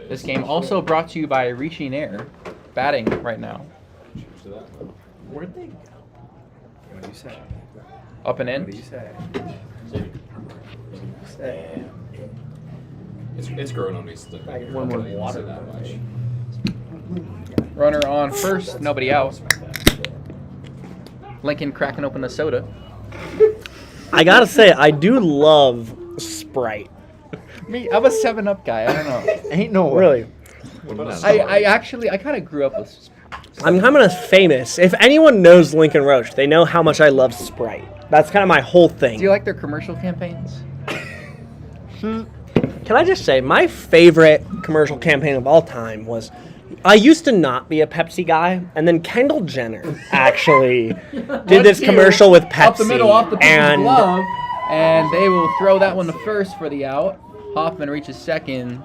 This game also brought to you by Rishi Nair, batting right now. Where'd they go? What do you say? Up and in. What do you say? It's growing on me. One more water that much. Runner on first, nobody out. Lincoln cracking open a soda. I gotta say, I do love Sprite. Me, I'm a 7-Up guy. I don't know. Ain't no way. Really? I kind of grew up with. I'm kind of famous. If anyone knows Lincoln Roach, they know how much I love Sprite. That's kind of my whole thing. Do you like their commercial campaigns? Can I just say, my favorite commercial campaign of all time was, I used to not be a Pepsi guy, and then Kendall Jenner actually did this commercial with Pepsi. Up the middle, off the pitcher's glove, and they will throw that one to first for the out. Hoffman reaches second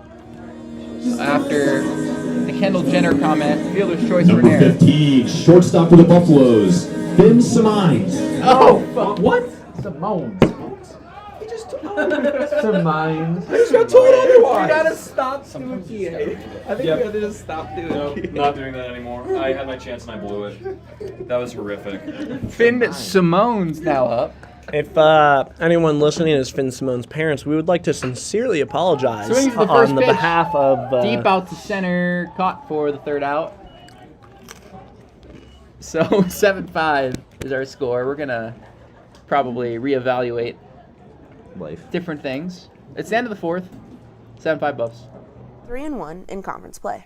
after the Kendall Jenner comment. Fielder's choice for Number Nair. 15, shortstop for the Buffaloes, Finn Simines. Oh, fuck. What? Simone. Simines. I just got told otherwise. You gotta stop doing PA. I think you gotta just stop doing PA. Not doing that anymore. I had my chance and I blew it. That was horrific. Finn Simone's now up. If anyone listening is Finn Simone's parents, we would like to sincerely apologize Swings the first on the pitch. behalf of... Deep out to center, caught for the third out. So 7-5 is our score. We're gonna probably reevaluate different things. It's the end of the fourth. 7-5 Buffs. 3-1 in conference play.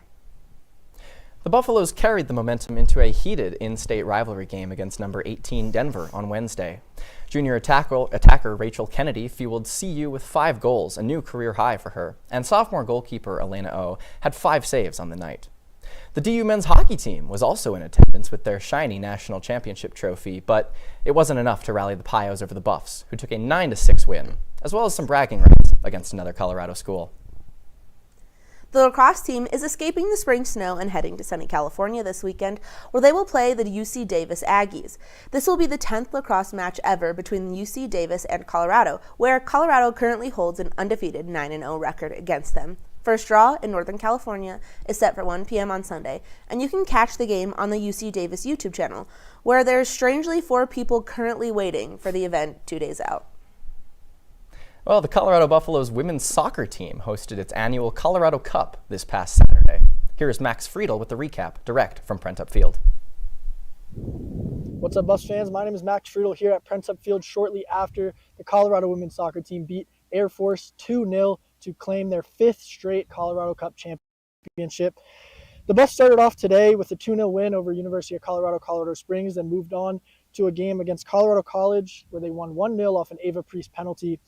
The Buffaloes carried the momentum into a heated in-state rivalry game against number 18 Denver on Wednesday. Junior attacker Rachel Kennedy fueled CU with 5 goals, a new career high for her, and sophomore goalkeeper Elena O had 5 saves on the night. The DU men's hockey team was also in attendance with their shiny national championship trophy, but it wasn't enough to rally the Pios over the Buffs, who took a 9-6 win, as well as some bragging rights against another Colorado school. The lacrosse team is escaping the spring snow and heading to sunny California this weekend, where they will play the UC Davis Aggies. This will be the 10th lacrosse match ever between UC Davis and Colorado, where Colorado currently holds an undefeated 9-0 record against them. First draw in Northern California is set for 1 p.m. on Sunday, and you can catch the game on the UC Davis YouTube channel, where there's strangely 4 people currently waiting for the event 2 days out. Well, the Colorado Buffaloes women's soccer team hosted its annual Colorado Cup this past Saturday. Here's Max Friedel with the recap, direct from Prentup Field. What's up, Buffs fans? My name is Max Friedel here at Prentup Field shortly after the Colorado women's soccer team beat Air Force 2-0 to claim their 5th straight Colorado Cup championship. The Buffs started off today with a 2-0 win over University of Colorado Springs, and moved on to a game against Colorado College where they won 1-0 off an Ava Priest penalty.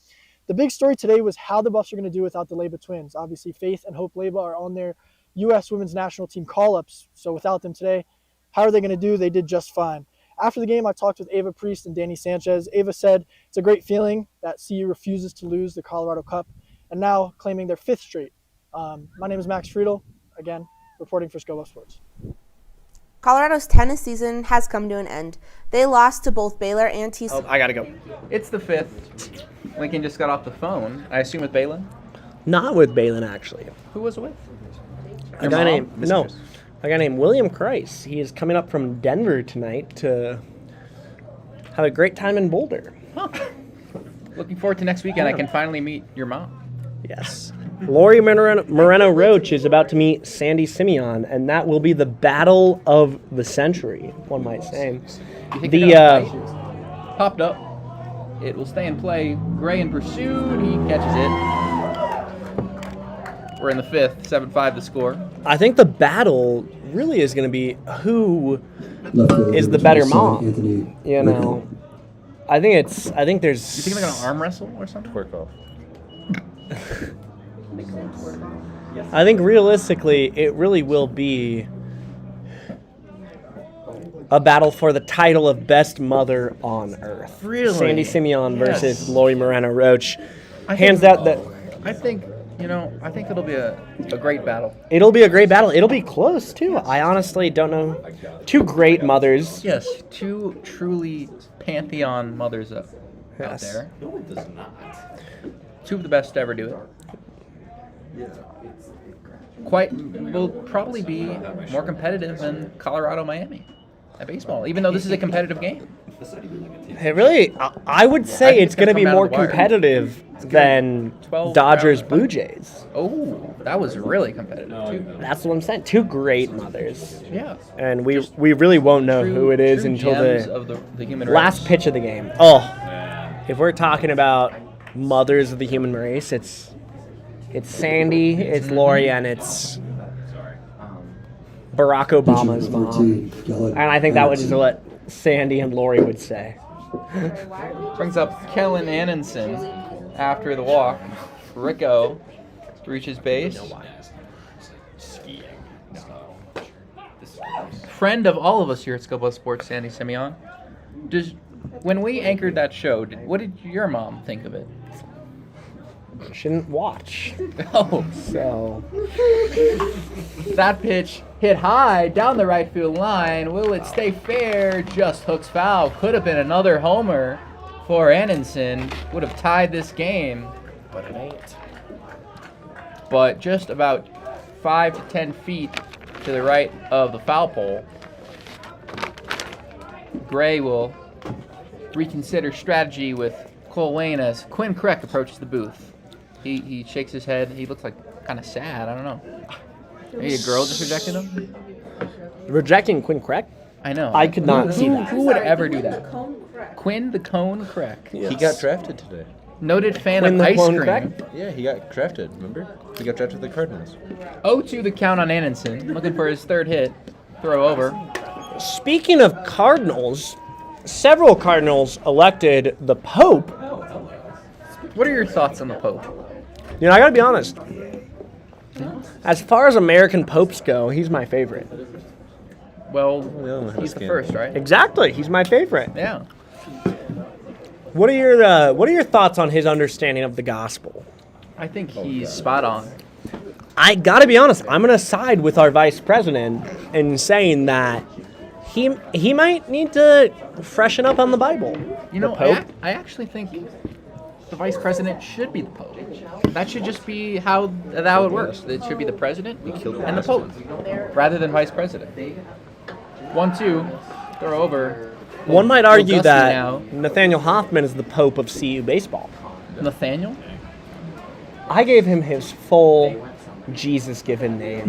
The big story today was how the Buffs are going to do without the Leba twins. Obviously, Faith and Hope Leba are on their U.S. women's national team call-ups, so without them today, how are they going to do? They did just fine. After the game, I talked with Ava Priest and Danny Sanchez. Ava said it's a great feeling that CU refuses to lose the Colorado Cup, and now claiming their 5th straight. My name is Max Friedel, again, reporting for Scobo Sports. Colorado's tennis season has come to an end. They lost to both Baylor and TCU. Oh, I gotta go. It's the 5th. Lincoln just got off the phone. I assume with Balin? Not with Balin, actually. Who was it with? A guy named William Kreis. He is coming up from Denver tonight to have a great time in Boulder. Huh. Looking forward to next weekend. I can finally meet your mom. Yes. Lori Moreno Roach is about to meet Sandy Simeon, and that will be the battle of the century, one might say. You think popped up. It will stay in play. Gray in pursuit. He catches it. We're in the 5th. 7-5 the score. I think the battle really is going to be who is the better mom. You know, I think there's. You think they're going to arm wrestle or something? Twerk off. I think realistically, it really will be a battle for the title of best mother on earth. Really? Sandy Simeon versus Lori Moreno Roach. I think it'll be a great battle. It'll be a great battle. It'll be close, too. I honestly don't know. 2 great mothers. Yes, 2 truly pantheon mothers out there. No, it does not. 2 of the best to ever do it. Will probably be more competitive than Colorado-Miami at baseball, even though this is a competitive game. It really, I would say it's going to be more competitive than Dodgers Blue Jays. Oh, that was really competitive, too. That's what I'm saying. 2 great mothers. Yeah. And we really won't know who it is until the human last race. pitch of the game. Oh, if we're talking about mothers of the human race, it's Sandy, it's Lori, and it's Barack Obama's mom. And I think that is what Sandy and Lori would say. Brings up Kellen Annenson after the walk. Rico reaches base. Friend of all of us here at Scobo Sports, Sandy Simeon. When we anchored that show, what did your mom think of it? Shouldn't watch. Oh. So. That pitch hit high down the right field line. Will it stay fair? Just hooks foul. Could have been another homer for Annenson. Would have tied this game, but it ain't. But just about 5 to 10 feet to the right of the foul pole, Gray will reconsider strategy with Cole Wayne as Quinn Kreck approaches the booth. He shakes his head. He looks like kind of sad. I don't know. Maybe a girl just rejected him? Rejecting Quinn Kreck? I know. I could not see that. Who would ever do that? Quinn the Cone Kreck. Yes. He got drafted today. Noted fan Quinn of the ice Cone cream. Kreck? Yeah, he got drafted, remember? He got drafted to the Cardinals. 0-2 the count on Annenson. Looking for his 3rd hit. Throw over. Speaking of Cardinals, several Cardinals elected the Pope. What are your thoughts on the Pope? You know, I gotta be honest. As far as American popes go, he's my favorite. Well, he's the first, right? Exactly, he's my favorite. Yeah. What are your thoughts on his understanding of the gospel? I think he's spot on. I gotta be honest. I'm gonna side with our vice president in saying that he might need to freshen up on the Bible. You know, Pope. I actually think the vice president should be the Pope. That should just be how it works. It should be the president and the Pope, rather than vice president. 1-2, throw over. One might argue Gusty that now. Nathaniel Hoffman is the Pope of CU baseball. Nathaniel? I gave him his full Jesus-given name.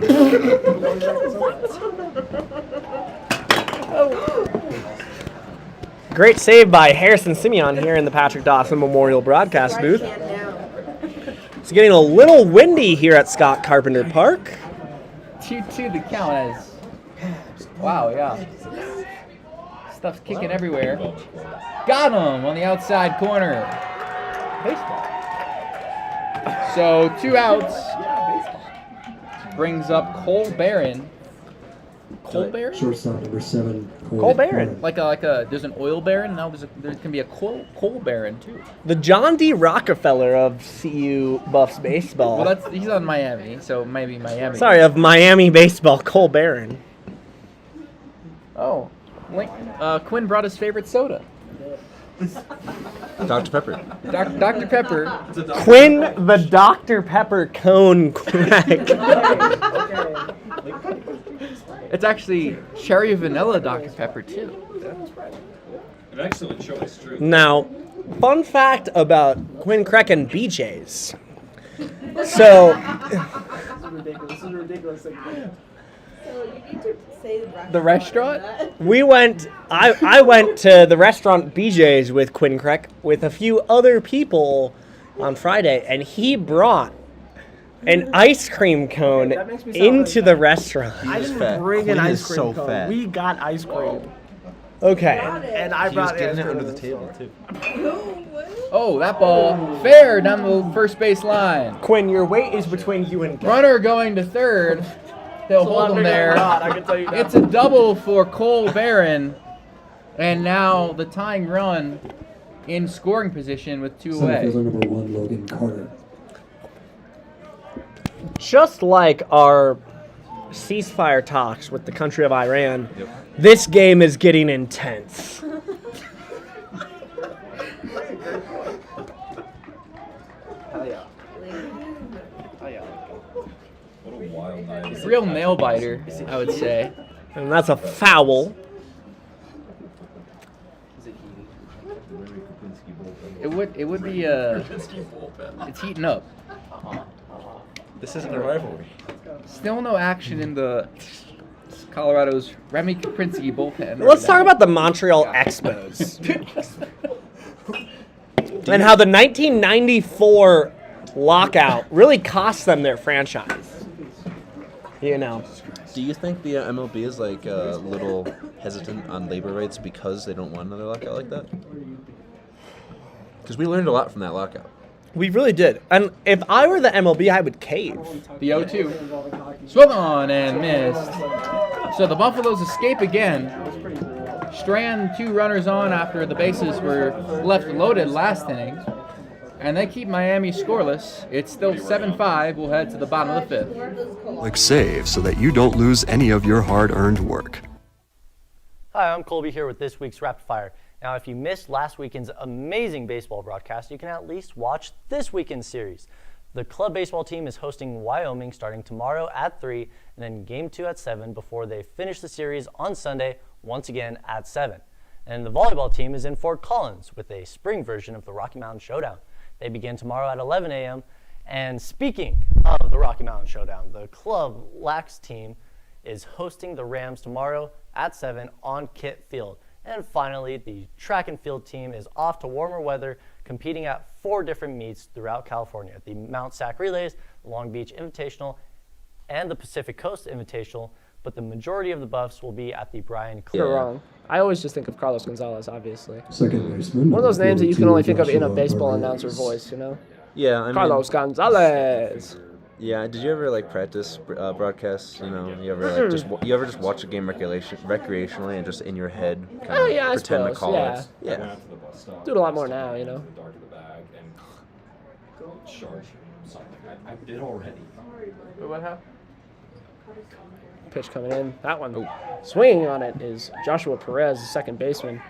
Great save by Harrison Simeon here in the Patrick Dawson Memorial Broadcast booth. It's getting a little windy here at Scott Carpenter Park. 2-2 the count as. Wow, yeah. Stuff's kicking everywhere. Got him on the outside corner. Baseball. So 2 outs. Brings up Cole Barron. Cole Barron? Shortstop number 7. Cole Barron. Like a there's an oil baron. Now there can be a coal baron too. The John D. Rockefeller of CU Buffs baseball. Well, he's on Miami, so maybe Miami. Sorry, of Miami baseball, Cole Barron. Oh, Quinn brought his favorite soda. Dr. Pepper. Dr. Pepper. Quinn the Dr. Pepper cone crack. It's actually cherry vanilla Dr. Pepper too. An excellent choice, true. Now, fun fact about Quinn Crack and BJ's. So, This is ridiculous. So you need to say the restaurant? I went to the restaurant BJ's with Quinn Crack with a few other people on Friday, and he brought an ice cream cone into the restaurant. I didn't bring an ice cream cone. We got ice cream. Okay. And I brought getting it under the table, too. Oh, that ball fair down the first base line. Quinn, your weight is between you and runner going to third. They'll hold him there. I can tell you that. It's a double for Cole Barron, and now the tying run in scoring position with 2 away. Center fielder number 1, Logan Carter. Just like our ceasefire talks with the country of Iran, this game is getting intense. Real nail biter, I would say. And that's a foul. It would be it's heating up. This isn't a rivalry. Still no action in the Colorado's Remy Kaprinski bullpen. Let's talk about the Montreal Expos. And how the 1994 lockout really cost them their franchise. You know. Do you think the MLB is like a little hesitant on labor rights because they don't want another lockout like that? Because we learned a lot from that lockout. We really did. And if I were the MLB, I would cave. The 0-2. Swung on and missed. So the Buffaloes escape again. Strand 2 runners on after the bases were left loaded last inning. And they keep Miami scoreless. It's still 7-5. We'll head to the bottom of the 5th. Click save so that you don't lose any of your hard-earned work. Hi, I'm Colby here with this week's Rapid Fire. Now, if you missed last weekend's amazing baseball broadcast, you can at least watch this weekend's series. The club baseball team is hosting Wyoming starting tomorrow at 3 and then Game 2 at 7 before they finish the series on Sunday, once again at 7. And the volleyball team is in Fort Collins with a spring version of the Rocky Mountain Showdown. They begin tomorrow at 11 a.m. And speaking of the Rocky Mountain Showdown, the club Lax team is hosting the Rams tomorrow at 7 on Kit Field. And finally, the track and field team is off to warmer weather, competing at 4 different meets throughout California: the Mount Sac Relays, the Long Beach Invitational, and the Pacific Coast Invitational. But the majority of the Buffs will be at the Brian Clear. You're wrong. I always just think of Carlos Gonzalez, obviously. Second baseman. One of those names that you can only think of in a Joshua baseball Perez. announcer voice, you know? Yeah, I mean, Carlos Gonzalez. Yeah, did you ever like practice broadcasts? You know, you ever just watch a game recreationally and just in your head kind of yeah, I pretend to suppose, call yeah. it? Yeah. Do it a lot more now, you know? Charge something. I did already. What happened? Pitch coming in. That one. Swinging on it is Joshua Perez, the second baseman.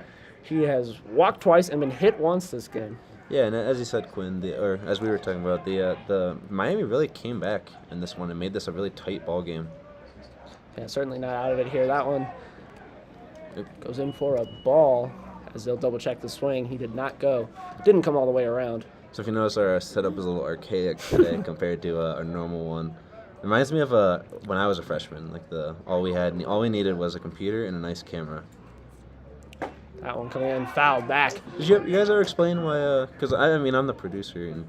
He has walked twice and been hit once this game. Yeah, and as you said, Quinn, or as we were talking about, the Miami really came back in this one and made this a really tight ball game. Yeah, certainly not out of it here. That one goes in for a ball as they'll double check the swing. He did not go. Didn't come all the way around. So if you notice, our setup is a little archaic today compared to a normal one. It reminds me of when I was a freshman. Like all we needed was a computer and a nice camera. That one coming in, fouled back. Did you guys ever explain why? Because I mean, I'm the producer, and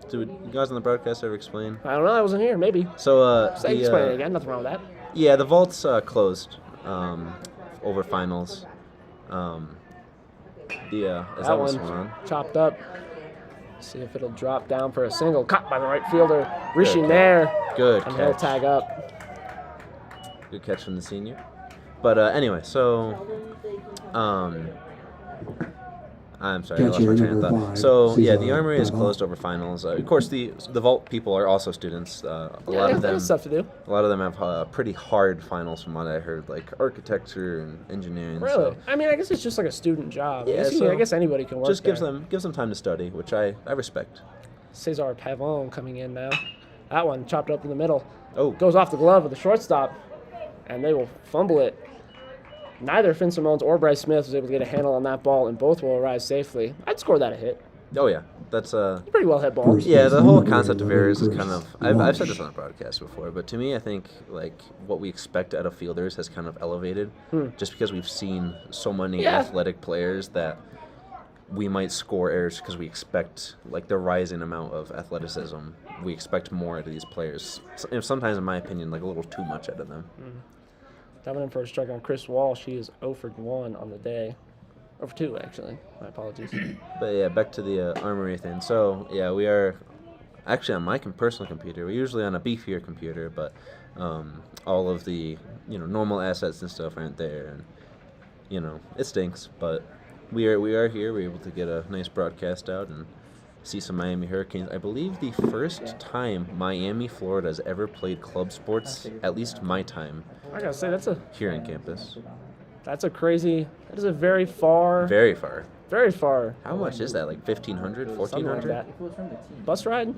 do you guys on the broadcast ever explain? I don't know. I wasn't here. Maybe. So explain it again. Nothing wrong with that. Yeah, the vault's closed over finals. Is that one chopped up. See if it'll drop down for a single. Caught by the right fielder. Reaching there. Good and catch. he'll tag up. Good catch from the senior. But anyway, so I'm sorry, I lost my train of thought. So yeah, the Armory is closed over finals. Of course, the vault people are also students. A lot of them stuff to do. A lot of them have pretty hard finals, from what I heard, like architecture and engineering. Really? So. I mean, I guess it's just like a student job. Yeah, I guess anybody can work. Just gives there. them time to study, which I respect. Cesar Pavon coming in now. That one chopped up in the middle. Oh, goes off the glove of the shortstop, and they will fumble it. Neither Finn Simones or Bryce Smith was able to get a handle on that ball, and both will arrive safely. I'd score that a hit. Oh yeah, that's a pretty well hit ball. Yeah, the whole concept of errors is kind of. I've said this on the broadcast before, but to me, I think like what we expect out of fielders has kind of elevated, just because we've seen so many athletic players that we might score errors because we expect like the rising amount of athleticism. We expect more out of these players. Sometimes, in my opinion, like a little too much out of them. Coming in for a strike on Chris Walsh. He is 0 for 1 on the day. 0 for 2, actually. My apologies. But yeah, back to the Armory thing. So yeah, we are actually on my personal computer. We're usually on a beefier computer, but all of the normal assets and stuff aren't there, and it stinks. But we are here. We're able to get a nice broadcast out and see some Miami Hurricanes. I believe the first time Miami, Florida has ever played club sports, at least my time. I gotta say, here on campus. That's a crazy. That is a very far. Very far. Very far. How much is that? Like 1,500, 1,400? Like bus ride?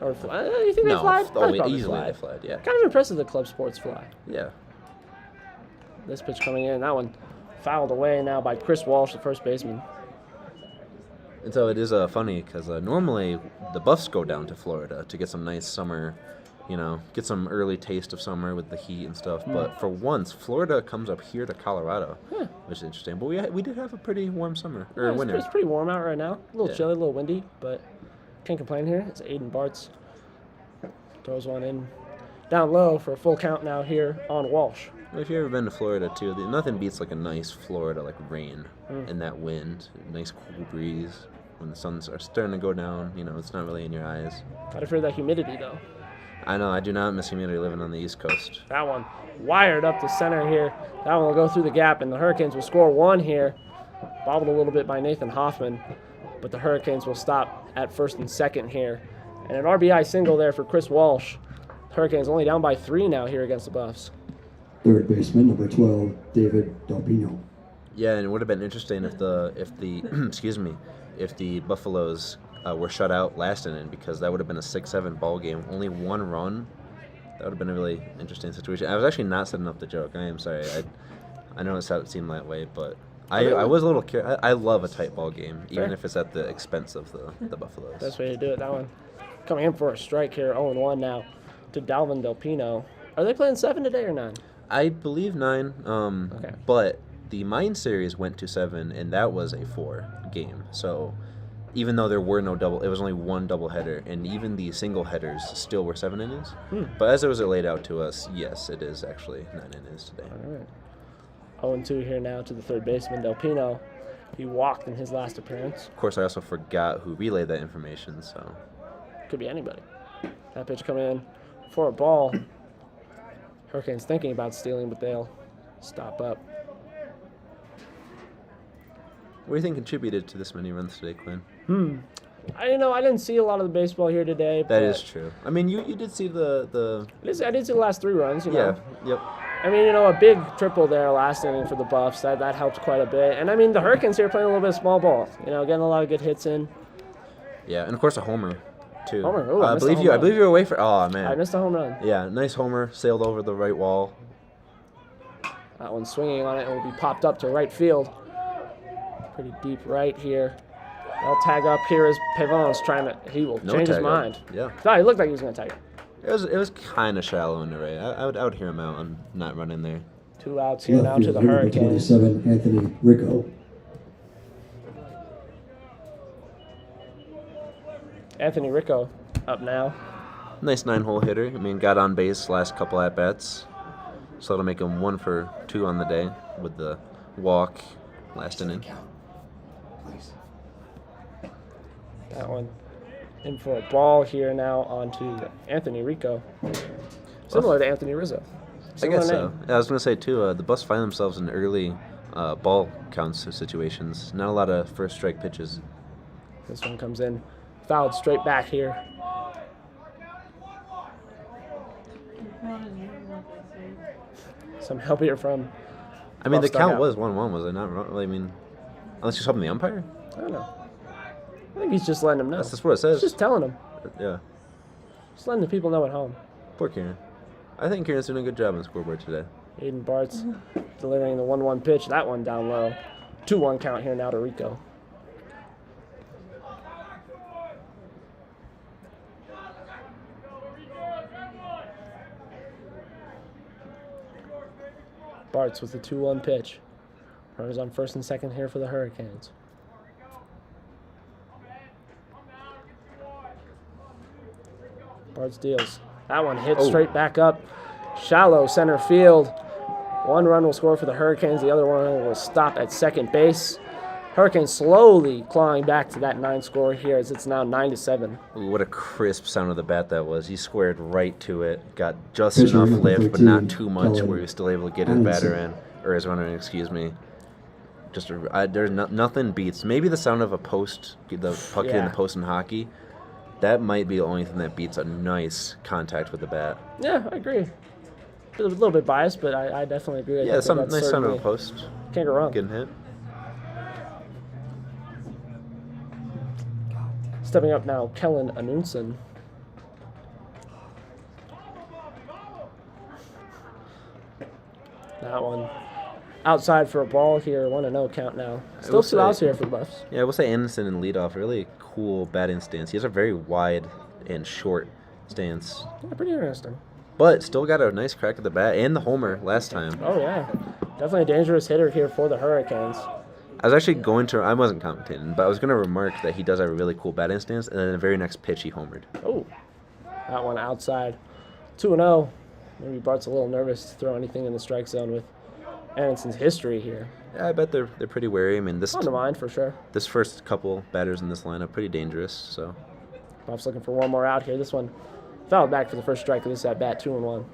Or you think they fly? Easily they fly. Yeah. Kind of impressive the club sports fly. Yeah. This pitch coming in. That one fouled away now by Chris Walsh, the first baseman. And so it is funny because normally the Buffs go down to Florida to get some nice summer, get some early taste of summer with the heat and stuff. But for once, Florida comes up here to Colorado, which is interesting. But we did have a pretty warm summer, or winter. It's pretty warm out right now. A little chilly, a little windy, but can't complain here. It's Aiden Bartz. Throws one in down low for a full count now here on Walsh. Well, if you've ever been to Florida, too, nothing beats like a nice Florida, like rain and that wind, nice cool breeze. When the sun's starting to go down, it's not really in your eyes. Gotta fear that humidity, though. I know, I do not miss humidity living on the East Coast. That one wired up to center here. That one will go through the gap, and the Hurricanes will score one here. Bobbled a little bit by Nathan Hoffman, but the Hurricanes will stop at first and second here. And an RBI single there for Chris Walsh. The Hurricanes only down by 3 now here against the Buffs. Third baseman, number 12, David Delpino. Yeah, and it would have been interesting if the if the Buffaloes were shut out last inning, because that would have been a 6-7 ball game. Only 1 run. That would have been a really interesting situation. I was actually not setting up the joke. I am sorry. I know it seemed that way, but I was a little curious. I love a tight ball game, even if it's at the expense of the Buffaloes. Best way to do it. That one coming in for a strike here, 0-1 now to Dalvin Delpino. Are they playing 7 today or 9? I believe 9. Okay. But the Mine series went to 7, and that was a 4 game. So even though there were no it was only 1 doubleheader, and even the single headers still were 7 innings. But as it was laid out to us, yes, it is actually 9 innings today. All right. 0-2 here now to the third baseman, Delpino. He walked in his last appearance. Of course, I also forgot who relayed that information, so. Could be anybody. That pitch coming in for a ball. Hurricanes thinking about stealing, but they'll stop up. What do you think contributed to this many runs today, Quinn? I didn't see a lot of the baseball here today. That is true. I mean, you did see the. I did see the last 3 runs. Yeah. Yep. I mean, you know, a big triple there last inning for the Buffs. That helped quite a bit. And I mean, the Hurricanes here playing a little bit of small ball. You know, getting a lot of good hits in. Yeah, and of course a homer, too. Homer. Ooh, I believe you were away for. Oh man. I missed a home run. Yeah, nice homer, sailed over the right wall. That one swinging on it will be popped up to right field. Pretty deep right here. They'll tag up here as Pavon's trying to. He will change his mind. Yeah. No, he looked like he was going to tag it. It was kind of shallow in the right. I would hear him out and not run in there. 2 outs here now Left to the field, number Hurricanes. 27, Anthony Rico. Anthony Rico up now. Nice 9-hole hitter. I mean, got on base last couple at bats, so it'll make him 1 for 2 on the day with the walk last inning. That one in for a ball here now onto Anthony Rico. Similar to Anthony Rizzo. I guess so. Name. Yeah, I was going to say, too, the Buffs find themselves in early ball counts situations. Not a lot of first strike pitches. This one comes in. Fouled straight back here. Some help here from. I mean, the Buffs count dugout. was 1-1, was it not wrong? I mean, unless you're helping the umpire? I don't know. I think he's just letting them know. That's just what it says. He's just telling them. Yeah. Just letting the people know at home. Poor Kieran. I think Kieran's doing a good job on the scoreboard today. Aiden Bartz delivering the 1-1 pitch. That one down low. 2-1 count here now to Rico. Bartz with the 2-1 pitch. Runners on first and second here for the Hurricanes. Bartz deals. That one hits straight back up. Shallow center field. 1 run will score for the Hurricanes. The other one will stop at second base. Hurricanes slowly clawing back to that 9 score here as it's now 9-7. Ooh, what a crisp sound of the bat that was. He squared right to it. Got just Pitcher enough number lift, but 13, not too much Kellen where he was still able to get his batter Anderson. in. Or his runner in, excuse me. Just there's nothing beats. Maybe the sound of a post, the puck hitting Yeah. the post in hockey. That might be the only thing that beats a nice contact with the bat. Yeah, I agree. A little bit biased, but I definitely agree. I Yeah, think some that's nice sound of a certainly- post. Can't go wrong. Getting hit. Stepping up now, Kellen Anunsen. That one outside for a ball here. 1-0 count now. Still 2 outs here for the Buffs. Yeah, I will say Anderson in leadoff, really cool batting stance. He has a very wide and short stance. Yeah, pretty interesting. But still got a nice crack at the bat and the homer last time. Oh, yeah. Definitely a dangerous hitter here for the Hurricanes. I was actually I wasn't commentating, but I was going to remark that he does have a really cool batting stance, and then the very next pitch he homered. Oh, that one outside. 2-0. Maybe Bart's a little nervous to throw anything in the strike zone with Anderson's history here. Yeah, I bet they're pretty wary. I mean, this On the mind for sure. This first couple batters in this lineup pretty dangerous. So Buffs looking for one more out here. This one fouled back for the first strike of this at bat. 2-1.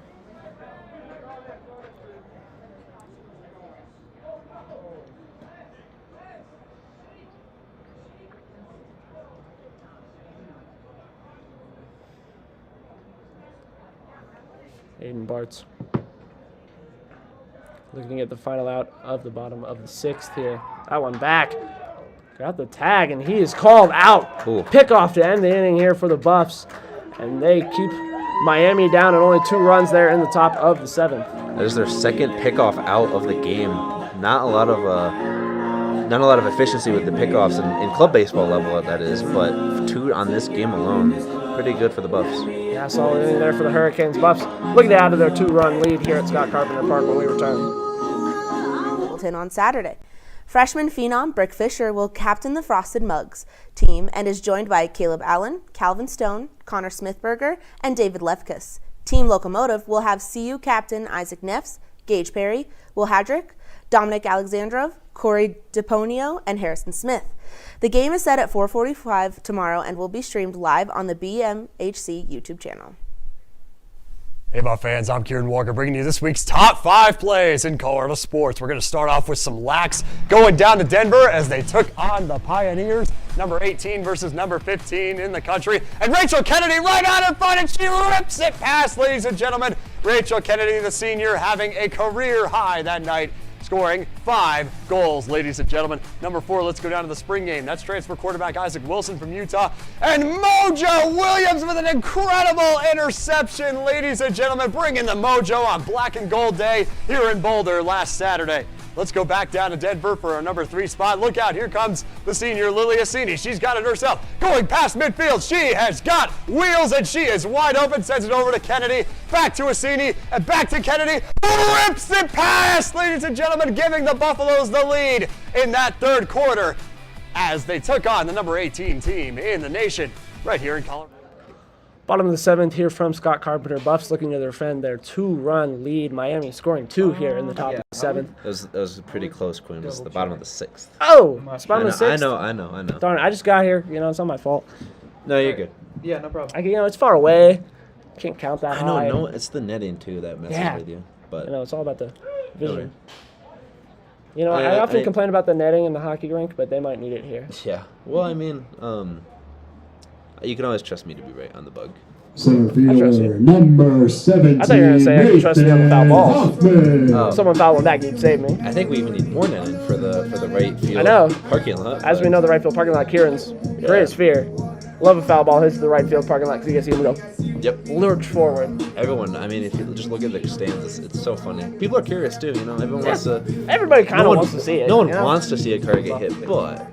Aiden Bartz. Looking at the final out of the bottom of the 6th here. That one back. Got the tag, and he is called out. Ooh. Pickoff to end the inning here for the Buffs. And they keep Miami down at only 2 runs there in the top of the 7th. that is their second pickoff out of the game. Not a lot of efficiency with the pickoffs in club baseball level, that is, but 2 on this game alone, pretty good for the Buffs. Yeah, solid inning there for the Hurricanes. Buffs looking out of their 2-run lead here at Scott Carpenter Park when we return. On Saturday. Freshman phenom Brick Fisher will captain the Frosted Mugs team and is joined by Caleb Allen, Calvin Stone, Connor Smithberger, and David Lefkus. Team Locomotive will have CU captain Isaac Neffs, Gage Perry, Will Hadrick, Dominic Alexandrov, Corey DePonio, and Harrison Smith. The game is set at 4:45 tomorrow and will be streamed live on the BMHC YouTube channel. Hey, Buff fans, I'm Kieran Walker bringing you this week's top 5 plays in Colorado sports. We're going to start off with some lax going down to Denver as they took on the Pioneers, number 18 versus number 15 in the country. And Rachel Kennedy right out in front, and she rips it past, ladies and gentlemen. Rachel Kennedy, the senior, having a career high that night, scoring 5 goals, ladies and gentlemen. Number 4, let's go down to the spring game. That's transfer quarterback Isaac Wilson from Utah. And Mojo Williams with an incredible interception, ladies and gentlemen, bringing the mojo on Black and Gold Day here in Boulder last Saturday. Let's go back down to Denver for our number 3 spot. Look out, here comes the senior Lily Assini. She's got it herself. Going past midfield, she has got wheels and she is wide open. Sends it over to Kennedy, back to Assini, and back to Kennedy. Rips it past, ladies and gentlemen, giving the Buffaloes the lead in that third quarter as they took on the number 18 team in the nation right here in Colorado. Bottom of the 7th here from Scott Carpenter. Buffs looking to defend their 2-run lead. Miami scoring 2 here in the top of the 7th. That was pretty close, Quinn. It was the bottom of the 6th. Oh, it's bottom of the 6th? I know. Darn it, I just got here. It's not my fault. No, you're good. Yeah, no problem. It's far away. Can't count that high. I know, it's the netting, too, that messes with you. But it's all about the vision. I often complain about the netting in the hockey rink, but they might need it here. Yeah. Well, I mean, you can always trust me to be right on the bug. Center fielder, number 17. I thought you were going to say I can trust me on the foul ball. If someone fouled on that, you'd save me. I think we even need more netting for the right field I know. parking lot. As we know, the right field parking lot, Kieran's greatest fear. Love a foul ball hits the right field parking lot because you can see him go. Yep. Lurch forward. Everyone, I mean, if you just look at the stands, it's so funny. People are curious too, Everyone wants to. Everybody kind of wants to see it. No one wants to see a car get hit, but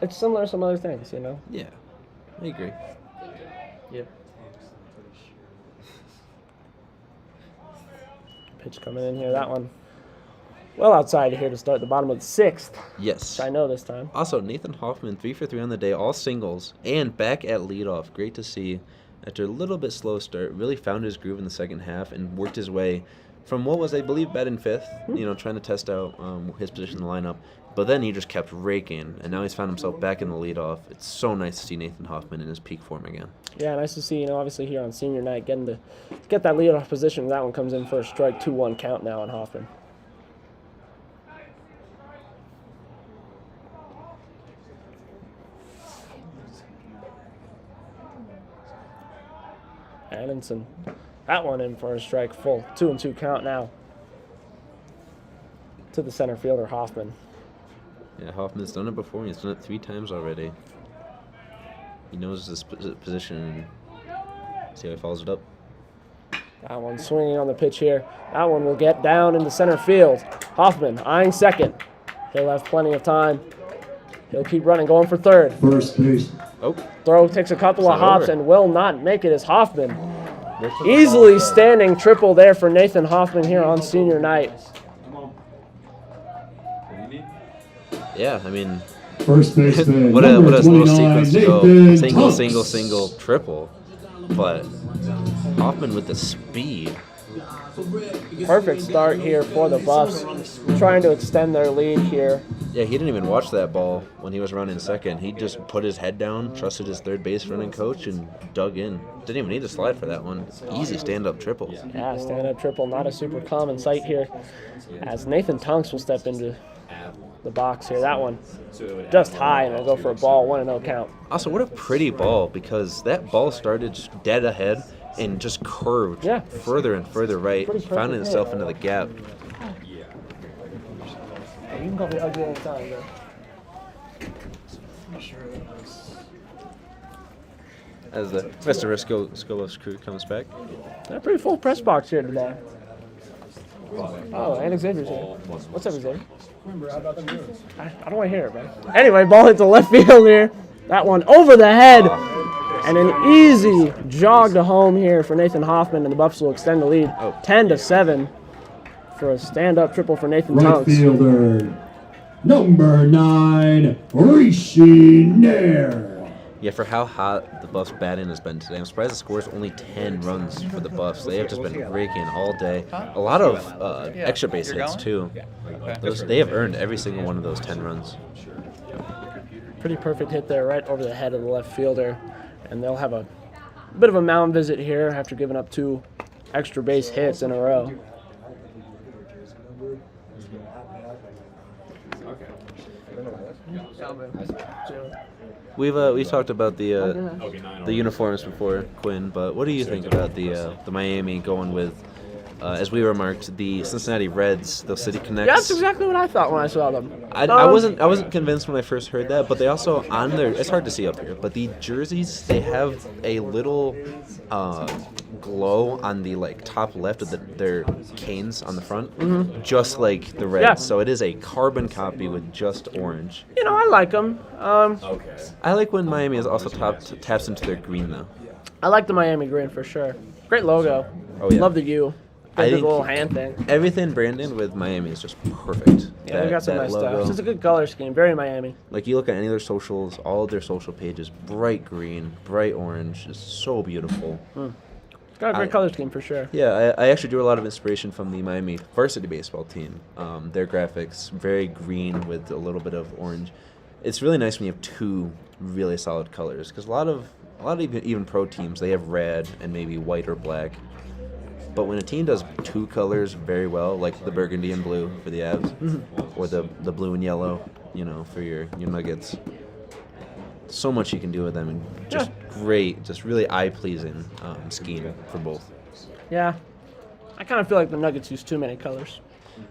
it's similar to some other things, Yeah, I agree. Yep. Pitch coming in here. That one. Well outside here to start the bottom of the 6th. Yes. Which I know this time. Also, Nathan Hoffman, 3 for 3 on the day, all singles, and back at leadoff. Great to see. After a little bit slow start, really found his groove in the second half and worked his way from what was, I believe, batting 5th, trying to test out his position in the lineup. But then he just kept raking, and now he's found himself back in the leadoff. It's so nice to see Nathan Hoffman in his peak form again. Yeah, nice to see, obviously here on senior night, getting to get that leadoff position. That one comes in for a strike, 2-1 count now on Hoffman. Adamson, that one in for a strike, full 2-2 count now to the center fielder Hoffman. Yeah, Hoffman's done it before. He's done it 3 times already. He knows his position. See how he follows it up. That one swinging on the pitch here. That one will get down into center field. Hoffman eyeing second. He'll have plenty of time. He'll keep running, going for third. First base. Oh. Throw takes a couple of hops and will not make it as Hoffman. Easily standing triple there for Nathan Hoffman here on senior night. Yeah, I mean, first baseman, what a little 29, sequence to go. Nathan Single, triple. But Hoffman with the speed. Perfect start here for the Buffs. Trying to extend their lead here. Yeah, he didn't even watch that ball when he was running second. He just put his head down, trusted his third base running coach, and dug in. Didn't even need to slide for that one. Easy stand-up triple. Yeah, stand-up triple, not a super common sight here. As Nathan Tunks will step into the box here. That one just high, and it'll go for a ball, 1-0 count. Also, what a pretty ball, because that ball started just dead ahead and just curved further and further right, finding itself into the gap. You can call me ugly anytime, bro. As the rest of Skolov's crew comes back. A pretty full press box here today. Oh, and Xavier's here. What's up, Xavier? I don't want to hear it, man. Anyway, ball hits the left field here. That one over the head. And an easy jog to home here for Nathan Hoffman, and the Buffs will extend the lead 10-7 for a stand-up triple for Nathan Tunks. Right fielder, number 9, Rishi Nair. Yeah, for how hot the Buffs' batting has been today, I'm surprised the score is only 10 runs for the Buffs. They have just been raking all day. A lot of extra base hits, too. They have earned every single one of those 10 runs. Pretty perfect hit there right over the head of the left fielder. And they'll have a bit of a mound visit here after giving up 2 extra base hits in a row. We've talked about the uniforms before, Quinn, but what do you think about the Miami going with, as we remarked, the Cincinnati Reds, those City Connects? Yeah, that's exactly what I thought when I saw them. I wasn't convinced when I first heard that, but they also on their, it's hard to see up here, but the jerseys, they have a little glow on the top left of their canes on the front, just like the Reds. Yeah. So it is a carbon copy with just orange. I like them. I like when Miami is also taps into their green though. I like the Miami green for sure. Great logo. Oh, yeah. Love the U. I Big think little hand thing. everything Brandon with Miami is just perfect. Yeah, they got some nice stuff. It's just a good color scheme. Very Miami. Like you look at any of their socials, all of their social pages, bright green, bright orange, is so beautiful. It's got a great color scheme for sure. Yeah, I actually drew a lot of inspiration from the Miami varsity baseball team. Their graphics, very green with a little bit of orange. It's really nice when you have 2 really solid colors, because a lot of even pro teams, they have red and maybe white or black. But when a team does 2 colors very well, like the burgundy and blue for the Avs, or the blue and yellow, for your Nuggets, so much you can do with them, and just great, just really eye-pleasing scheme for both. Yeah. I kind of feel like the Nuggets use too many colors.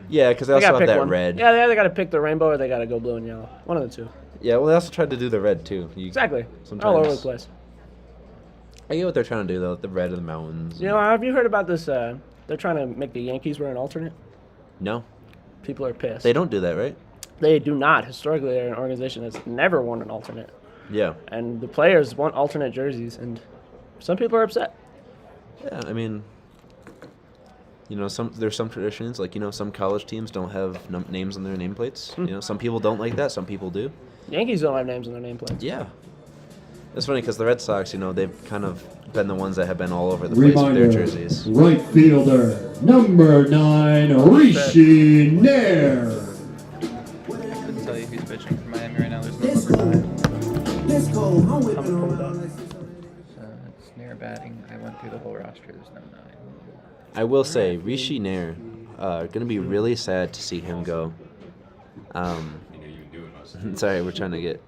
Yeah, because they also gotta have pick that one. red. Yeah, they either got to pick the rainbow or they got to go blue and yellow. One of the 2. Yeah, well, they also tried to do the red, too. Exactly. Sometimes. All over the place. I get what they're trying to do, though, the red of the mountains. Have you heard about this? They're trying to make the Yankees wear an alternate. No. People are pissed. They don't do that, right? They do not. Historically, they're an organization that's never worn an alternate. Yeah. And the players want alternate jerseys, and some people are upset. Yeah, I mean, there's some traditions, like, some college teams don't have names on their nameplates. Some people don't like that, some people do. Yankees don't have names on their nameplates. Yeah. It's funny because the Red Sox, they've kind of been the ones that have been all over the place with their jerseys. Right fielder, number 9, Rishi Nair. I couldn't tell you who's pitching for Miami right now. There's no number 9. Let's go. It's near batting. I went through the whole roster. There's no 9. I will say, Rishi Nair, going to be really sad to see him go. Sorry, we're trying to get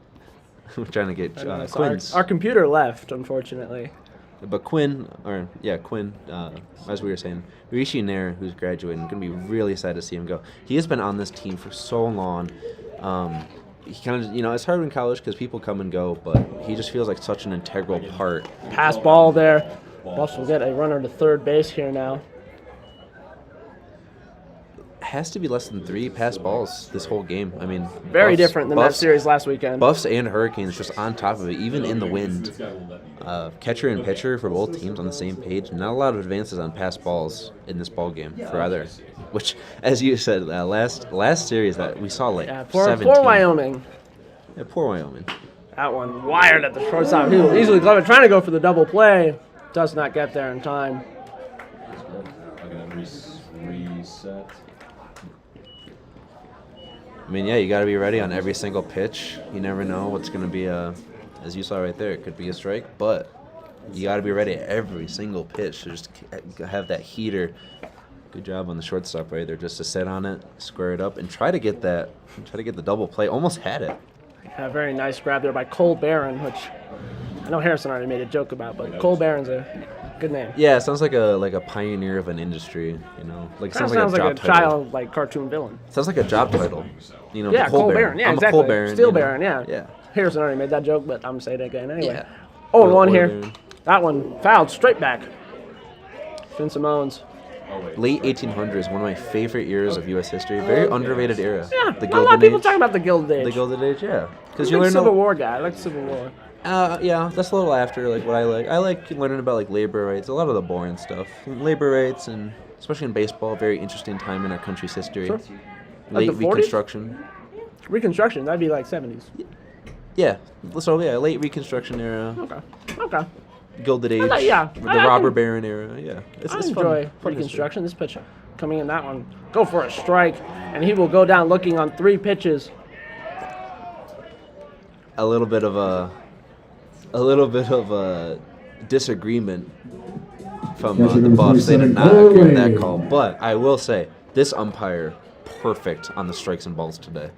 Quinn's. Our computer left, unfortunately. But Quinn, as we were saying, Rishi Nair, who's graduating, going to be really sad to see him go. He has been on this team for so long. He kind of, it's hard in college because people come and go, but he just feels like such an integral part. Pass ball there. Buffs will get a runner to third base here now. Has to be less than 3 pass balls this whole game. I mean, very different than that series last weekend. Buffs and Hurricanes just on top of it, even in the wind. Catcher and pitcher for both teams on the same page. Not a lot of advances on pass balls in this ball game for either. Which, as you said, last series that we saw poor Wyoming. Yeah, poor Wyoming. That one wired at the shortstop. He will easily glove it, trying to go for the double play. Does not get there in time. Reset. I mean, yeah, you got to be ready on every single pitch. You never know what's going to be as you saw right there, it could be a strike, but you got to be ready at every single pitch to just have that heater. Good job on the shortstop right there, just to sit on it, square it up, and try to get the double play. Almost had it. A very nice grab there by Cole Barron, which I know Harrison already made a joke about, but Cole Barron's a good name. Yeah, it sounds like a pioneer of an industry, Like sounds like a like a child, like cartoon villain. Sounds like a job title, Yeah, Cole Barron. Yeah, I'm exactly. A Cole Barron, Steel Baron. Yeah. Yeah. Harrison already made that joke, but I'm gonna say it again anyway. Yeah. 0-1 here. That one fouled straight back. Finn Simone's. Late 1800s, one of my favorite eras of U.S. history. Very underrated era. Yeah, the a lot of people talking about the Gilded Age. The Gilded Age, yeah. Because you're a Civil War guy. I like Civil War. Yeah, that's a little after what I like. I like learning about labor rights, a lot of the boring stuff. Labor rights, and especially in baseball, very interesting time in our country's history. Sure. Late the 40s? Reconstruction. Reconstruction, that'd be like 70s. Yeah, so late Reconstruction era. Okay. Gilded Age. The robber baron era. Yeah, I enjoy Reconstruction. This pitch coming in, that one, go for a strike, and he will go down looking on 3 pitches. A little bit of disagreement from the Buffs. They did not agree with that call. But I will say, this umpire, perfect on the strikes and balls today.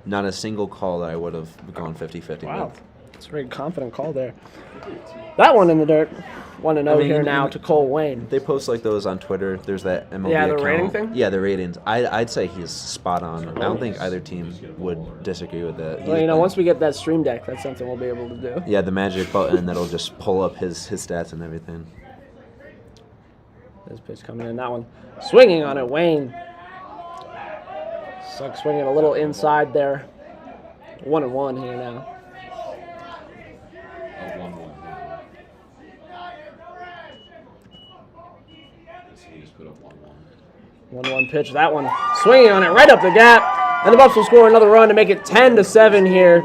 Not a single call that I would have gone 50-50 Wow. with. It's a very confident call there. That one in the dirt. 1-0 here now to Cole Wayne. They post like those on Twitter. There's that MLB Yeah, the account. rating thing? Yeah, the ratings. I'd say he's spot on. I don't think either team would disagree with that. Well, you know, once we get that stream deck, that's something we'll be able to do. Yeah, the magic button that'll just pull up his stats and everything. This pitch coming in, that one. Swinging on it, Wayne. Sugg swinging a little inside there. 1-1 here now. 1-1 pitch, that one. Swinging on it, right up the gap. And the Buffs will score another run to make it 10-7 here.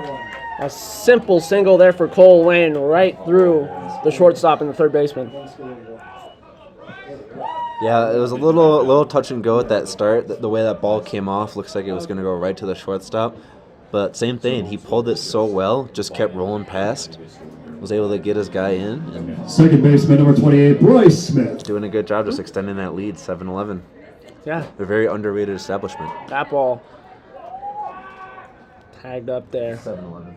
A simple single there for Cole Wayne, right through the shortstop and the third baseman. Yeah, it was a little touch and go at that start. The way that ball came off looks like it was going to go right to the shortstop. But same thing, he pulled it so well, just kept rolling past. Was able to get his guy in. And Second baseman, number 28, Bryce Smith. Doing a good job just extending that lead, 7-11. Yeah. They're a very underrated establishment. That ball tagged up there. 7-11.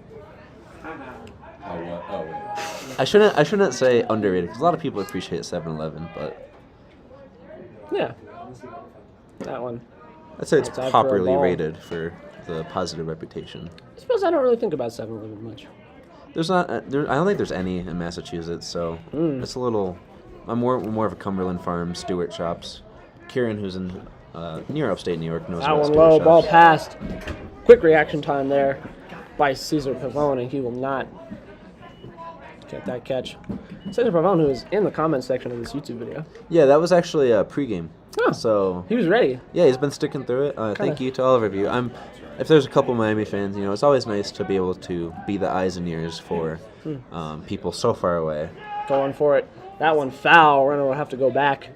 Oh, what? Oh, wait. I shouldn't say underrated, because a lot of people appreciate 7-11, but Yeah. That one. I'd say it's Outside for a properly ball. rated for the positive reputation. I suppose I don't really think about 7-Eleven much. There's not. I don't think there's any in Massachusetts, so it's a little. I'm more of a Cumberland Farm, Stewart Shops. Kieran, who's in near upstate New York, knows That about one Stewart low, Shops. ball passed. Quick reaction time there by Cesar Pavone, and he will not get that catch. Cesar Pavone, who is in the comments section of this YouTube video. Yeah, that was actually a pregame. Oh, so he was ready. Yeah, he's been sticking through it. Thank you to all of you. If there's a couple Miami fans, you know, it's always nice to be able to be the eyes and ears for people so far away. Going for it. That one foul. Runner will have to go back.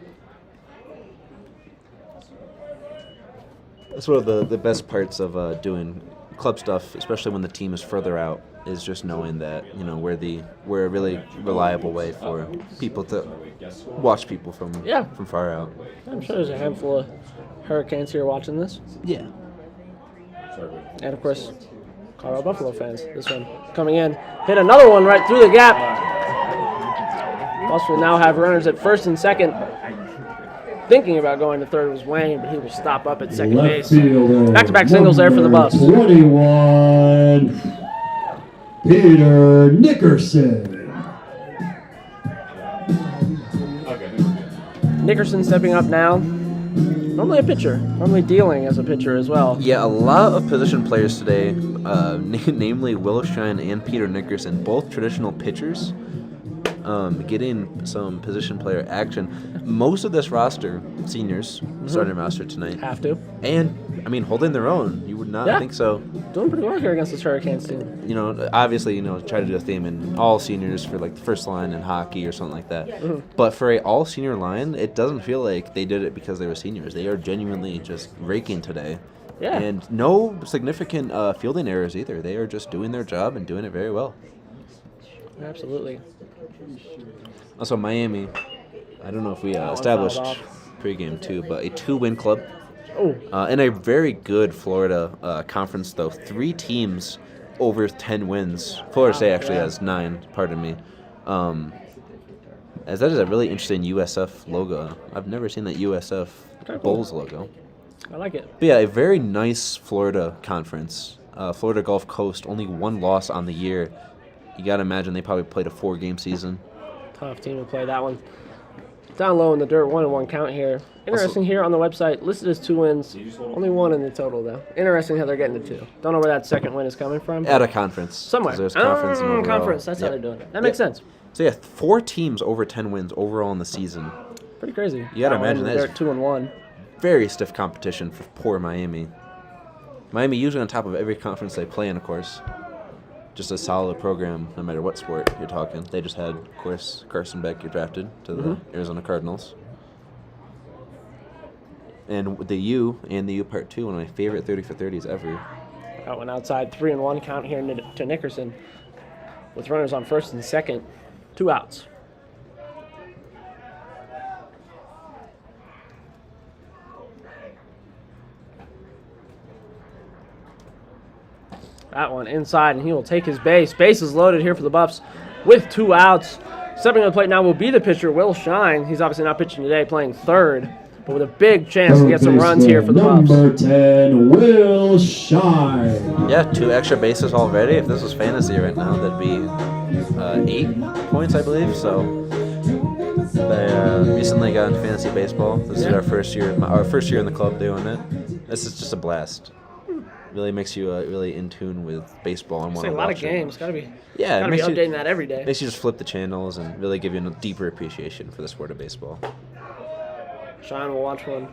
That's one of the best parts of doing club stuff, especially when the team is further out, is just knowing that, you know, we're a really reliable way for people to watch people from far out. I'm sure there's a handful of Hurricanes here watching this. Yeah. And of course, Colorado Buffalo fans. This one coming in. Hit another one right through the gap. Buffs will now have runners at first and second. Thinking about going to third was Wayne, but he will stop up at second base. Back-to-back singles there for the Buffs. 21, Peter Nickerson. Nickerson stepping up now. Normally a pitcher. Normally dealing as a pitcher as well. Yeah, a lot of position players today, namely Wilshine and Peter Nickerson, both traditional pitchers, getting some position player action. Most of this roster, seniors, starting roster tonight. Have to. And, I mean, holding their own. You would not think so. Doing pretty well here against this Hurricanes team. You know, obviously, you know, try to do a theme in all seniors for, like, the first line in hockey or something like that. But for a all-senior line, it doesn't feel like they did it because they were seniors. They are genuinely just raking today. Yeah. And no significant fielding errors either. They are just doing their job and doing it very well. Absolutely. Also, Miami, I don't know if we established pregame too, but a 2-win club. In a very good Florida conference, though. 3 teams over 10 wins. Florida State actually has 9, pardon me. As that is a really interesting USF logo. I've never seen that USF Bulls logo. I like it. But yeah, a very nice Florida conference. Florida Gulf Coast, only 1 loss on the year. You got to imagine they probably played a 4-game season. Tough team to play that one. Down low in the dirt, 1-1 count here. Interesting here on the website, listed as 2 wins. Only 1 in the total, though. Interesting how they're getting to 2. Don't know where that second win is coming from. At a conference. Somewhere. There's conference and overall. Conference, that's how they're doing it. That makes sense. So yeah, 4 teams over 10 wins overall in the season. Pretty crazy. You got to imagine that is 2-1. Very stiff competition for poor Miami. Miami usually on top of every conference they play in, of course. Just a solid program, no matter what sport you're talking. They just had, of course, Carson Beck get drafted to the Arizona Cardinals. And the U and the U Part 2, one of my favorite 30 for 30s ever. That one outside, 3-1 count here to Nickerson. With runners on first and second, 2 outs. That one inside, and he will take his base. Base is loaded here for the Buffs with 2 outs. Stepping to the plate now will be the pitcher, Will Shine. He's obviously not pitching today, playing third, but with a big chance to get some runs here for the Buffs. Number 10, Will Shine. Yeah, 2 extra bases already. If this was fantasy right now, that'd be 8 points, I believe. So they recently got into fantasy baseball. This is our first year in the club doing it. This is just a blast. Really makes you really in tune with baseball and want to watch a lot of games. Gotta be updating that every day. Makes you just flip the channels and really give you a deeper appreciation for the sport of baseball. Shine will watch one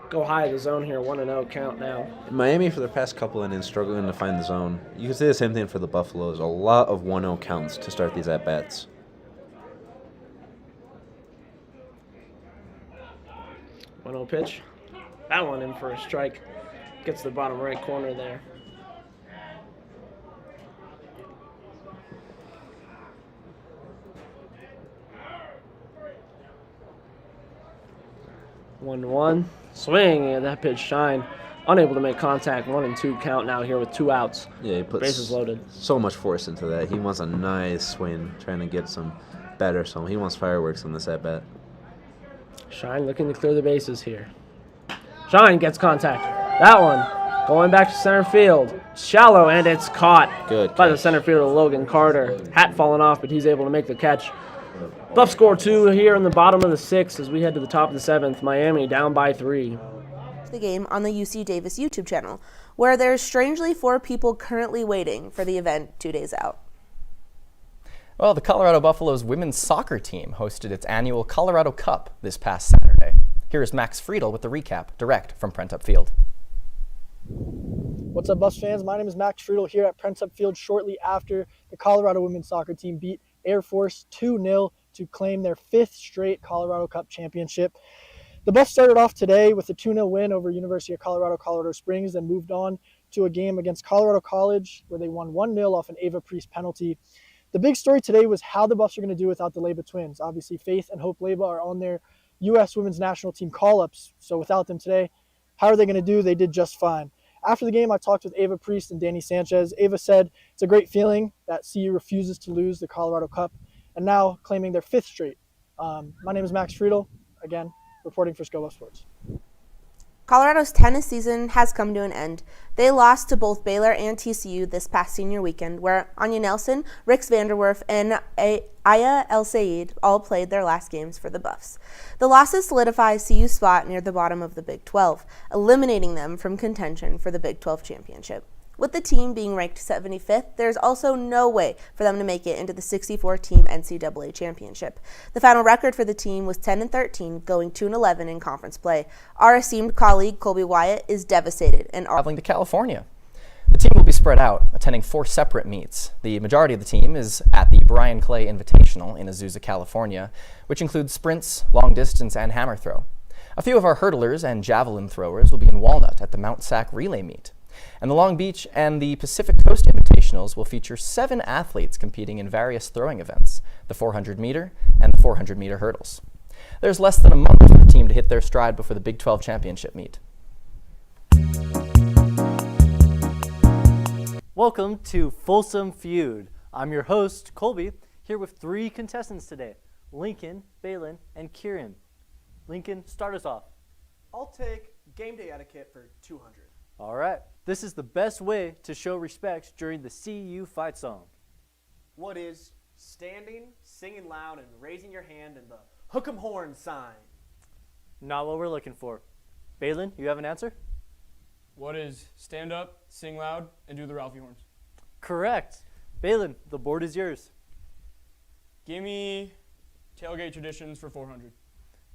go high of the zone here. 1-0 count now. Miami, for the past couple innings, struggling to find the zone. You can say the same thing for the Buffaloes. A lot of 1-0 counts to start these at-bats. 1-0 pitch. That one in for a strike. Gets to the bottom right corner there. One swing, and that pitch Shine unable to make contact. 1-2 count now here with 2 outs. Yeah, he puts bases loaded. So much force into that. He wants a nice swing, trying to get some better. So he wants fireworks on this at bat. Shine looking to clear the bases here. Shine gets contact. That one going back to center field. Shallow, and it's caught by the center fielder, Logan Carter. Hat falling off, but he's able to make the catch. Buffs score 2 here in the bottom of the 6th as we head to the top of the 7th. Miami down by 3. The game on the UC Davis YouTube channel, where there's strangely 4 people currently waiting for the event 2 days out. Well, the Colorado Buffaloes women's soccer team hosted its annual Colorado Cup this past Saturday. Here is Max Friedel with the recap, direct from Prentup Field. What's up, Buffs fans? My name is Max Friedel here at Prentup Field shortly after the Colorado women's soccer team beat Air Force 2-0 to claim their 5th straight Colorado Cup championship. The Buffs started off today with a 2-0 win over University of Colorado Springs, and moved on to a game against Colorado College where they won 1-0 off an Ava Priest penalty. The big story today was how the Buffs are going to do without the Leba twins. Obviously, Faith and Hope Leba are on their U.S. women's national team call-ups, so without them today, how are they going to do? They did just fine. After the game, I talked with Ava Priest and Danny Sanchez. Ava said it's a great feeling that CU refuses to lose the Colorado Cup, and now claiming their 5th straight. My name is Max Friedel, again, reporting for Scobo Sports. Colorado's tennis season has come to an end. They lost to both Baylor and TCU this past senior weekend, where Anya Nelson, Rix Vanderwerf, and Aya El Sayed all played their last games for the Buffs. The losses solidify CU's spot near the bottom of the Big 12, eliminating them from contention for the Big 12 championship. With the team being ranked 75th, there's also no way for them to make it into the 64-team NCAA championship. The final record for the team was 10-13, going 2-11 in conference play. Our esteemed colleague Colby Wyatt is devastated and traveling to California. The team will be spread out, attending 4 separate meets. The majority of the team is at the Brian Clay Invitational in Azusa, California, which includes sprints, long distance, and hammer throw. A few of our hurdlers and javelin throwers will be in Walnut at the Mount Sac Relay Meet. And the Long Beach and the Pacific Coast Invitationals will feature 7 athletes competing in various throwing events, the 400-meter and the 400-meter hurdles. There's less than a month for the team to hit their stride before the Big 12 championship meet. Welcome to Folsom Feud. I'm your host, Colby, here with 3 contestants today, Lincoln, Balin, and Kieran. Lincoln, start us off. I'll take game day etiquette for 200. All right. This is the best way to show respect during the CU fight song. What is standing, singing loud, and raising your hand in the hook 'em horn sign? Not what we're looking for. Balin, you have an answer? What is stand up, sing loud, and do the Ralphie horns? Correct. Balin, the board is yours. Give me tailgate traditions for 400.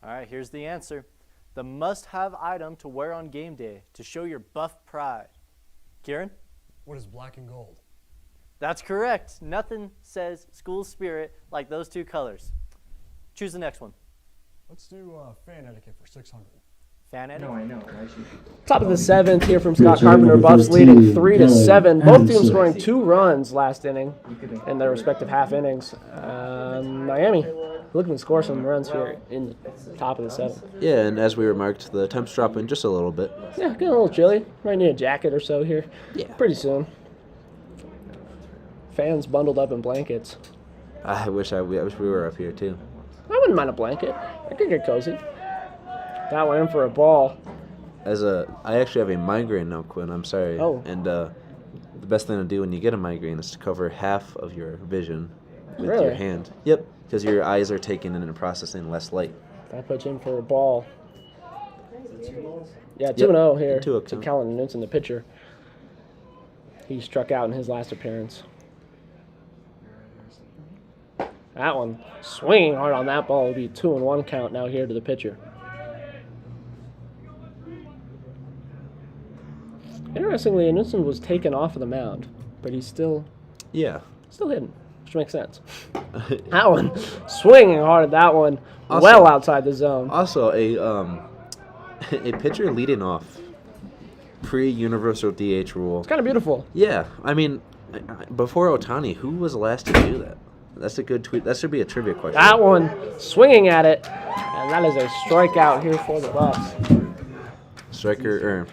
All right, here's the answer. The must-have item to wear on game day to show your Buff pride. Kieran? What is black and gold? That's correct. Nothing says school spirit like those 2 colors. Choose the next one. Let's do fan etiquette for 600. Fan etiquette? No, I know. Top of the 7th here from Scott Carpenter. Buffs leading 3-7. Both teams scoring 2 runs last inning in their respective half innings. Miami looking to score some runs here in the top of the 7th. Yeah, and as we remarked, the temps dropping just a little bit. Yeah, getting a little chilly. Might need a jacket or so here. Yeah. Pretty soon. Fans bundled up in blankets. I wish we were up here too. I wouldn't mind a blanket. I could get cozy. That one in for a ball. I actually have a migraine now, Quinn. I'm sorry. Oh. And the best thing to do when you get a migraine is to cover half of your vision with Really? your hand. Yep, because your eyes are taking in and processing less light. That puts in for a ball. Yeah, 2-0 here to Callan Newton, the pitcher. He struck out in his last appearance. That one swinging hard on that ball. Will be a 2-1 count now here to the pitcher. Interestingly, Newton was taken off of the mound, but he's still hidden, which makes sense. That one swinging hard at that one, Also, well outside the zone. Also, a pitcher leading off pre-universal DH rule. It's kind of beautiful. Yeah, I mean, before Ohtani, who was the last to do that? That's a good tweet. That should be a trivia question. That one swinging at it, and that is a strikeout here for the Buffs. Striker.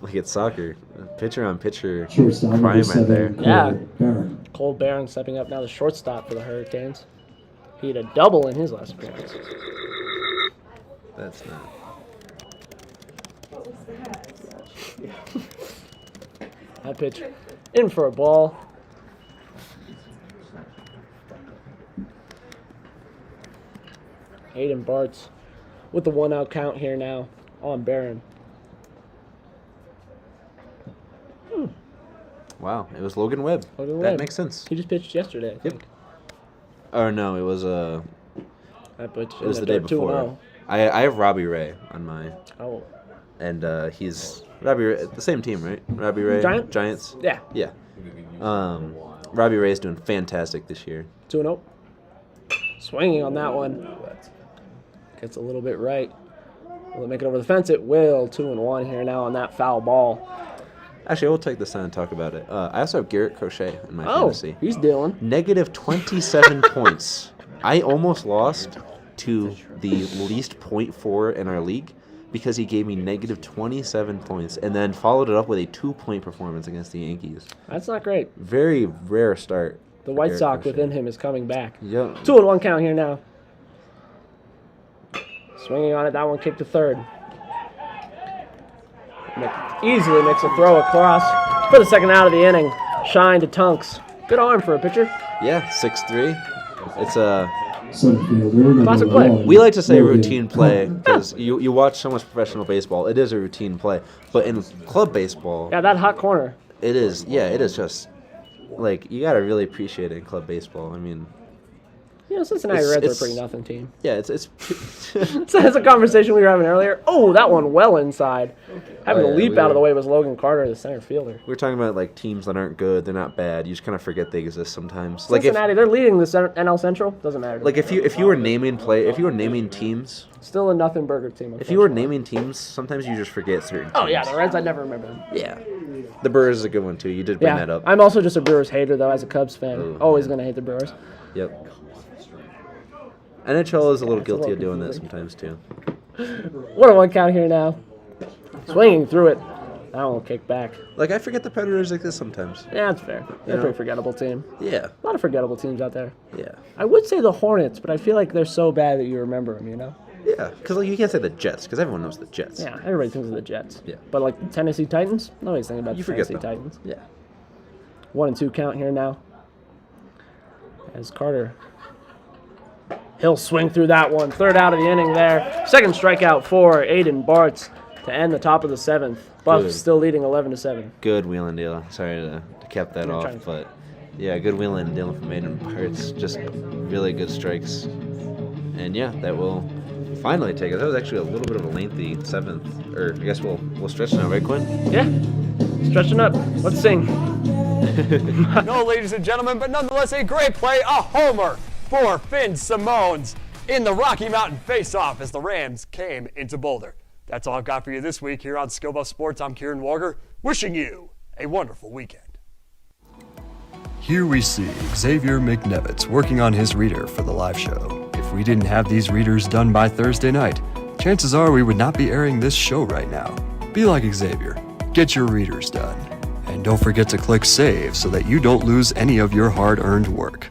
Like it's soccer. Pitcher on pitcher Shortstop, prime right there. Yeah. Cole Barron stepping up now, the shortstop for the Hurricanes. He had a double in his last appearance. That's not. That pitch in for a ball. Aiden Bartz with the 1-out count here now on Barron. Wow, it was Logan Webb. Logan That Webb. makes sense. He just pitched yesterday, I think. Or no, it was That pitch it was in the day 2-0. before. I have Robbie Ray on my. Oh. And he's Robbie Ray, the same team, right? Robbie Ray, Giants. Yeah. Yeah. Robbie Ray's doing fantastic this year. 2-0. Swinging on that one. Gets a little bit right. Will it make it over the fence? It will. 2-1 here now on that foul ball. Actually, we'll take this time and talk about it. I also have Garrett Crochet in my fantasy. He's dealing. Negative 27 points. I almost lost to the least 0.4 in our league because he gave me negative 27 points and then followed it up with a 2-point performance against the Yankees. That's not great. Very rare start. The White Sox within him is coming back. Yep. 2-1 count here now. Swinging on it, that one kicked to third. Easily makes a throw across for the second out of the inning. Shine to Tunks. Good arm for a pitcher. Yeah, 6'3". It's a classic play. We like to say routine play because you watch so much professional baseball. It is a routine play, but in club baseball, Yeah, that hot corner. it is. Yeah, it is just like you gotta really appreciate it in club baseball. I mean, You know, Cincinnati It's- Reds are a it's- pretty nothing team. yeah, it's So that's a conversation we were having earlier. Oh, that one well inside. Having Oh, to yeah, leap we out of were- the way was Logan Carter, the center fielder. we're talking about like teams that aren't good. They're not bad. You just kind of forget they exist sometimes. Like if Cincinnati, they're leading the NL Central. Doesn't matter. if you were naming teams, Still a nothing burger team. if you were naming teams, sometimes you just forget certain teams. Oh yeah, the Reds. I never remember them. Yeah. The Brewers is a good one too. You did bring that up. I'm also just a Brewers hater though, as a Cubs fan. Oh, Always gonna hate the Brewers. Yep. NHL is a little It's a guilty little of doing that confusing. sometimes too. 1-1 count here now. Swinging through it. That one will kick back. Like I forget the Predators like this sometimes. Yeah, that's fair. They're a know? pretty forgettable team. Yeah. A lot of forgettable teams out there. Yeah. I would say the Hornets, but I feel like they're so bad that you remember them, you know? Yeah, because like you can't say the Jets because everyone knows the Jets. Yeah, everybody thinks of the Jets. Yeah. But like the Tennessee Titans, nobody's thinking about You the forget Tennessee them. Titans. Yeah. 1-2 count here now. As Carter. He'll swing through that one. Third out of the inning there. Second strikeout for Aiden Bartz to end the top of the seventh. Buffs Good. still leading 11-7. Good wheeling deal. Sorry to cap that You're off, trying to- but yeah, good wheeling deal from Aiden Parts. Just really good strikes. And yeah, that will finally take it. That was actually a little bit of a lengthy seventh. Or I guess we'll stretch now, right, Quinn? Yeah. Stretching up. Let's sing. No, ladies and gentlemen, but nonetheless a great play, a homer for Finn Simones in the Rocky Mountain face-off as the Rams came into Boulder. That's all I've got for you this week here on Skill Buff Sports. I'm Kieran Walker, wishing you a wonderful weekend. Here we see Xavier McNevitz working on his reader for the live show. If we didn't have these readers done by Thursday night, chances are we would not be airing this show right now. Be like Xavier. Get your readers done. And don't forget to click save so that you don't lose any of your hard-earned work.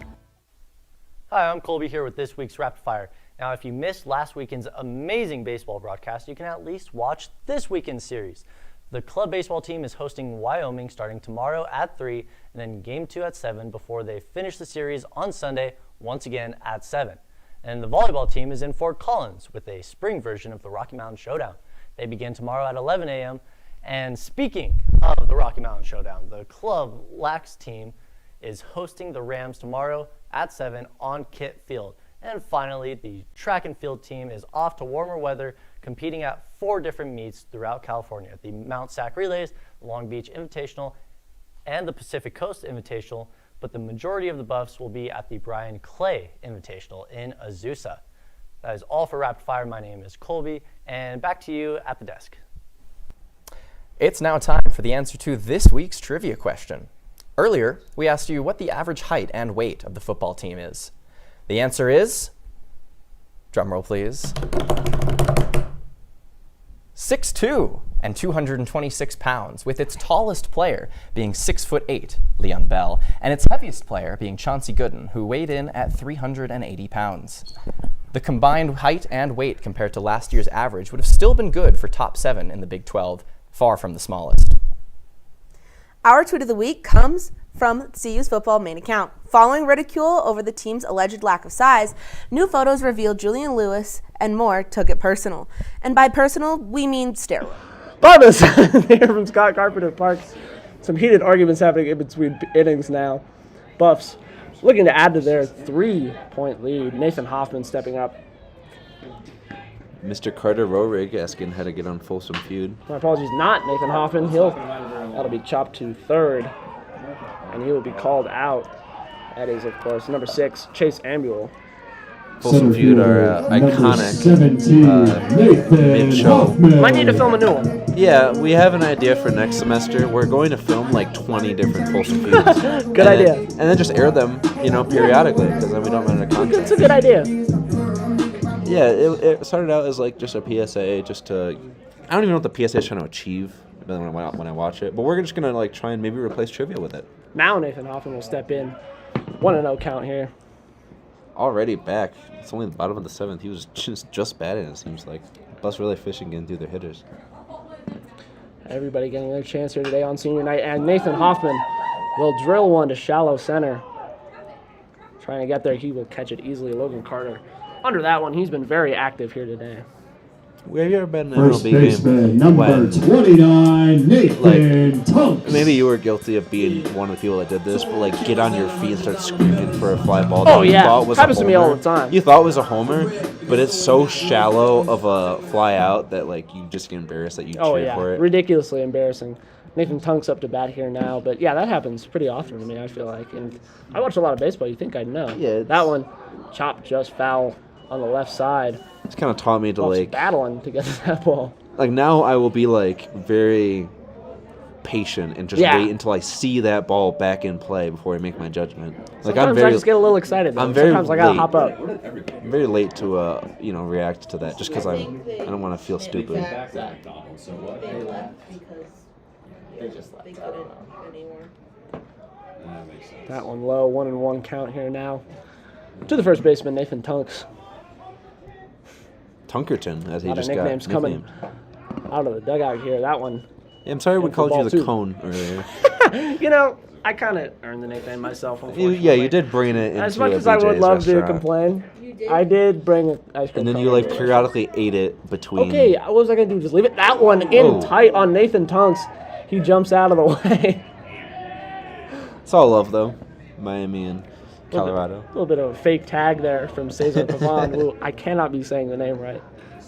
Hi, I'm Colby here with this week's Rapid Fire. Now, if you missed last weekend's amazing baseball broadcast, you can at least watch this weekend's series. The club baseball team is hosting Wyoming starting tomorrow at 3 and then Game 2 at 7 before they finish the series on Sunday, once again at 7. And the volleyball team is in Fort Collins with a spring version of the Rocky Mountain Showdown. They begin tomorrow at 11 a.m. And speaking of the Rocky Mountain Showdown, the club Lacrosse team is hosting the Rams tomorrow at 7 on Kit Field. And finally, the track and field team is off to warmer weather, competing at 4 different meets throughout California: the Mount Sac Relays, the Long Beach Invitational, and the Pacific Coast Invitational. But the majority of the Buffs will be at the Brian Clay Invitational in Azusa. That is all for Rapid Fire. My name is Colby, and back to you at the desk. It's now time for the answer to this week's trivia question. Earlier, we asked you what the average height and weight of the football team is. The answer is, drumroll please, 6'2" and 226 pounds, with its tallest player being 6'8", Leon Bell, and its heaviest player being Chauncey Gooden, who weighed in at 380 pounds. The combined height and weight compared to last year's average would have still been good for top 7 in the Big 12, far from the smallest. Our tweet of the week comes from CU's football main account. Following ridicule over the team's alleged lack of size, new photos revealed Julian Lewis and more took it personal. And by personal, we mean steroid. Barbas here from Scott Carpenter Park. Some heated arguments happening in between innings now. Buffs looking to add to their 3-point lead. Nathan Hoffman stepping up. Mr. Carter Rohrig asking how to get on Folsom feud. My apologies, not Nathan Hoffman. That'll be chopped to third, and he will be called out. That is, of course, number 6, Chase Ambuel. Folsom feud are iconic mid-show. Might need to film a new one. Yeah, we have an idea for next semester. We're going to film like 20 different Folsom feuds. Good idea. And then just air them, periodically, because then we don't run out of content. It's a good idea. Yeah, it started out as like just a PSA, just to. I don't even know what the PSA is trying to achieve when I watch it, but we're just gonna like try and maybe replace trivia with it. Now Nathan Hoffman will step in. 1-0 count here. Already back. It's only the bottom of the 7th. He was just batting, it seems like. Buffs really fishing getting through their hitters. Everybody getting their chance here today on senior night, and Nathan Hoffman will drill one to shallow center. Trying to get there, he will catch it easily. Logan Carter under that one. He's been very active here today. Have you ever been in an First MLB baseman, game? number 29, Nathan Tunks. Maybe you were guilty of being one of the people that did this, but like get on your feet and start screaming for a fly ball. Oh, that you yeah. thought was Happens a to me homer. all the time. You thought it was a homer, but it's so shallow of a fly out that like you just get embarrassed that you cheer for it. Ridiculously embarrassing. Nathan Tunks up to bat here now, but yeah, that happens pretty often to me, I feel like. And I watch a lot of baseball. You think I'd know. Yeah. That one chopped just foul on the left side. It's kind of taught me to Buffs battling to get to that ball. like now I will be like very patient and just wait until I see that ball back in play before I make my judgment. Like Sometimes I just get a little excited. Though. Sometimes I gotta hop up. I'm very late to react to that just because I don't want to feel stupid. They left because they couldn't anymore. That one low, 1-1 count here now. To the first baseman, Nathan Tunks. Tunkerton, as he A lot just of got nicknames coming out of the dugout here. That one. Yeah, I'm sorry we called you the too. cone earlier. I kind of earned the nickname myself, unfortunately. You did bring it into as much a as I would BJ's love to restaurant. complain. I did bring an ice cream. And then you cone. like periodically ate it between. Okay, what was I gonna do? Just leave it? That one in tight on Nathan Tunks. He jumps out of the way. It's all love though, Miami and Colorado. A little bit of a fake tag there from Cesar Pavon, who I cannot be saying the name right.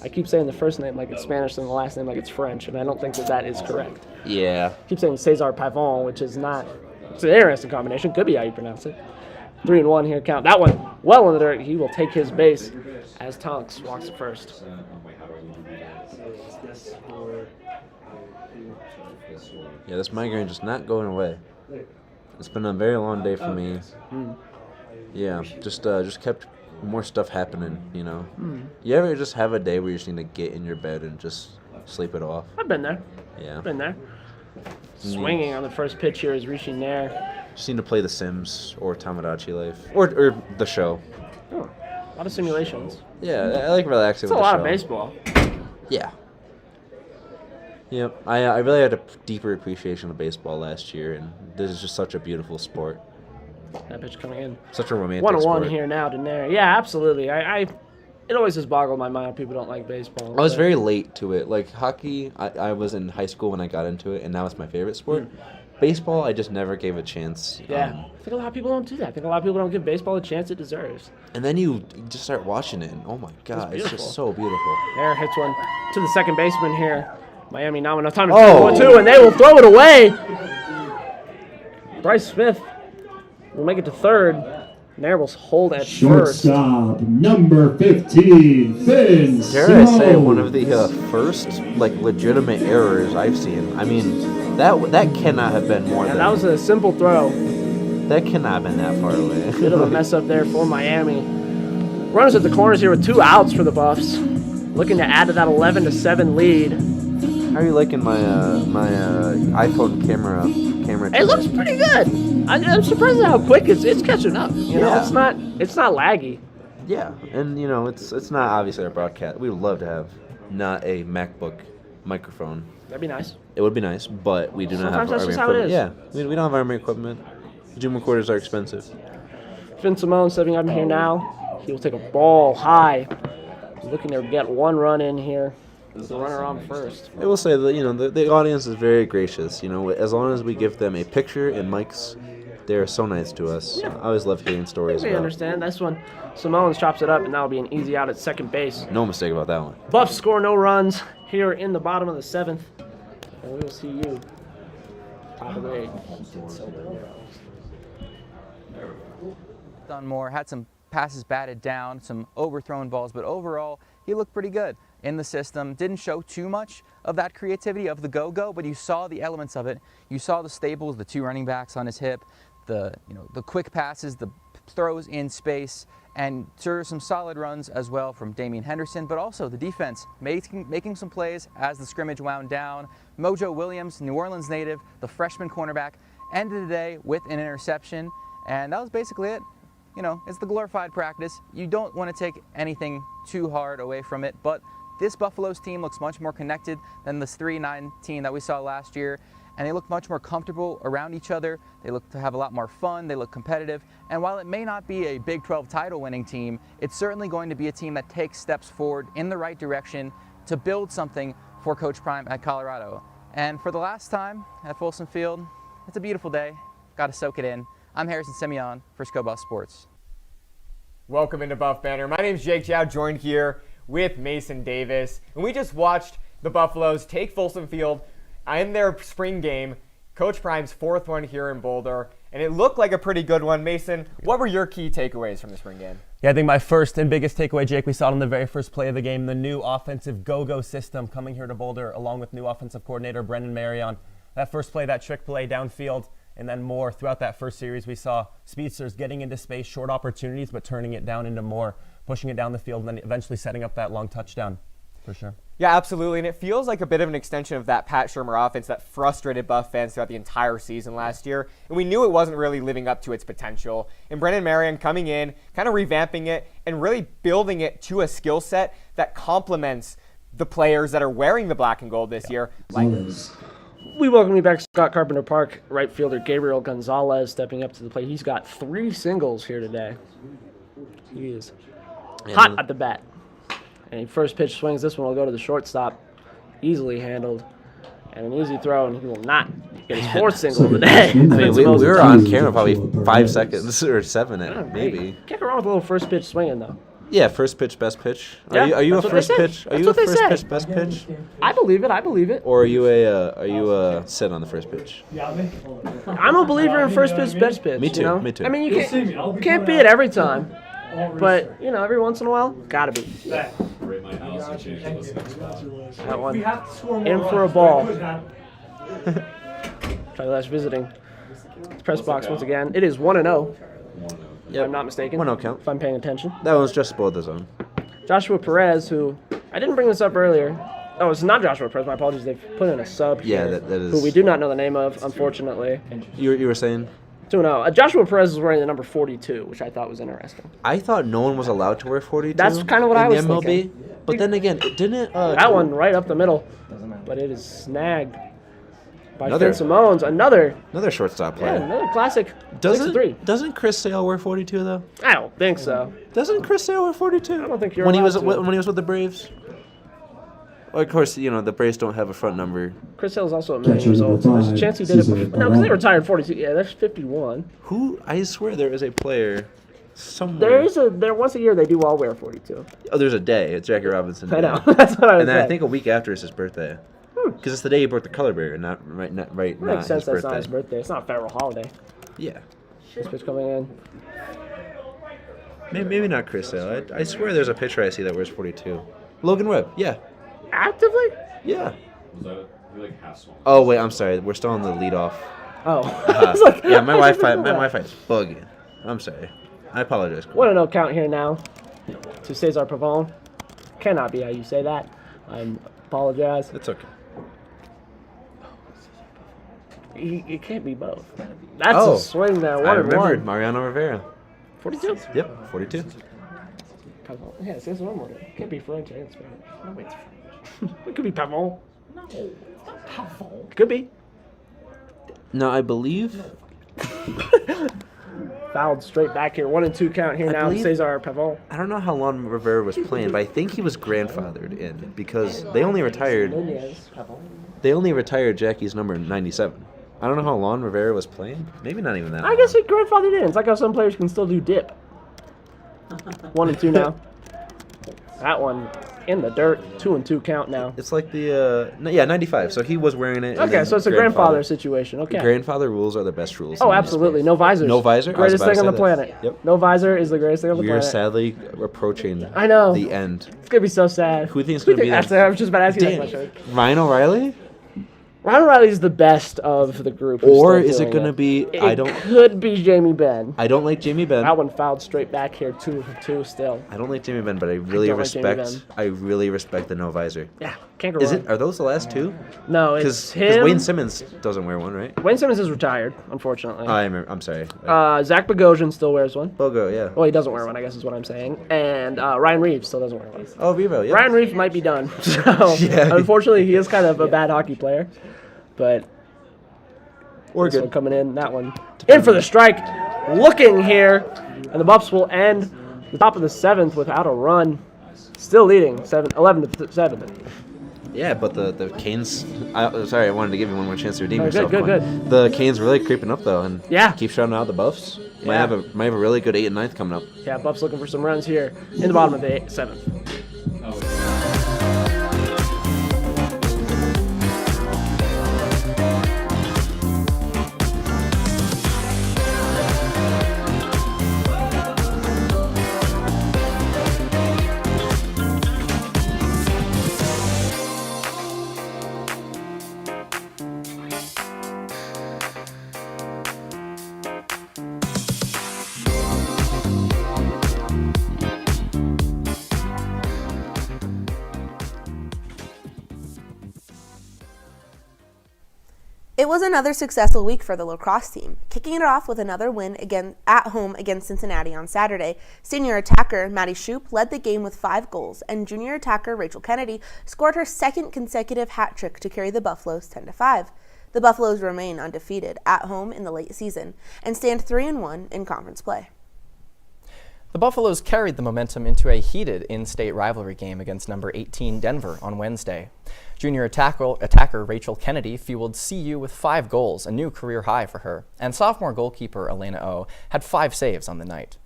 I keep saying the first name like it's Spanish and the last name like it's French, and I don't think that is correct. Yeah. I keep saying Cesar Pavon, which is not. It's an interesting combination. Could be how you pronounce it. 3-1 here count. That one well in the dirt. He will take his base as Tonks walks to first. Yeah, this migraine just not going away. It's been a very long day for me. Yeah, just kept more stuff happening, you know. You ever just have a day where you just need to get in your bed and just sleep it off? I've been there. Yeah. Been there. Swinging on the first pitch here is reaching there. Just need to play The Sims or Tamagotchi Life or the show. Oh, a lot of simulations. Yeah, I like relaxing It's with a the lot show. of baseball. Yeah. Yep. I really had a deeper appreciation of baseball last year, and this is just such a beautiful sport. That pitch coming in. Such a romantic 1-1 sport. here now to Nair. Yeah, absolutely. It always just boggled my mind. People don't like baseball. I was very late to it. Like hockey, I was in high school when I got into it, and now it's my favorite sport. Baseball, I just never gave a chance. Yeah, I think a lot of people don't do that. I think a lot of people don't give baseball the chance it deserves. And then you just start watching it, and oh my God, it's just so beautiful. Nair hits one to the second baseman here. Miami now enough time to Oh. throw 1-2, and they will throw it away. Bryce Smith will make it to third. Nair will hold at first. Shortstop, number 15, Finn Dare I say, Simone. one of the first legitimate errors I've seen. I mean, that cannot have been more Yeah, than. that was a simple throw. That cannot have been that far away. Bit of a mess up there for Miami. Runners at the corners here with 2 outs for the Buffs. Looking to add to that 11-7 lead. How are you liking my iPhone camera? It looks pretty good. I'm surprised at how quick it's catching up. You know, Yeah. it's not laggy. Yeah, and it's not obviously our broadcast. We would love to have not a MacBook microphone. That'd be nice. It would be nice, but we do not have Sometimes that's army just how it equipment. is. Yeah, we don't have army equipment. Zoom recorders are expensive. Finn Simone stepping up here now. He will take a ball high. He's looking to get 1 run in here. The runner on first. I will say that the audience is very gracious. As long as we give them a picture and mics, they're so nice to us. Yeah. I always love hearing stories We about. understand. This one, Simone chops it up, and that'll be an easy out at second base. No mistake about that one. Buffs score no runs here in the bottom of the 7th. And we will see you top of the 8th. Done more, had some passes batted down, some overthrown balls, but overall, he looked pretty good in the system. Didn't show too much of that creativity of the go-go, but you saw the elements of it. You saw the staples, the 2 running backs on his hip, the quick passes, the throws in space, and some solid runs as well from Damian Henderson, but also the defense making some plays as the scrimmage wound down. Mojo Williams, New Orleans native, the freshman cornerback, ended the day with an interception, and that was basically it. It's the glorified practice. You don't want to take anything too hard away from it, but this Buffaloes team looks much more connected than this 3-9 team that we saw last year, and they look much more comfortable around each other. They look to have a lot more fun. They look competitive, and while it may not be a Big 12 title winning team, it's certainly going to be a team that takes steps forward in the right direction to build something for Coach Prime at Colorado. And for the last time at Folsom Field, it's a beautiful day. Got to soak it in. I'm Harrison Simeon for ScoBuff Sports. Welcome into Buff Banter. My name's Jake Chow, joined here with Mason Davis. And we just watched the Buffaloes take Folsom Field in their spring game, Coach Prime's 4th one here in Boulder. And it looked like a pretty good one. Mason, what were your key takeaways from the spring game? Yeah, I think my first and biggest takeaway, Jake, we saw it on the very first play of the game, the new offensive go-go system coming here to Boulder, along with new offensive coordinator Brendan Marion. That first play, that trick play downfield, and then more throughout that first series, we saw speedsters getting into space, short opportunities, but turning it down into more, pushing it down the field, and then eventually setting up that long touchdown, for sure. Yeah, absolutely. And it feels like a bit of an extension of that Pat Shurmur offense that frustrated Buff fans throughout the entire season last year. And we knew it wasn't really living up to its potential. And Brendan Marion coming in, kind of revamping it, and really building it to a skill set that complements the players that are wearing the black and gold this year. We welcome you back to Scott Carpenter Park. Right fielder Gabriel Gonzalez stepping up to the plate. He's got 3 singles here today. He is hot at the bat. And first pitch swings. This one will go to the shortstop. Easily handled. And an easy throw, and he will not get his 4th single of the day. I mean, we were on camera probably 5 seconds or 7, maybe. Can't go wrong with a little first pitch swinging, though. Yeah, first pitch, best pitch. Yeah, Are you a that's what they first say. pitch? Are That's you a what they first say. pitch, best pitch? I believe it. Or are you a sit on the first pitch? I'm a believer in first pitch, best pitch. Me too, You know? me too. I mean, you can't be it every time. But, every once in a while, gotta be. That one in for a ball. Tyler's visiting the press box once again. It is 1-0. If I'm not mistaken. 1-0 count. If I'm paying attention. That was just below the zone. Joshua Perez, who I didn't bring this up earlier, Oh, it's not Joshua Perez. My apologies. They've put in a sub Yeah, here, that is. who we do not know the name of, unfortunately. You were saying? 2-0. Joshua Perez is wearing the number 42, which I thought was interesting. I thought no one was allowed to wear 42. That's kind of what I was in the MLB. thinking. But then again, didn't that one right up the middle, but it is snagged by Another- Finn Simones. Another shortstop player. Yeah, another classic. 6-3. Doesn't Chris Sale wear 42 though? I don't think so. Doesn't Chris Sale wear 42? I don't think you're when he allowed was to. when he was with the Braves. Well, of course, the Braves don't have a front number. Chris Hill's also a million years old. So there's a chance he did it before. No, because they retired 42. Yeah, there's 51. Who? I swear there is a player somewhere. There once a year they do all wear 42. Oh, there's a day. It's Jackie Robinson Day. I know. That's what I was And then I saying. think a week after is his birthday. Because it's the day he broke the color barrier, not It makes sense that's not his birthday. It's not a federal holiday. Yeah. This pitch coming in. Maybe not Chris Sale. I swear there's a pitcher I see that wears 42. Logan Webb. Yeah. Actively? Yeah. Was that like half swung? Oh wait, I'm sorry. We're still on the leadoff. Oh. I was like, yeah, my I was Wi-Fi, like, my what? Wi-Fi is bugging. I'm sorry. I apologize. 1-0 count here now to Cesar Pavone. Cannot be how you say that. I apologize. It's okay. It can't be both. That's a swing there. 1-1. I remembered Mariano Rivera. 42? Yep, 42. Pavone. Yeah, it says one more. It can't be French and Spanish. No, wait, it's French. It could be Pavone. No, it's not Pavone. It could be. No, I believe. Fouled straight back here. 1-2 count here I now. believe- Cesar Pavone. I don't know how long Rivera was playing, but I think he was grandfathered in because they only retired. Nunez. Pavone. They only retired Jackie's number 97. I don't know how long Rivera was playing. Maybe not even that. I guess it grandfathered in. It's like how some players can still do dip. 1-2 now. That one in the dirt. 2-2 count now. It's like the 95. So he was wearing it. and Okay, then so it's a grandfather situation. Okay. Grandfather rules are the best rules. Oh, in this absolutely. sport. No visors. No visor. I was Greatest about to thing on the say planet. that. Yep. No visor is the greatest thing on the We are planet. sadly approaching. I know. The end. It's gonna be so sad. Who thinks it's gonna be That's that? I was just about to ask you that Damn. question. Ryan O'Reilly? Ryan O'Reilly's the best of the group. who's Or still is it doing gonna be? It I don't. could be Jamie Benn. I don't like Jamie Benn. That one fouled straight back here. 2-2 still. I don't like Jamie Benn, but I really don't like Jamie respect. I really respect the no visor. Yeah, can't go Is wrong. it? Are those the last two? No, it's Because him. Wayne Simmons doesn't wear one, right? Wayne Simmons is retired, unfortunately. I'm sorry. Zach Bogosian still wears one. Bogo, yeah. Well, he doesn't wear one, I guess is what I'm saying. And Ryan Reeves still doesn't wear one. Oh, Revo, yeah. Ryan Reeves might be done. So, Yeah. unfortunately, he is kind of a bad hockey player. But Or this good. one coming in, that one. In for the strike. Looking here. And the Buffs will end the top of the 7th without a run. Still leading 11-7. Yeah, but the Canes. Sorry, I wanted to give you one more chance to redeem Oh, good, yourself. good, Quan. The Canes really creeping up though, and Yeah. keep shouting out the Buffs. Might Yeah. have a really good 8th and 9th coming up. Yeah, Buffs looking for some runs here in the bottom of the 7th. It was another successful week for the lacrosse team, kicking it off with another win again at home against Cincinnati on Saturday. Senior attacker Maddie Shoup led the game with 5 goals, and junior attacker Rachel Kennedy scored her second consecutive hat trick to carry the Buffaloes 10-5. The Buffaloes remain undefeated at home in the late season and stand 3-1 in conference play. The Buffaloes carried the momentum into a heated in-state rivalry game against number 18 Denver on Wednesday. Junior attacker Rachel Kennedy fueled CU with 5 goals, a new career high for her, and sophomore goalkeeper Elena O had 5 saves on the night.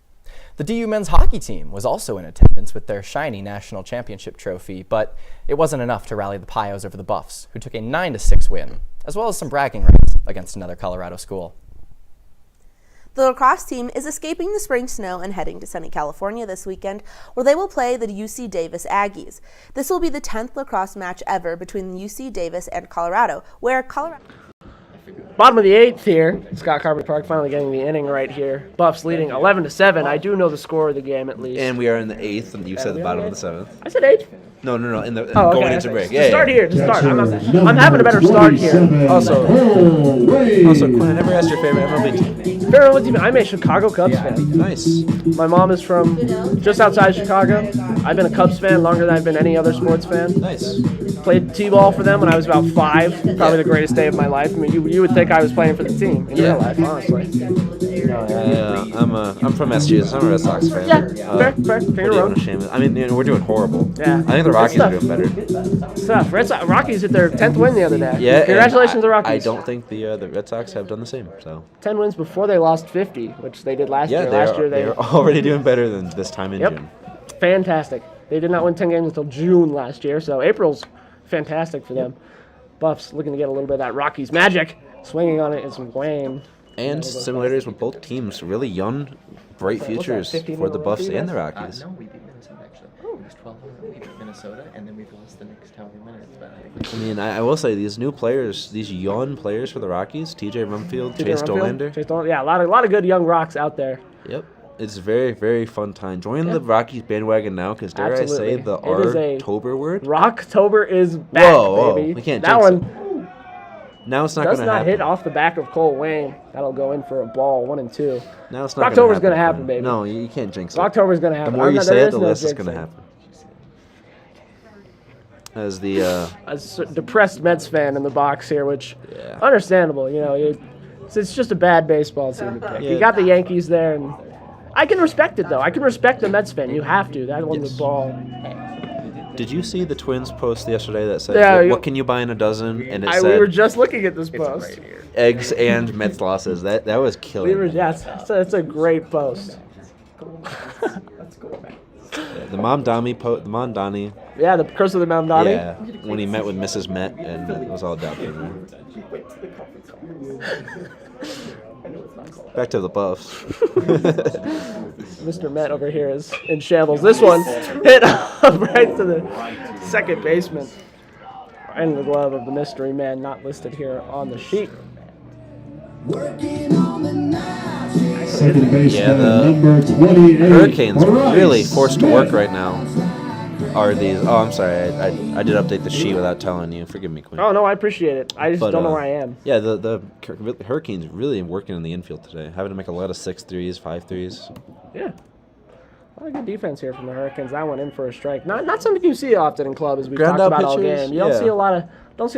The DU men's hockey team was also in attendance with their shiny national championship trophy, but it wasn't enough to rally the Pios over the Buffs, who took a 9-6 win, as well as some bragging rights against another Colorado school. The lacrosse team is escaping the spring snow and heading to sunny California this weekend, where they will play the UC Davis Aggies. This will be the 10th lacrosse match ever between UC Davis and Colorado, where Colorado... Bottom of the 8th here. Scott Carpenter Park finally getting the inning right here. Buffs leading 11-7. I do know the score of the game at least. And we are in the 8th, and you said the bottom of the 7th. I said 8th. No. In the Oh, okay. going into break. Just start here. Just start. I'm having a better start here. Also, Quinn, I never asked your favorite MLB team. Favorite MLB team? I'm a Chicago Cubs fan. Nice. My mom is from just outside Chicago. I've been a Cubs fan longer than I've been any other sports fan. Nice. Played t-ball for them when I was about 5. Probably the greatest day of my life. I mean, you would think I was playing for the team in real life, honestly. I'm from Massachusetts. I'm a Red Sox fan. Yeah, fair. Finger roll. I mean, we're doing horrible. Yeah. I think the Rockies are doing better. Stuff. Rockies hit their 10th win the other day. Yeah. Congratulations to Rockies. I don't think the Red Sox have done the same. So 10 wins before they lost 50, which they did last year. They're already doing better than this time in June. Fantastic. They did not win 10 games until June last year, so April's fantastic for them. Buffs looking to get a little bit of that Rockies magic. Swinging on it is Wayne. And similarities with both teams. Really young, bright futures for the Buffs and the Rockies. No, we beat Minnesota actually. It was 12-1. We beat Minnesota, and then we've lost the next however minutes. But I mean, I will say these new players, these young players for the Rockies, TJ Rumfield, Chase Dollander. Yeah, a lot of good young Rocks out there. Yep. It's a very, very fun time. Join the Rockies bandwagon now, because dare I say the October word? Rocktober is back, baby. We can't that jinx one now it's not going to happen. Does not hit off the back of Cole Wayne. That'll go in for a ball, 1 and 2. Now it's not Rocktober's going to happen, baby. No, you can't jinx it. Rocktober's going to happen. The more you say it, the less it's going to happen. As the as a depressed Mets fan in the box here, which understandable. You know, it's just a bad baseball team to pick. You got the Yankees there, and I can respect it though. I can respect the Mets fan. You have to. That won the ball. Did you see the Twins post yesterday that said, what can you buy in a dozen? And it said, we were just looking at this post. Eggs and Mets losses. That was killing. It's a great post. That's cool, man. The Mondani. Yeah, the curse of the Mondani. Yeah, when he met with Mrs. Met, and it was all down. Back to the Buffs. Mr. Met over here is in shambles. This one hit up right to the second baseman. Right in the glove of the mystery man, not listed here on the sheet. Second baseman, number 28. Hurricanes really forced to work right now. Are these? Oh, I'm sorry. I did update the sheet without telling you. Forgive me, Quinn. Oh no, I appreciate it. I just don't know where I am. Yeah, the Hurricanes really working in the infield today, having to make a lot of 6-3s, 5-3s. Yeah. A lot of good defense here from the Hurricanes. That one in for a strike. Not something you see often in club, as we've talked about all game. You don't see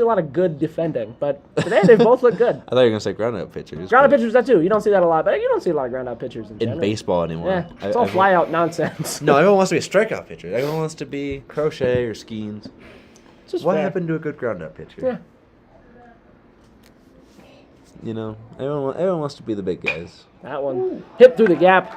a lot of good defending, but today they both look good. I thought you were gonna say ground-out pitchers. Ground-out pitchers, that too. You don't see that a lot, but you don't see a lot of ground-out pitchers in general. Baseball anymore. Yeah, it's all fly-out nonsense. No, everyone wants to be a strikeout pitcher. Everyone wants to be Crochet or Skeens. What happened to a good ground-out pitcher? Yeah. You know, everyone wants to be the big guys. That one hit through the gap,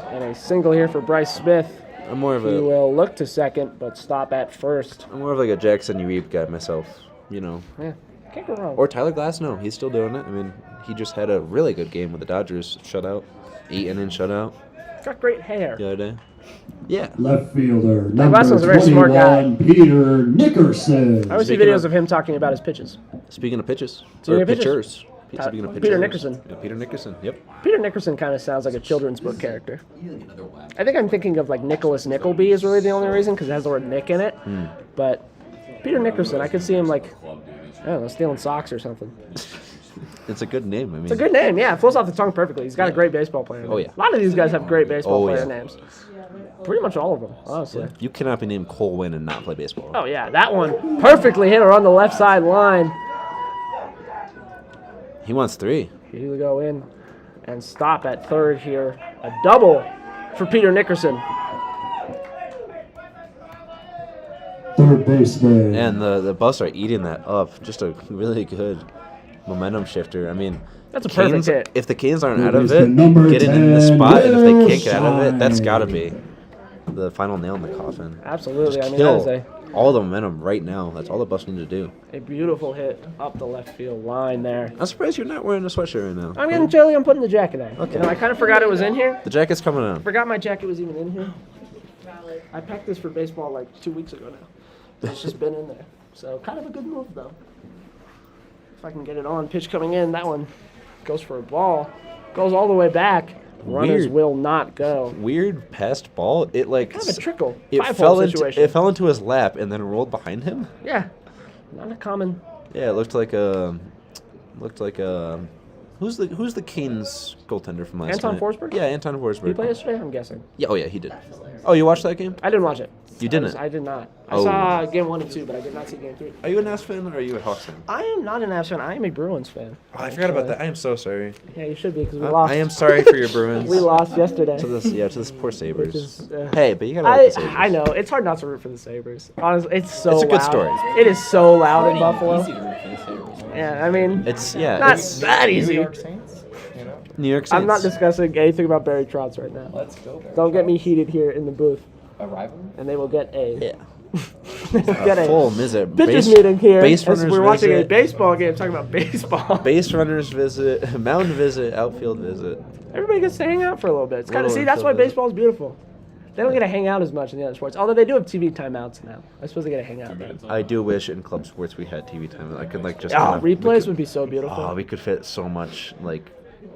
and a single here for Bryce Smith. I'm more of he will look to second, but stop at first. I'm more of like a Jackson Uribe guy myself. You know. Yeah, can't go wrong. Or Tyler Glass, no, he's still doing it. I mean, he just had a really good game with the Dodgers shutout, 8-inning shutout. Got great hair. The other day. Yeah. Left fielder, Glass number was a very smart guy. 21, Peter Nickerson. I always see videos of him talking about his pitches. Speaking of pitches. Speaking or of pitches. pitchers. Speaking of pitchers. Peter Nickerson. Yeah, Peter Nickerson, yep. Peter Nickerson kind of sounds like a children's book character. I think I'm thinking of like Nicholas Nickleby is really the only reason, because it has the word Nick in it. But Peter Nickerson, I could see him like, I don't know, stealing socks or something. It's a good name. I mean, it's a good name, yeah. It flows off the tongue perfectly. He's got a great baseball player. Oh, yeah. A lot of these guys have great baseball player names. Pretty much all of them, honestly. Yeah. You cannot be named Cole Wynn and not play baseball. Oh, yeah. That one perfectly hit her on the left side line. He wants 3. He'll go in and stop at third here. A double for Peter Nickerson. Third baseman. And the Buffs are eating that up. Just a really good momentum shifter. I mean, that's a perfect hit. If the Canes aren't out of it, getting in the spot, and if they can't get out of it, that's got to be the final nail in the coffin. Absolutely. Just I mean, that is all the momentum right now. That's all the Buffs need to do. A beautiful hit up the left field line there. I'm surprised you're not wearing a sweatshirt right now. I'm getting chilly. I'm putting the jacket on. Okay. You know, I kind of forgot it was in here. The jacket's coming on. Forgot my jacket was even in here. I packed this for baseball like 2 weeks ago now. It's just been in there. So kind of a good move, though. If I can get it on. Pitch coming in. That one goes for a ball. Goes all the way back. Runners will not go. Weird passed ball. It like Kind of a trickle. It Five-hole situation. it fell into his lap and then rolled behind him. Yeah, not a common. Yeah, it looked like a who's the Canes goaltender from last Anton night? Forsberg? Yeah, Anton Forsberg. Did he play yesterday? I'm guessing. Yeah. Oh yeah, he did. Oh, you watched that game? I didn't watch it. You didn't? I did not. I Oh. saw game 1 and 2, but I did not see game 3. Are you an Avs fan or are you a Hawks fan? I am not an Avs fan. I am a Bruins fan. Oh, I forgot about that. I am so sorry. Yeah, you should be because we lost. I am sorry for your Bruins. We lost yesterday. To this poor Sabres. Which is, hey, but you gotta like the Sabres. I know. It's hard not to root for the Sabres. Honestly, it's so It's a good loud. story. It is so loud in Buffalo. Yeah, I mean, It's not that easy. New York Saints. I'm not discussing anything about Barry Trotz right now. Let's go, Barry Don't get me heated here in the booth. A rival? And they will get a. Yeah. Get a full visit. Pitchers meeting here. Base as runners we're watching a visit. baseball game, talking about baseball. Base runners visit, mound visit, outfield visit. Everybody gets to hang out for a little bit. It's kind of Little that's why outfield visit. baseball is beautiful. They don't get to hang out as much in the other sports, although they do have TV timeouts now. I suppose they get to hang out. Then. I do wish in club sports we had TV time. I could like just. Replays would be so beautiful. Oh, we could fit so much like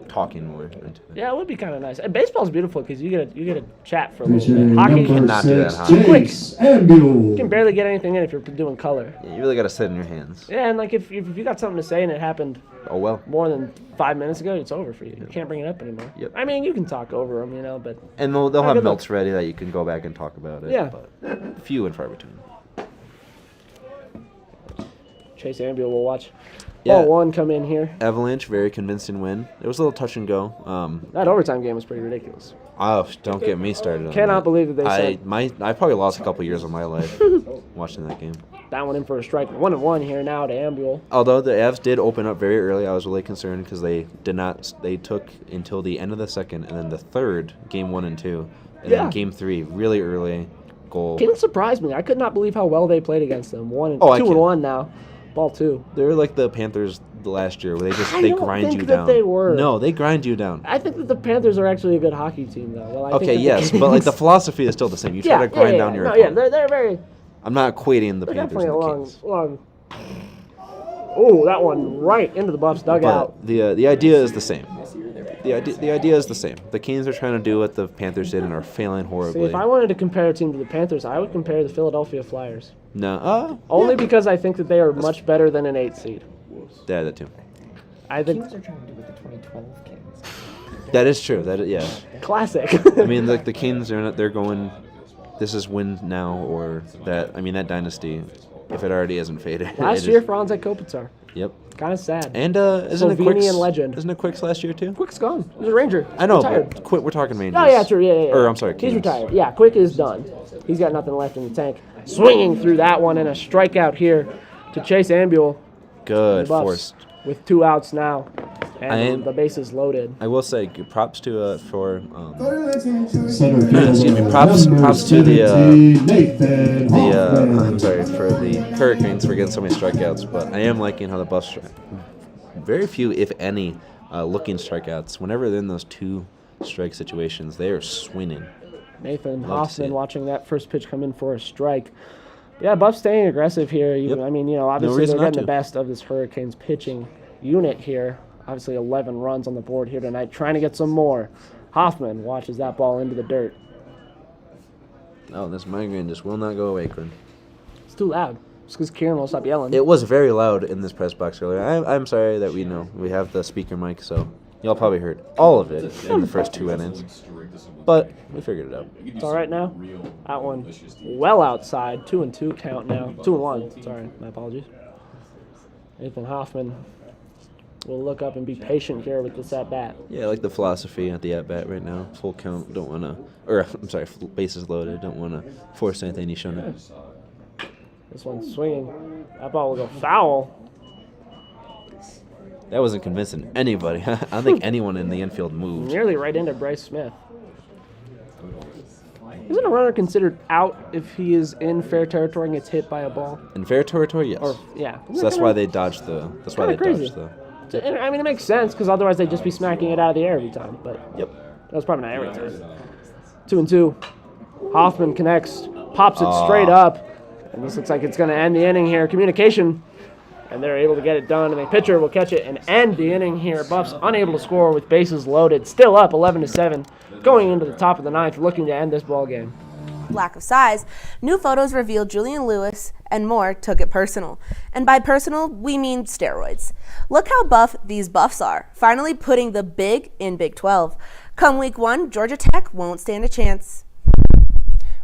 talking more into it. Yeah, it would be kind of nice. And baseball's beautiful because you get to chat for a little bit. Hockey, you cannot do that. too quick. Ambule. You can barely get anything in if you're doing color. Yeah, you really got to sit in your hands. Yeah, and like if you got something to say and it happened Oh well. more than 5 minutes ago, it's over for you. You can't bring it up anymore. Yep. I mean, you can talk over them, but And they'll Have a have good melts ready that you can go back and talk about it. Yeah. But few and far between. Chase Ambule will watch. Yeah. Ball one come in here. Avalanche, very convincing win. It was a little touch and go. That overtime game was pretty ridiculous. Oh, don't get me started on Cannot that. believe that they I probably lost a couple years of my life watching that game. That one in for a strike. 1-1 here now to Ambule. Although the Avs did open up very early, I was really concerned because they did not. They took until the end of the second, and then the third, game 1 and 2, and Yeah. then game 3 really early goal. Didn't surprise me. I could not believe how well they played against them. 2 I and can't. 1 now. Ball 2. They're like the Panthers the last year, where I they don't grind think you that down. they were. No, they grind you down. I think that the Panthers are actually a good hockey team, though. Well, I think Okay, that the yes, but like the philosophy is still the same. You try to grind down your opponent. they're very. I'm not equating the They're Panthers definitely and a the long, Kings. long. Oh, that one right into the Buffs dugout. But the idea is the same. The idea is the same. The Kings are trying to do what the Panthers did and are failing See, horribly. if I wanted to compare a team to the Panthers, I would compare the Philadelphia Flyers. No, Only because I think that they are much better than an 8 seed. yeah, that too. I think Kings are trying to do what the 2012 Kings. That is true. Yeah. classic. I mean, like the Kings they're going. This is win now or that. I mean, that dynasty, if it already hasn't faded. Last year, Franz at Kopitar. Yep. Kind of sad. And isn't it Quicks? Slovenian legend. Isn't it Quicks last year too? Quick's gone. He's a Ranger. I know, Retired. but Quick. We're talking Rangers. Oh, yeah, true. Yeah. Or I'm sorry, He's Kings. retired. Yeah, Quick is done. He's got nothing left in the tank. Swinging through that one and a strikeout here to Chase Ambule. Good The Buffs forced. With 2 outs now. And the base is loaded. I will say props to Center excuse me, props to the I'm sorry for the Hurricanes for getting so many strikeouts, but I am liking how the Buffs very few, if any, looking strikeouts. Whenever they're in those 2 strike situations, they are swinging. Nathan Love to see Hoffman it. watching that first pitch come in for a strike. Yeah, Buffs staying aggressive here. Even, I mean, obviously reason they're not getting the to. best of this Hurricanes pitching unit here. Obviously 11 runs on the board here tonight, trying to get some more. Hoffman watches that ball into the dirt. Oh, this migraine just will not go away, Quinn. It's too loud. It's because Kieran will stop yelling. It was very loud in this press box earlier. I'm sorry that we have the speaker mic, so y'all probably heard all of it in the first 2 innings. But we figured it out. It's all right now. That one well outside. 2-2 count now. 2-1. Sorry, my apologies. Nathan Hoffman will look up and be patient here with this at bat. Yeah, I like the philosophy at the at-bat right now. Full count, don't want to... Or, I'm sorry, bases loaded. Don't want to force anything he's shown up. This one's swinging. That ball will go foul. That wasn't convincing anybody. I don't think anyone in the infield moved. Nearly right into Bryce Smith. Isn't a runner considered out if he is in fair territory and gets hit by a ball? In fair territory, yes. Or, yeah. So that's why they dodged the... That's why they Crazy. dodged the... I mean, it makes sense because otherwise they'd just be smacking it out of the air every time. But yep, that was probably not every time. 2-2. Hoffman connects, pops it straight up, and this looks like it's going to end the inning here. Communication and they're able to get it done, and the pitcher will catch it and end the inning here. Buffs unable to score with bases loaded, still up 11-7, going into the top of the ninth, looking to end this ball game. Lack of size, new photos revealed Julian Lewis and more took it personal. And by personal, we mean steroids. Look how buff these Buffs are, finally putting the big in Big 12. Come week 1, Georgia Tech won't stand a chance.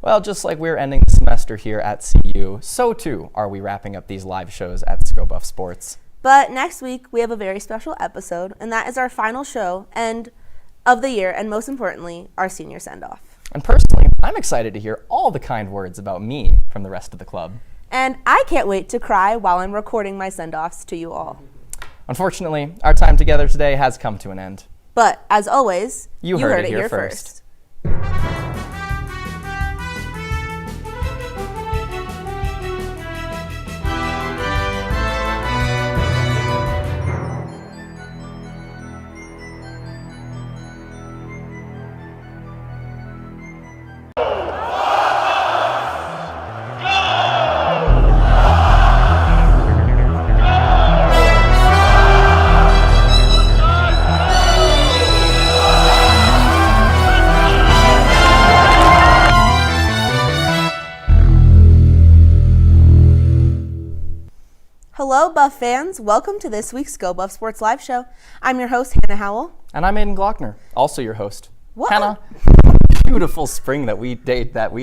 Well, just like we're ending the semester here at CU, so too are we wrapping up these live shows at ScoBuff Sports. But next week, we have a very special episode, and that is our final show of the year, and most importantly, our senior send-off. And personally, I'm excited to hear all the kind words about me from the rest of the club. And I can't wait to cry while I'm recording my send-offs to you all. Unfortunately, our time together today has come to an end. But, as always, you heard it here first. Hello, Buff fans. Welcome to this week's ScoBuff Sports Live Show. I'm your host, Hannah Howell. And I'm Aiden Glockner, also your host. What? Hannah, beautiful spring that we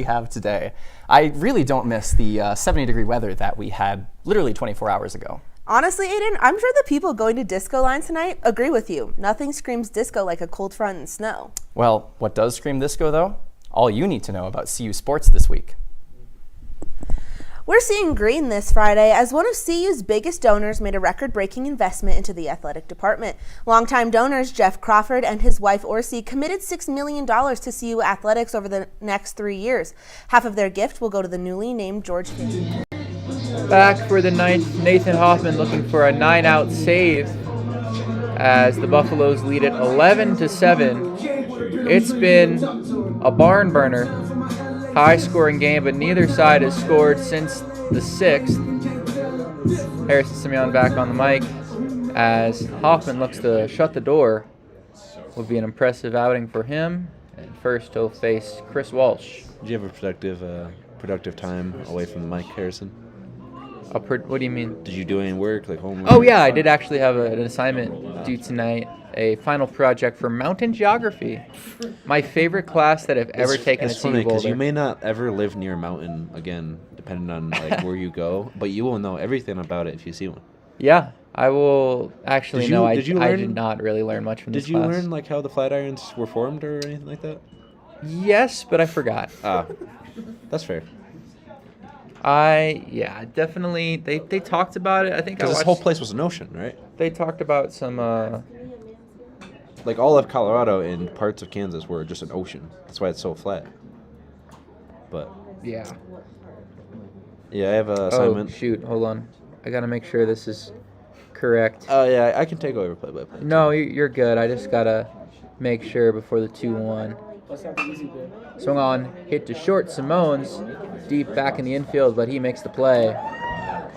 have today. I really don't miss the 70-degree weather that we had literally 24 hours ago. Honestly, Aiden, I'm sure the people going to Disco Line tonight agree with you. Nothing screams disco like a cold front and snow. Well, what does scream disco, though? All you need to know about CU sports this week. We're seeing green this Friday as one of CU's biggest donors made a record-breaking investment into the athletic department. Longtime donors Jeff Crawford and his wife Orsi committed $6 million to CU athletics over the next 3 years. Half of their gift will go to the newly named George King. Back for the ninth, Nathan Hoffman looking for a 9-out save as the Buffaloes lead it 11-7. It's been a barn burner. High-scoring game, but neither side has scored since the 6th. Harrison Simeon back on the mic as Hoffman looks to shut the door. Would be an impressive outing for him. And first he'll face Chris Walsh. Did you have a productive time away from the mic, Harrison? What do you mean? Did you do any work, like homework? Oh yeah, I did actually have an assignment due tonight. A final project for mountain geography. My favorite class that I've ever taken It's at funny CU because Boulder. you may not ever live near a mountain again, depending on like where you go, but you will know everything about it if you see one. Yeah, I will actually know. I Did did not really learn much from this class. Did you learn like how the flat irons were formed or anything like that? Yes, but I forgot. Ah, that's fair. Definitely. They talked about it. I think Because this whole place was an ocean, right? They talked about some. Like all of Colorado and parts of Kansas were just an ocean. That's why it's so flat. But yeah, I have an assignment. Oh shoot! Hold on. I gotta make sure this is correct. Oh yeah, I can take over play-by-play. No, you're good. I just gotta make sure before the 2-1. Swung on, hit to short. Simone's deep back in the infield, but he makes the play.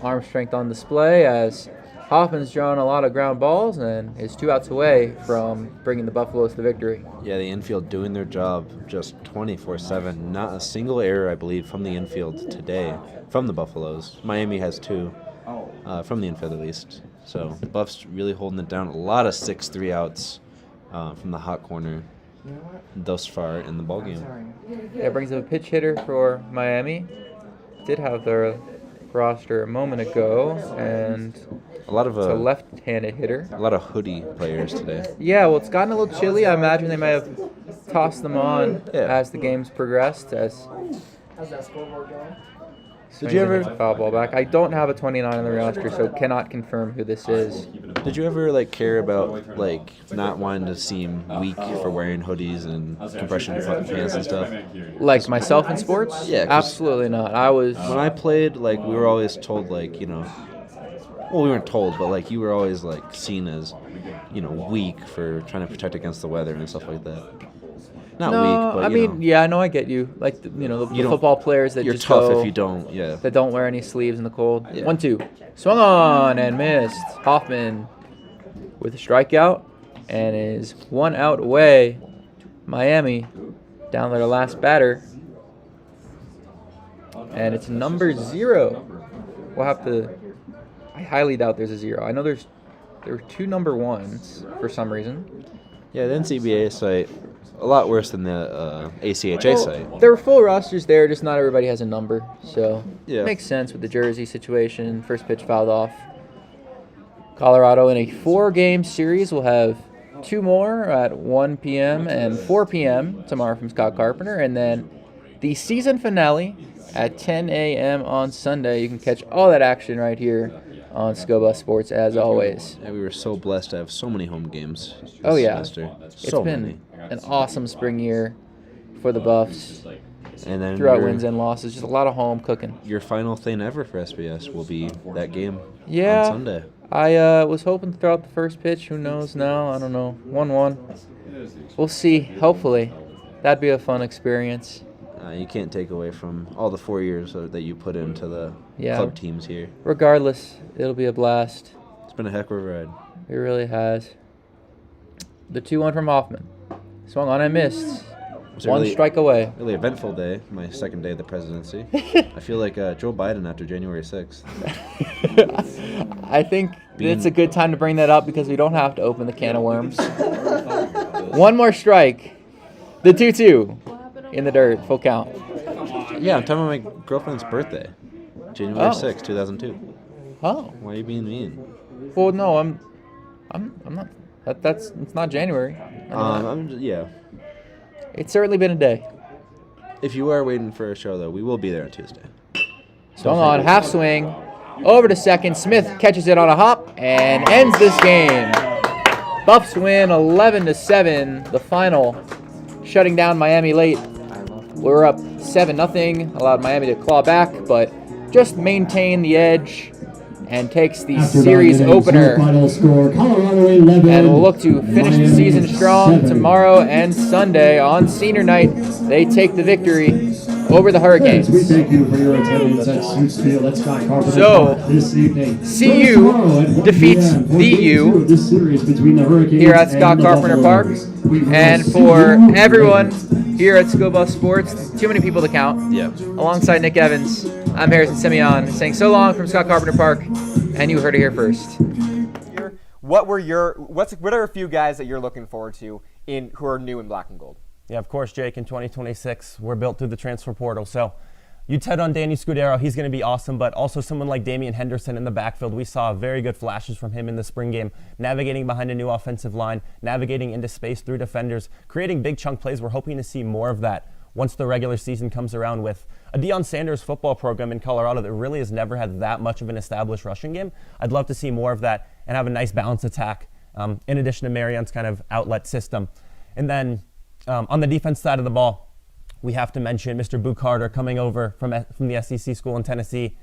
Arm strength on display as Hoffman's drawn a lot of ground balls and is 2 outs away from bringing the Buffaloes to victory. Yeah, the infield doing their job just 24/7. Not a single error, I believe, from the infield today from the Buffaloes. Miami has 2 from the infield at least. So the Buffs really holding it down. A lot of 6-3 outs from the hot corner thus far in the ballgame. Yeah, brings up a pitch hitter for Miami. Did have their roster a moment ago, and a lot of it's a left-handed hitter. A lot of hoodie players today. Yeah, well, it's gotten a little chilly. I imagine they might have tossed them on as the game's progressed. How's that scoreboard going? Did you ever foul ball back? I don't have a 29 on the roster, so cannot confirm who this is. Did you ever care about not wanting to seem weak for wearing hoodies and compression pants and stuff? Like myself in sports? Yeah, absolutely not. When I played, we were always told well, we weren't told, but you were always seen as weak for trying to protect against the weather and stuff like that. Not No, weak, but I mean, yeah, I know, I get you. Like, the football players that you're just tough go, if you don't, yeah. that don't wear any sleeves in the cold. Yeah. 1-2. Swung on and missed. Hoffman with a strikeout and is 1 out away. Miami down their last batter. And it's number 0. We'll have to. I highly doubt there's a 0. I know there were 2 number 1s for some reason. Yeah, the NCBA site, a lot worse than the ACHA site. There were full rosters there, just not everybody has a number. So Yeah. makes sense with the jersey situation. First pitch fouled off. Colorado in a 4-game series will have 2 more at 1 p.m. and 4 p.m. tomorrow from Scott Carpenter. And then the season finale at 10 a.m. on Sunday. You can catch all that action right here on Scoba Sports as always. Yeah, we were so blessed to have so many home games this Oh yeah, semester. it's So been many. an awesome spring year for the Buffs. And then throughout wins and losses, just a lot of home cooking. Your final thing ever for SBS will be that game Yeah, on Sunday. I was hoping to throw out the first pitch. Who knows now? I don't know. 1-1. We'll see. Hopefully, that'd be a fun experience. You can't take away from all the 4 years that you put into the club teams here. Regardless, it'll be a blast. It's been a heck of a ride. It really has. The 2-1 from Hoffman. Swung on and missed. It was a One really- strike away. Really eventful day, my second day of the presidency. I feel like Joe Biden after January 6th. I think it's a good time to bring that up because we don't have to open the can of worms. One more strike. The 2-2 in the dirt, full count. Yeah, I'm talking about my girlfriend's birthday, January Oh. 6th, 2002. Oh. Why are you being mean? Well, no, I'm not. It's not January. Yeah. It's certainly been a day. If you are waiting for a show, though, we will be there on Tuesday. Swung on, half swing, over to second. Smith catches it on a hop and ends this game. Buffs win 11-7. The final, shutting down Miami late. We were up 7-0. Allowed Miami to claw back, but just maintain the edge and takes the series opener. Final score, Colorado 11. And we'll look to finish the season strong tomorrow and Sunday on senior night. They take the victory over the Hurricanes. We thank you for your attendance at Suits Field at Scott Carpenter So, Park this evening. CU defeats the U This series between the Hurricanes here at and Scott the Carpenter Buffalo Park. Bills. We will And see for you everyone here at Scoba Sports, too many people to count. Yeah. Alongside Nick Evans, I'm Harrison Simeon saying so long from Scott Carpenter Park, and you heard it here first. What are a few guys that you're looking forward to who are new in black and gold? Yeah, of course, Jake, in 2026, we're built through the transfer portal. So you touched on Danny Scudero. He's going to be awesome, but also someone like Damian Henderson in the backfield. We saw very good flashes from him in the spring game, navigating behind a new offensive line, navigating into space through defenders, creating big chunk plays. We're hoping to see more of that once the regular season comes around with a Deion Sanders football program in Colorado that really has never had that much of an established rushing game. I'd love to see more of that and have a nice balanced attack in addition to Marion's kind of outlet system. And then on the defense side of the ball, we have to mention Mr. Boo Carter coming over from the SEC school in Tennessee.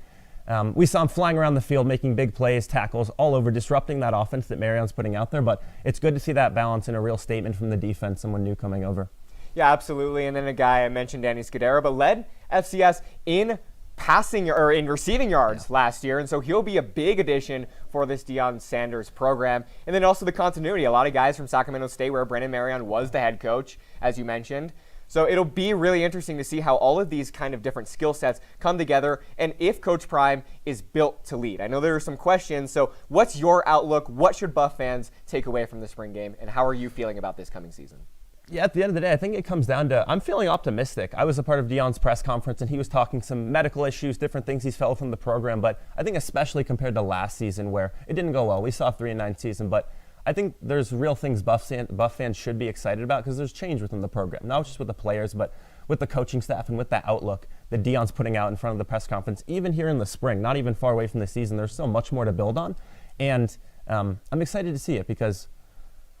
We saw him flying around the field, making big plays, tackles all over, disrupting that offense that Marion's putting out there. But it's good to see that balance and a real statement from the defense, someone new coming over. Yeah, absolutely. And then a guy I mentioned, Danny Scudero, but led FCS in passing or in receiving yards last year, and so he'll be a big addition for this Deion Sanders program. And then also the continuity. A lot of guys from Sacramento State, where Brandon Marion was the head coach, as you mentioned. So it'll be really interesting to see how all of these kind of different skill sets come together and if Coach Prime is built to lead. I know there are some questions, so what's your outlook? What should Buff fans take away from the spring game, and how are you feeling about this coming season? Yeah, at the end of the day, I think it comes down to I'm feeling optimistic. I was a part of Deion's press conference, and he was talking some medical issues, different things he's felt from the program, but I think especially compared to last season where it didn't go well. We saw a 3-9 season, but I think there's real things Buff fans should be excited about because there's change within the program, not just with the players, but with the coaching staff and with that outlook that Deion's putting out in front of the press conference, even here in the spring, not even far away from the season. There's still much more to build on, and I'm excited to see it because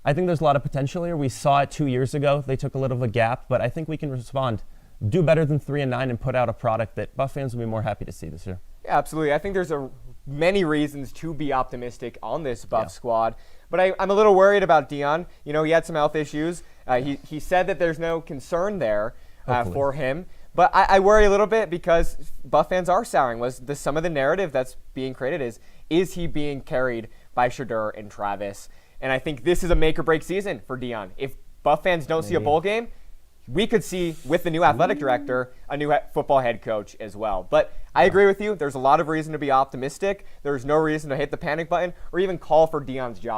I think there's a lot of potential here. We saw it 2 years ago. They took a little of a gap, but I think we can respond, do better than 3-9, and put out a product that Buff fans will be more happy to see this year. Yeah, absolutely. I think there's a many reasons to be optimistic on this Buff squad. But I'm a little worried about Dion. You know, he had some health issues. He said that there's no concern there for him. But I worry a little bit because Buff fans are souring. Some of the narrative that's being created is he being carried by Shadur and Travis? And I think this is a make or break season for Dion. If Buff fans don't see a bowl game, we could see, with the new athletic director, a new football head coach as well. But I agree with you. There's a lot of reason to be optimistic. There's no reason to hit the panic button or even call for Dion's job